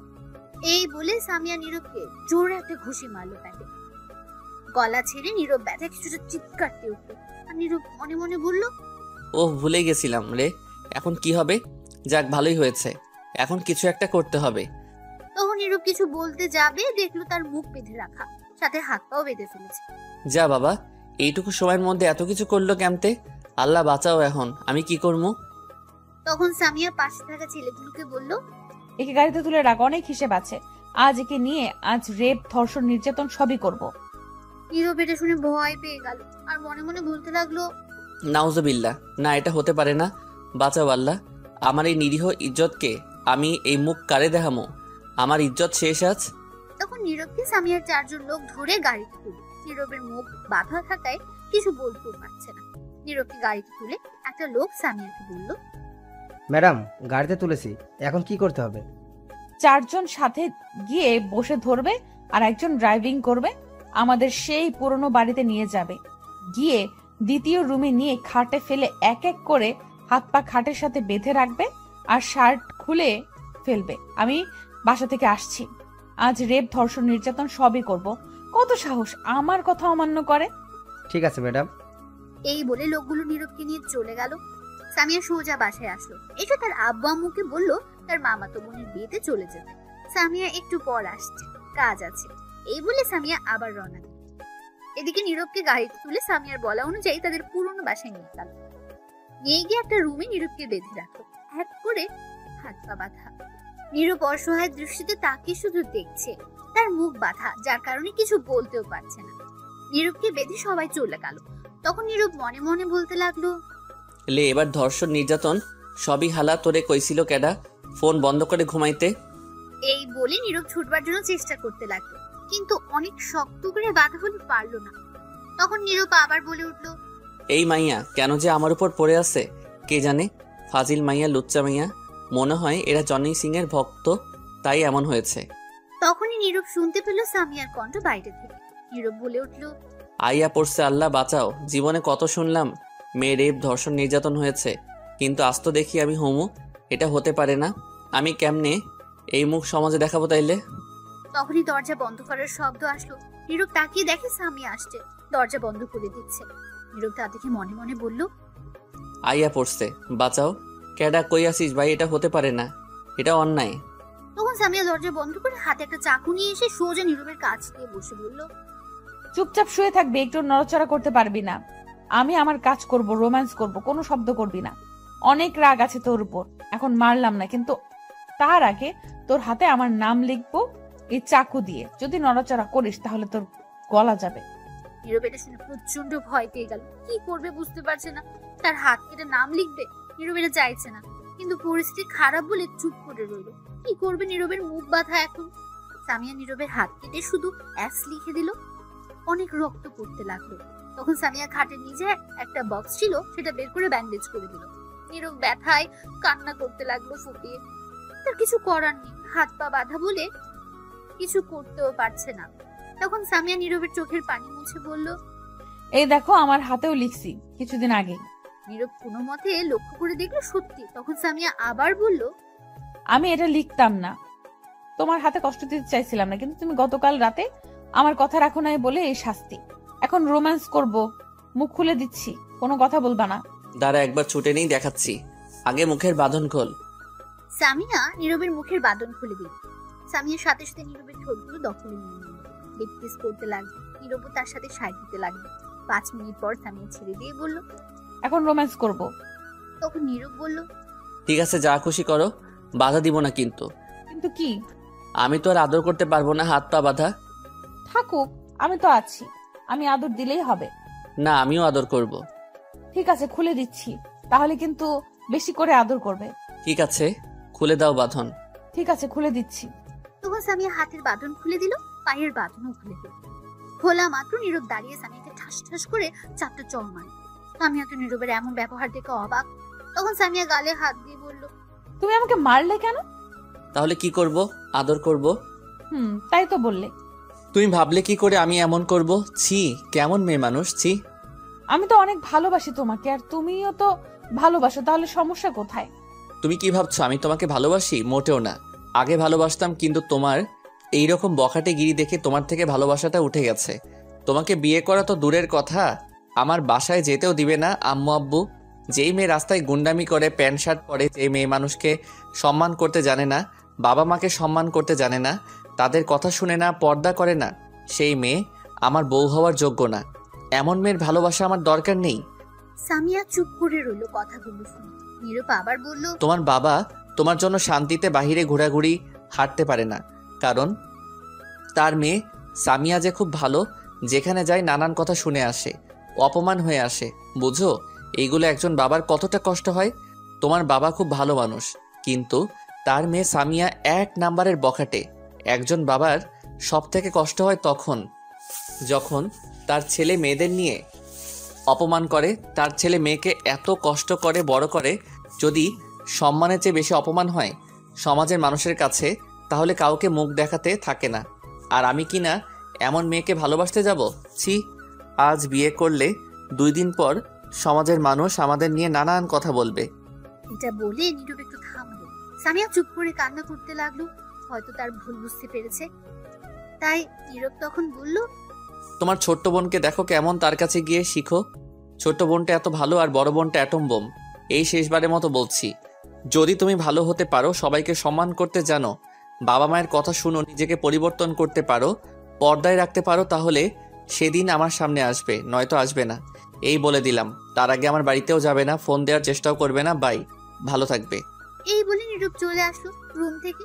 এই বলে সামিয়া নীরবকে জোরে একটা ঘুষি মারলো প্যাটে। গলা ছেড়ে নীরব ব্যথা কিছুটা চিৎকার দিয়ে উঠল। আর নীরব মনে মনে বলল, ও ভুলে গেছিলাম রে, এখন কি হবে? যাক, ভালোই হয়েছে, এখন কিছু একটা করতে হবে। তখন নীরব কিছু বলতে যাবে, দেখলো তার মুখ বেঁধে রাখা, সাথে হাত পাও বেঁধে ফেলেছে। যা বাবা, এইটুকু সময়ের মধ্যে এত কিছু করলো কেমতে? আল্লাহ বাঁচাও, এখন আমি কি করবো? তখন সামিয়া পাশে থাকা ছেলেগুলোকে বলল, একে গাড়িতে তুলে রাখ, অনেক হিসেব আছে। আজ একে নিয়ে আজ রেপ, ধর্ষণ, নির্যাতন সবই করব। নীরব এটা শুনে ভয় পেয়ে গেল আর মনে মনে বলতে লাগলো, নাউজুবিল্লাহ, না এটা হতে পারে না, বাঁচাও আল্লাহ, আমার এই নিরীহ ইজ্জতকে আমি এই মুখ কারে দেখামো? আমার ইজ্জত শেষ আজ। তখন নীরবকে সামিয়ার 4 জন লোক ধরে গাড়িতে তুলে। নীরবের মুখ বাঁধা থাকায় কিছু বলতেও পারছে না। নীরবকে গাড়িতে তুলে একটা লোক সামিয়াকে বলল, ম্যাডাম, গাড়িতে তুলেছি, এখন কি করতে হবে? 4 জন সাথে গিয়ে বসে ধরবে আর একজন ড্রাইভিং করবে, আমাদের সেই পুরনো বাড়িতে নিয়ে যাবে। গিয়ে দ্বিতীয় রুমে নিয়ে খাটে ফেলে এক এক করে হাত পা খাটের সাথে বেঁধে রাখবে আর শার্ট খুলে ফেলবে। আমি বাসা থেকে আসছি, আজ রেপ, ধর্ষণ, নির্যাতন সবই করব। কত সাহস আমার কথা অমান্য করে! ঠিক আছে ম্যাডাম। এই বলে লোকগুলো নীরবকে নিয়ে চলে গেল। সামিয়া সোজা বাসায় আসলো। এসে তার আব্বু আম্মুকে বলল তার মামাতো বোনের বিয়েতে চলে যেতে। সামিয়া একটু পর আসছে, কাজ আছে, এই বলে সামিয়া আবার রওনা দিল। এদিকে নীরবকে গাড়িতে তুলে সামিয়ার বলা অনুযায়ী তাদের পুরনো বাসায় নিয়ে গেল। নিয়ে গিয়ে একটা রুমে নীরবকে বেঁধে রাখলো, এক করে হাত পা বাঁধা। নীরব অসহায় দৃষ্টিতে তাকে শুধু দেখছে, তার মুখ বাঁধা, যার কারণে কিছু বলতেও পারছে না। নীরবকে বেঁধে সবাই চলে গেল। তখন নীরব মনে মনে বলতে লাগলো, লে, এবার ধর্ষণ, নির্যাতন সবই হালা, তোরে কইছিল কেডা ফোন বন্ধ করে ঘুমাইতে? এই বলে নীরব ছুটবার জন্য চেষ্টা করতে লাগলো, কিন্তু অনেক শক্ত করে বাধা হলে পারলো না। তখন নীরব আবার বলে উঠলো, এই মাইয়া কেন যে আমার উপর পড়ে আছে কে জানে, ফাজিল মাইয়া, লুচ্চা মাইয়া, মনে হয় এরা জনি সিং এর ভক্ত, তাই এমন হয়েছে। তখনই নীরব শুনতে পেল সামিয়ার কণ্ঠ বাইরে থেকে। নীরব বলে উঠলো, আইয়া পড়ছে, আল্লাহ বাঁচাও, জীবনে কত শুনলাম মেয়ে রেপ, ধর্ষণ, নির্যাতন হয়েছে, কিন্তু আজ তো দেখি আমি হোমো। এটা হতে পারে না, আমি কেমনে এই মুখ সমাজে দেখাবো তাইলে? তখনই দরজা বন্ধ করার শব্দ আসলো। নীরব তাকিয়ে দেখে সামিয়া আসছে, দরজা বন্ধ করে দিচ্ছে। নীরব তা দেখে মনে মনে বলল, আইয়া পড়ছে, বাঁচাও। কেডা, কই আসিস ভাই? এটা হতে পারে না, এটা অন্যায়। তখন সামিয়া দরজা বন্ধ করে হাতে একটা চাকু নিয়ে এসে সোজা নীরবের কাছ দিয়ে বসে বলল, চুপচাপ শুয়ে থাকবে, একটু নড়াচড়া করতে পারবি না। আমি আমার কাজ করব, রোম্যান্স করব, কোনো শব্দ করবি না। অনেক রাগ আছে তোর উপর, এখন মারলাম না, কিন্তু তার আগে তোর হাতে আমার নাম লিখবো এই চাকু দিয়ে। যদি নড়াচড়া করিস তাহলে তোর গলা যাবে। নীরব এটা শুনে প্রচন্ড ভয় পেয়ে গেল। কি করবে বুঝতে পারছে না, তার হাত কেটে নাম লিখবে। নীরব এটা চাইছে না, কিন্তু পরিস্থিতি খারাপ বলে চুপ করে রইল। কি করবে? নীরবের মুখ বাঁধা এখন। সামিয়া নীরবের হাত কেটে শুধু এস লিখে দিল। অনেক রক্ত পড়তে লাগলো। তখন সামিয়া খাটের নিচে একটা বক্স ছিল, সেটা বের করে ব্যান্ডেজ করে দিল। নীরব ব্যথায় কান্না করতে লাগলো ফুপিয়ে। তার কিছু করার নেই, হাত পা বাঁধা বলে কিছু করতেও পারছে না। তখন সামিয়া নীরবের চোখের পানি মুছে বলল, এই দেখো, আমার হাতেও লিখছি কিছুদিন আগে। নীরব কোনো মতে লক্ষ্য করে দেখলো সত্যি। তখন সামিয়া আবার বলল, আমি এটা লিখতাম না, তোমার হাতে কষ্ট দিতে চাইছিলাম না, কিন্তু তুমি গতকাল রাতে আমার কথা রাখো নাই বলে এই শাস্তি। এখন রোম্যান্স করব, মুখ খুলে দিচ্ছি, কোনো কথা বলবা না। দাঁড়া একবার ছুটে নেই, দেখাচ্ছি। আগে মুখের বাঁধন খোল। সামিয়া নীরবের মুখের বাঁধন খুলে দিল। সামিয়ার সাথে সাথে নীরবের ঠোঁটগুলো দখলে নিয়ে নিল। লিপকিস করতে লাগলো। নীরবও তার সাথে সাইড দিতে লাগলো। 5 মিনিট পর সামিয়া ছেড়ে দিয়ে বলল, এখন রোম্যান্স করব। তখন নীরব বলল, ঠিক আছে, যা খুশি করো, বাধা দিব না কিন্তু। কিন্তু কি? আমি তো আর আদর করতে পারবো না, হাত পা বাঁধা। থাকুক, আমি তো আছি, আমি আদর দিলেই হবে। না, আমিও আদর করব। ঠিক আছে, খুলে দিচ্ছি, তাহলে কিন্তু বেশি করে আদর করবে। ঠিক আছে, খুলে দাও বাঁধন। ঠিক আছে, খুলে দিচ্ছি। তখন সামিয়া হাতের বাঁধন খুলে দিল, পায়ের বাঁধনও খুলে দিল। খোলা মাত্র নীরব দাঁড়িয়ে সামিয়াকে ঠাস ঠাস করে 4টা চড় মারে। সামিয়া তো নীরবের এমন ব্যবহার দেখে অবাক। তখন সামিয়া গালে হাত দিয়ে বলল, তুমি আমাকে মারলে কেন? তাহলে কি করব? আদর করব। তাই তো বললে। তুমি ভাবলে কি করে আমি এমন করব? ছি, কেমন মেয়ে মানুষ, ছি। আমি তো অনেক ভালোবাসি তোমাকে, আর তুমিও তো ভালোবাসো, তাহলে সমস্যা কোথায়? তুমি কি ভাবছো আমি তোমাকে ভালোবাসি? মোটেও না। আগে ভালোবাসতাম, কিন্তু তোমার এইরকম বখাটে গিরি দেখে তোমার থেকে ভালোবাসাটা উঠে গেছে। তোমাকে বিয়ে করা তো দূরের কথা, আমার বাসায় যেতেও দিবে না আম্মু আব্বু। যেই মেয়ে রাস্তায় গুন্ডামি করে, প্যান্ট শার্ট পরে, যে মেয়ে মানুষকে সম্মান করতে জানে না, বাবা মাকে সম্মান করতে জানে না, তাদের কথা শুনে না, পর্দা করে না, সেই মেয়ে আমার বউ হওয়ার যোগ্য না। এমন মেয়ের ভালোবাসা আমার দরকার নেই। সামিয়া চুপ করে রইল কথাগুলো শুনে। নীরব আবার বলল, তোমার বাবা তোমার জন্য শান্তিতে বাহিরে ঘোরাঘুরি হাঁটতে পারে না, কারণ তার মেয়ে সামিয়া যে খুব ভালো, যেখানে যায় নানান কথা শুনে আসে, অপমান হয়ে আসে। বুঝো এইগুলো একজন বাবার কতটা কষ্ট হয়। তোমার বাবা খুব ভালো মানুষ, কিন্তু তার মেয়ে সামিয়া 1 নাম্বারের বখাটে। একজন বাবার সব থেকে কষ্ট হয় তখন যখন তার ছেলে মেয়েদের নিয়ে অপমান করে, তার ছেলে মেয়েকে এত কষ্ট করে বড় করে, যদি সম্মানের চেয়ে বেশি অপমান হয় সমাজের মানুষের কাছে, তাহলে কাউকে মুখ দেখাতে থাকে না। আর আমি কি না এমন মেয়েকে ভালোবাসতে যাব? ছি, আজ বিয়ে করলে 2 দিন পর সমাজের মানুষ আমাদের নিয়ে নানান কথা বলবে। এটা বলে নীরব একটু থামলো। সামিয়া চুপ করে কান্না করতে লাগলো। হয়তো তার ভুল বুঝতে পেরেছে, তাই নীরব তখন বলল, তোমার ছোট্ট বোনকে দেখো কেমন, তার কাছে গিয়ে শিখো। ছোট্ট বোনটা এত ভালো আর বড় বোনটা অ্যাটম বোম। এই শেষবারের মতো বলছি, যদি তুমি ভালো হতে পারো, সবাইকে সম্মান করতে জানো, বাবা মায়ের কথা শুনো, নিজেকে পরিবর্তন করতে পারো, পর্দায় রাখতে পারো, তাহলে সেদিন আমার সামনে আসবে, নয়তো আসবে না। এই বলে দিলাম। তার আগে আমার বাড়িতেও যাবে না, ফোন দেওয়ার চেষ্টাও করবে না। বাই, ভালো থাকবে। এই বলে নীরব চলে আসলো রুম থেকে।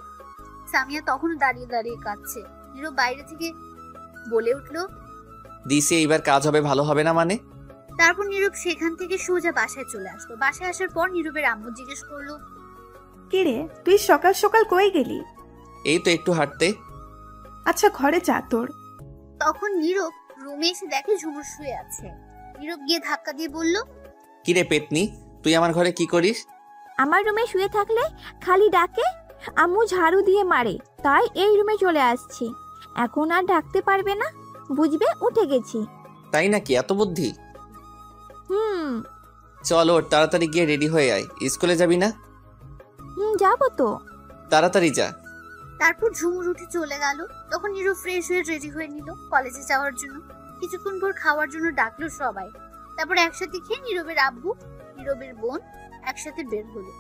সামিয়া তখনও দাঁড়িয়ে দাঁড়িয়ে কাঁদছে। নীরব বাইরে থেকে বলে উঠলো, দিছি, এইবার কাজ হবে, ভালো হবে না মানে? তারপর নীরব সেখান থেকে সোজা বাসায় চলে আসলো। বাসায় আসার পর নীরবের আম্মু জিজ্ঞেস করলো, কিরে তুই সকাল সকাল কই গেলি? এই তো একটু হাঁটতে। আচ্ছা ঘরে যা তোর। তখন নীরব রুমে এসে দেখে ঝুমুর শুয়ে আছে। নীরব গিয়ে ধাক্কা দিয়ে বলল, কিরে পেতনি, তুই আমার ঘরে কি করিস? আমার রুমে শুয়ে থাকলে খালি ডাকে, আম্মু ঝাড়ু দিয়ে মারে, তাই এই রুমে চলে আসছি। এখন আর ডাকতে পারবে না, বুঝবে উঠে গেছি। তাই নাকি, এত বুদ্ধি? চল ওর, তাড়াতাড়ি গিয়ে রেডি হয়ে আয়। স্কুলে যাবি না? যাবো তো। তাড়াতাড়ি যা। তারপর ঝুমুর উঠে চলে গেল। তখন নীরব ফ্রেশ হয়ে রেডি হয়ে নিল কলেজে যাওয়ার জন্য। কিছুক্ষণ পর খাওয়ার জন্য ডাকলো সবাই। তারপর একসাথে খেয়ে নীরবের আব্বু, নীরবের বোন একসাথে বের হলো।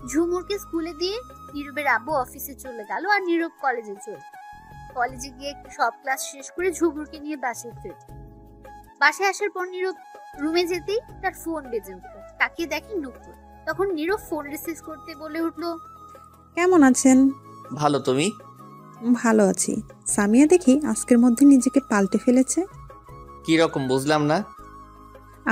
ঝুমুরকে স্কুলে দিয়ে নীরবের আব্বু অফিসে চলে গেল, আর নীরব কলেজে চলে। কলেজে গিয়ে সব ক্লাস শেষ করে ঝুমুরকে নিয়ে বাসায় ফিরল। বাসায় আসার পর নীরব রুমে যেতেই তার ফোন বেজে উঠলো। তাকিয়ে দেখে নুপুর। তখন নীরব ফোন রিসিভ করতে বলে উঠলো, কেমন আছেন? ভালো, তুমি? ভালো আছি। সামিয়া দেখি আজকের মধ্যে নিজেকে পাল্টে ফেলেছে। কি রকম বুঝলাম না।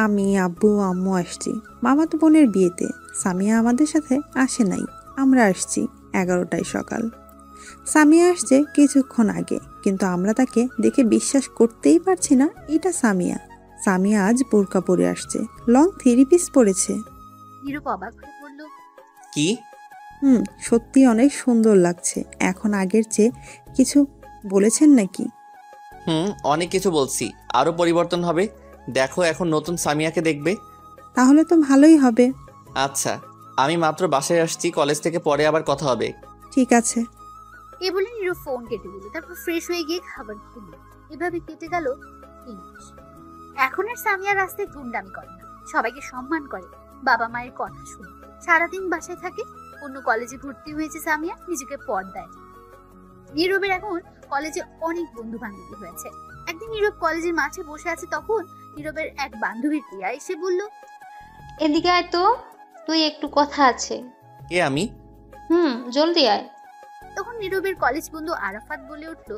আমি, আব্বু, আম্মু আসছি মামাতো বোনের বিয়েতে। সামিয়া আমাদের সাথে আসে নাই, আমরা আসছি 11টায় সকাল। সামিয়া আসছে কিছুক্ষণ আগে, কিন্তু আমরা তাকে দেখে বিশ্বাস করতেই পারছি না এটা সামিয়া। সামিয়া আজ বোরকা পরে আসছে, লং 3 পিস পরেছে। নীরব অবাক হয়ে বলল, কি? সত্যি অনেক সুন্দর লাগছে। এখন আগের চেয়ে কিছু বলেছেন নাকি? অনেক কিছু বলছি, আরো পরিবর্তন হবে। দেখো এখন নতুন সামিয়াকে দেখবে। তাহলে তো ভালোই হবে। আচ্ছা, আমি মাত্র বাসায় আসছি, কলেজ থেকে পরে আবার কথা হবে। ঠিক আছে। এ বলে নীরব ফোন কেটে দিল। তারপর ফ্রেশ হয়ে গিয়ে খাবার খেলো। এভাবে কেটে গেল 3 মাস। এখন আর সামিয়া রাস্তায় গুন্ডামি করে না, সবাইকে সম্মান করে, বাবা মায়ের কথা শুনে, সারাদিন বাসায় থাকে। অন্য কলেজে ভর্তি হয়েছে সামিয়া, নিজেকে পর্দায়। নীরবের এখন কলেজে অনেক বন্ধু বান্ধবী হয়েছে। একদিন নীরব কলেজের মাঠে বসে আছে, তখন নীরবের এক বান্ধবীর প্রিয়া এসে বলল, এদিকে আয় তো, তুই একটু কথা আছে। কে আমি? জলদি আয়। তখন নীরবের কলেজ বন্ধু আরাফাত বলে উঠল,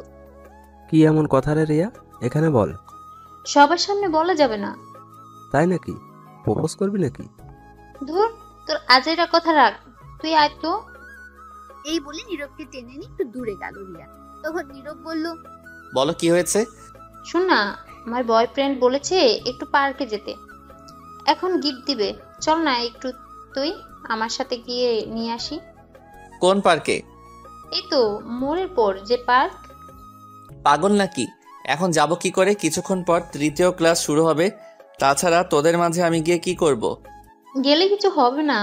কি এমন কথা রে রিয়া, এখানে বল। সবার সামনে বলা যাবে না। তাই নাকি? প্রপোজ করবি নাকি? ধুর, তোর আজেরা কথা রাখ, তুই আয় তো। এই বলে নীরবকে টেনে নিয়ে একটু দূরে গেল রিয়া। তখন নীরব বলল, বলো কি হয়েছে? শোন না, আমার বয়ফ্রেন্ড বলেছে একটু পার্কে যেতে, এখন গিফট দিবে, চল না একটু তুই আমার সাথে গিয়ে নিয়ে আসি। কোন পার্কে? এই তো মোড়ের পর যে পার্ক। পাগল নাকি? এখন যাব কি করে? কিছুক্ষণ পর তৃতীয় ক্লাস শুরু হবে। তাছাড়া তোদের মাঝে আমি গিয়ে কি করব? গেলে কিছু হবে না।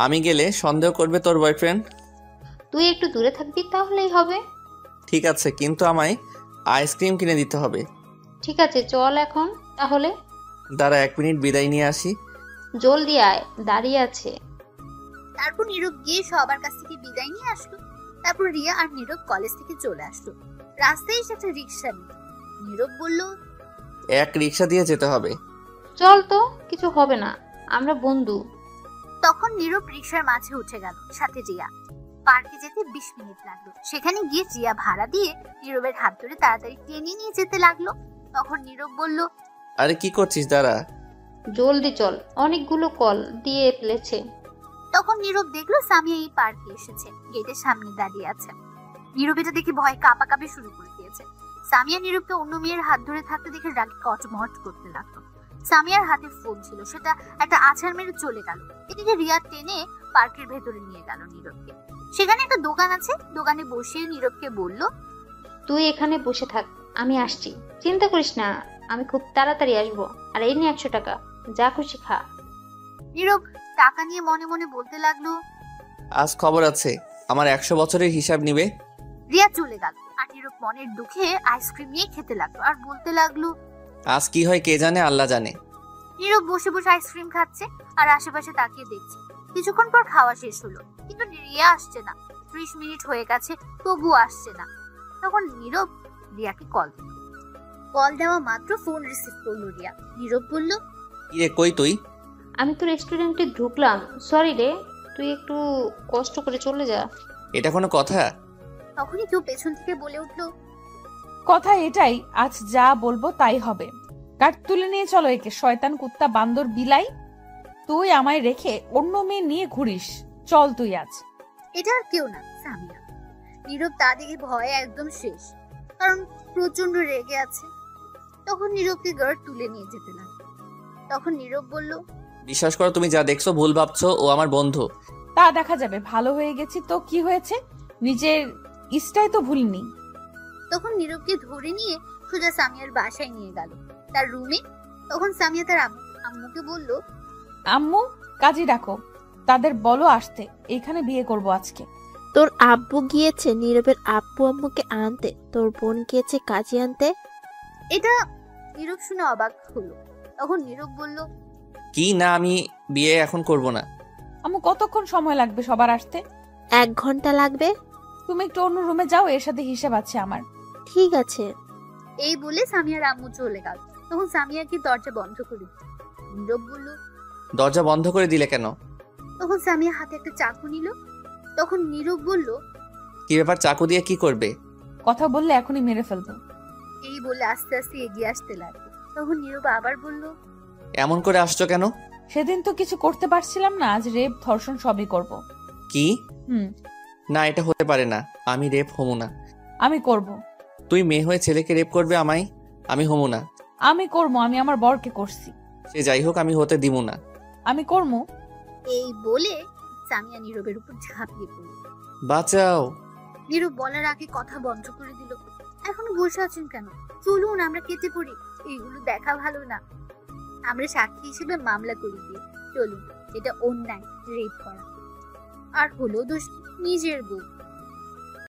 আমি গেলে সন্দেহ করবে তোর বয়ফ্রেন্ড। তুই একটু দূরে থাকবি তাহলেই হবে। ঠিক আছে, কিন্তু আমায় আইসক্রিম কিনে দিতে হবে। ঠিক আছে, চল এখন তাহলে। দাঁড়া 1 মিনিট, বিদায় নিয়ে আসি। জলদি আয়, দাঁড়িয়ে আছে। তারপর নীরব গিয়ে সবার কাছ থেকে বিদায় নিয়ে আসলো। তারপর রিয়া আর নীরব কলেজ থেকে চলে আসলো। রাস্তায় এসে একটা রিক্সা নিল। নীরব বলল, এক রিক্সা দিয়ে যেতে হবে। চল তো, কিছু হবে না, আমরা বন্ধু। তখন নীরব রিক্সার মাঝে উঠে গেল, সাথে রিয়া। পার্কে যেতে 20 মিনিট লাগলো। সেখানে গিয়ে রিয়া ভাড়া দিয়ে নীরবের হাত ধরে তাড়াতাড়ি টেনে নিয়ে যেতে লাগলো। তখন নীরব বলল, আরে কি করছিস? দাঁড়া। জলদি চল, অনেকগুলো কল দিয়ে ফেলেছে। তখন নীরব দেখলো সামিয়া এই পার্কে এসেছে, গেটের সামনে দাঁড়িয়ে আছে। নীরব এটা দেখে ভয় কাঁপাকাঁপি শুরু করে দিয়েছে। সামিয়া নীরবকে অন্য মেয়ের হাত ধরে থাকতে দেখে রাগে কটমট করতে লাগলো। সামিয়ার হাতে ফোন ছিল, সেটা একটা আছাড় মেরে চলে গেল। এদিকে রিয়া টেনে পার্কের ভেতরে নিয়ে গেল নীরবকে। সেখানে একটা দোকান আছে, দোকানে বসে নীরবকে বলল, তুই এখানে বসে থাক, আমি আসছি, চিন্তা করিস না, আমি খুব তাড়াতাড়ি আসবো। আর এই নিয়ে 100 টাকা, যা খুশি খা। নীরব টাকা নিয়ে মনে মনে বলতে লাগলো, আজ খবর আছে, আমার 100 বছরের হিসাব নিবে। রিয়া চলে গেল। আর নীরব মনের দুঃখে আইসক্রিম নিয়ে খেতে লাগলো আর বলতে লাগলো, আজ কি হয় কে জানে, আল্লাহ জানে। নীরব বসে বসে আইসক্রিম খাচ্ছে আর আশেপাশে তাকিয়ে দেখছে। কিছুক্ষণ পর খাওয়া শেষ হলো, কিন্তু রিয়া আসছে না। 30 মিনিট হয়ে গেছে, তবুও আসছে না। তখন নীরব রিয়াকে কল দিল। কল দেওয়া মাত্র ফোন রিসিভ করলো রিয়া। নীরব বলল, কি রে, কই তুই? আমি তো রেস্টুরেন্টে ঢুকলাম, সরি রে, তুই একটু কষ্ট করে চলে যা। এটা কোনো কথা? তখনই কেউ পেছন থেকে বলে উঠলো, কথা এটাই, আজ যা বলবো তাই হবে। কাট তুলে নিয়ে চলো একে, শয়তান কুত্তা বান্দর বিলাই। তুই আমায় রেখে অন্য মেয়ে নিয়ে ঘুরিস, চল তুই আজ। এটা আর কেউ না, সামিয়া। নীরব তা দেখে ভয়ে একদম শেষ, কারণ প্রচন্ড রেগে আছে। তখন নীরবকে গার্ড তুলে নিয়ে যেতে লাগলো। তখন নীরব বলল, বিশ্বাস করো, তুমি যা দেখছো ভুল ভাবছো, ও আমার বন্ধু। তা দেখা যাবে, ভালো হয়ে গেছি তো কি হয়েছে, নিজের ইষ্টাই তো ভুলিনি। তখন নীরবকে ধরে নিয়ে সোজা সামিয়ার বাসায় নিয়ে গেল, তার রুমে। তখন সামিয়া তার আম্মুকে বলল, আম্মু কাজী ডাকো, তাদের বলো আসতে, এখানে বিয়ে করব আজকে। তোর আব্বু গিয়েছে নীরবের আব্বু আম্মুকে আনতে, তোর বোন গিয়েছে কাজী আনতে। এটা নীরব শুনে অবাক হলো। তখন নীরব বলল, কি না, আমি বিয়ে এখন করব না। আম্মু কতক্ষণ সময় লাগবে সবার আসতে? 1 ঘন্টা লাগবে। তুমি একটু অন্য রুমে যাও, এর সাথে হিসাব আছে আমার। ঠিক আছে। এই বলে সামিয়ার আম্মু চলে গেল। তখন সামিয়া কি দরজা বন্ধ করে দিল। নীরব বলল, দরজা বন্ধ করে দিলে কেন? তখন সামিয়া হাতে একটা চাকু নিল। তখন নীরব বলল, কি ব্যাপার, চাকু দিয়ে কি করবে? কথা বললে এখনই মেরে ফেলবো। এই বলে আস্তে আস্তে এগিয়ে আসতে লাগলো। তখন নীরব আবার বলল, এমন করে আসছো কেন? সেদিন তো কিছু করতে পারছিলাম না, আজ রেপ ধর্ষণ সবই করব। কি? না, এটা হতে পারে না, আমি রেপ হমু না। আমি করব। তুই মেয়ে হয়ে ছেলেকে রেপ করবে আমায়? আমি হমু না। আমি করবো, আমি আমার বরকে করছি। সে যাই হোক, আমি হতে দিমু না। আমি করবো। এই বলে সামিয়া নীরবের উপর ঝাঁপিয়ে পড়ল। বাঁচাও। নীরব বলার আগে কথা বন্ধ করে দিল। এখনো বসে আছেন কেন? চলুন আমরা কেটে পড়ি, এইগুলো দেখা ভালো না। আমরা সাক্ষী হিসেবে মামলা করে দিই, চলুন। এটা অন্যায়, রেপ করা। আর হলো দোষ নিজের বউ।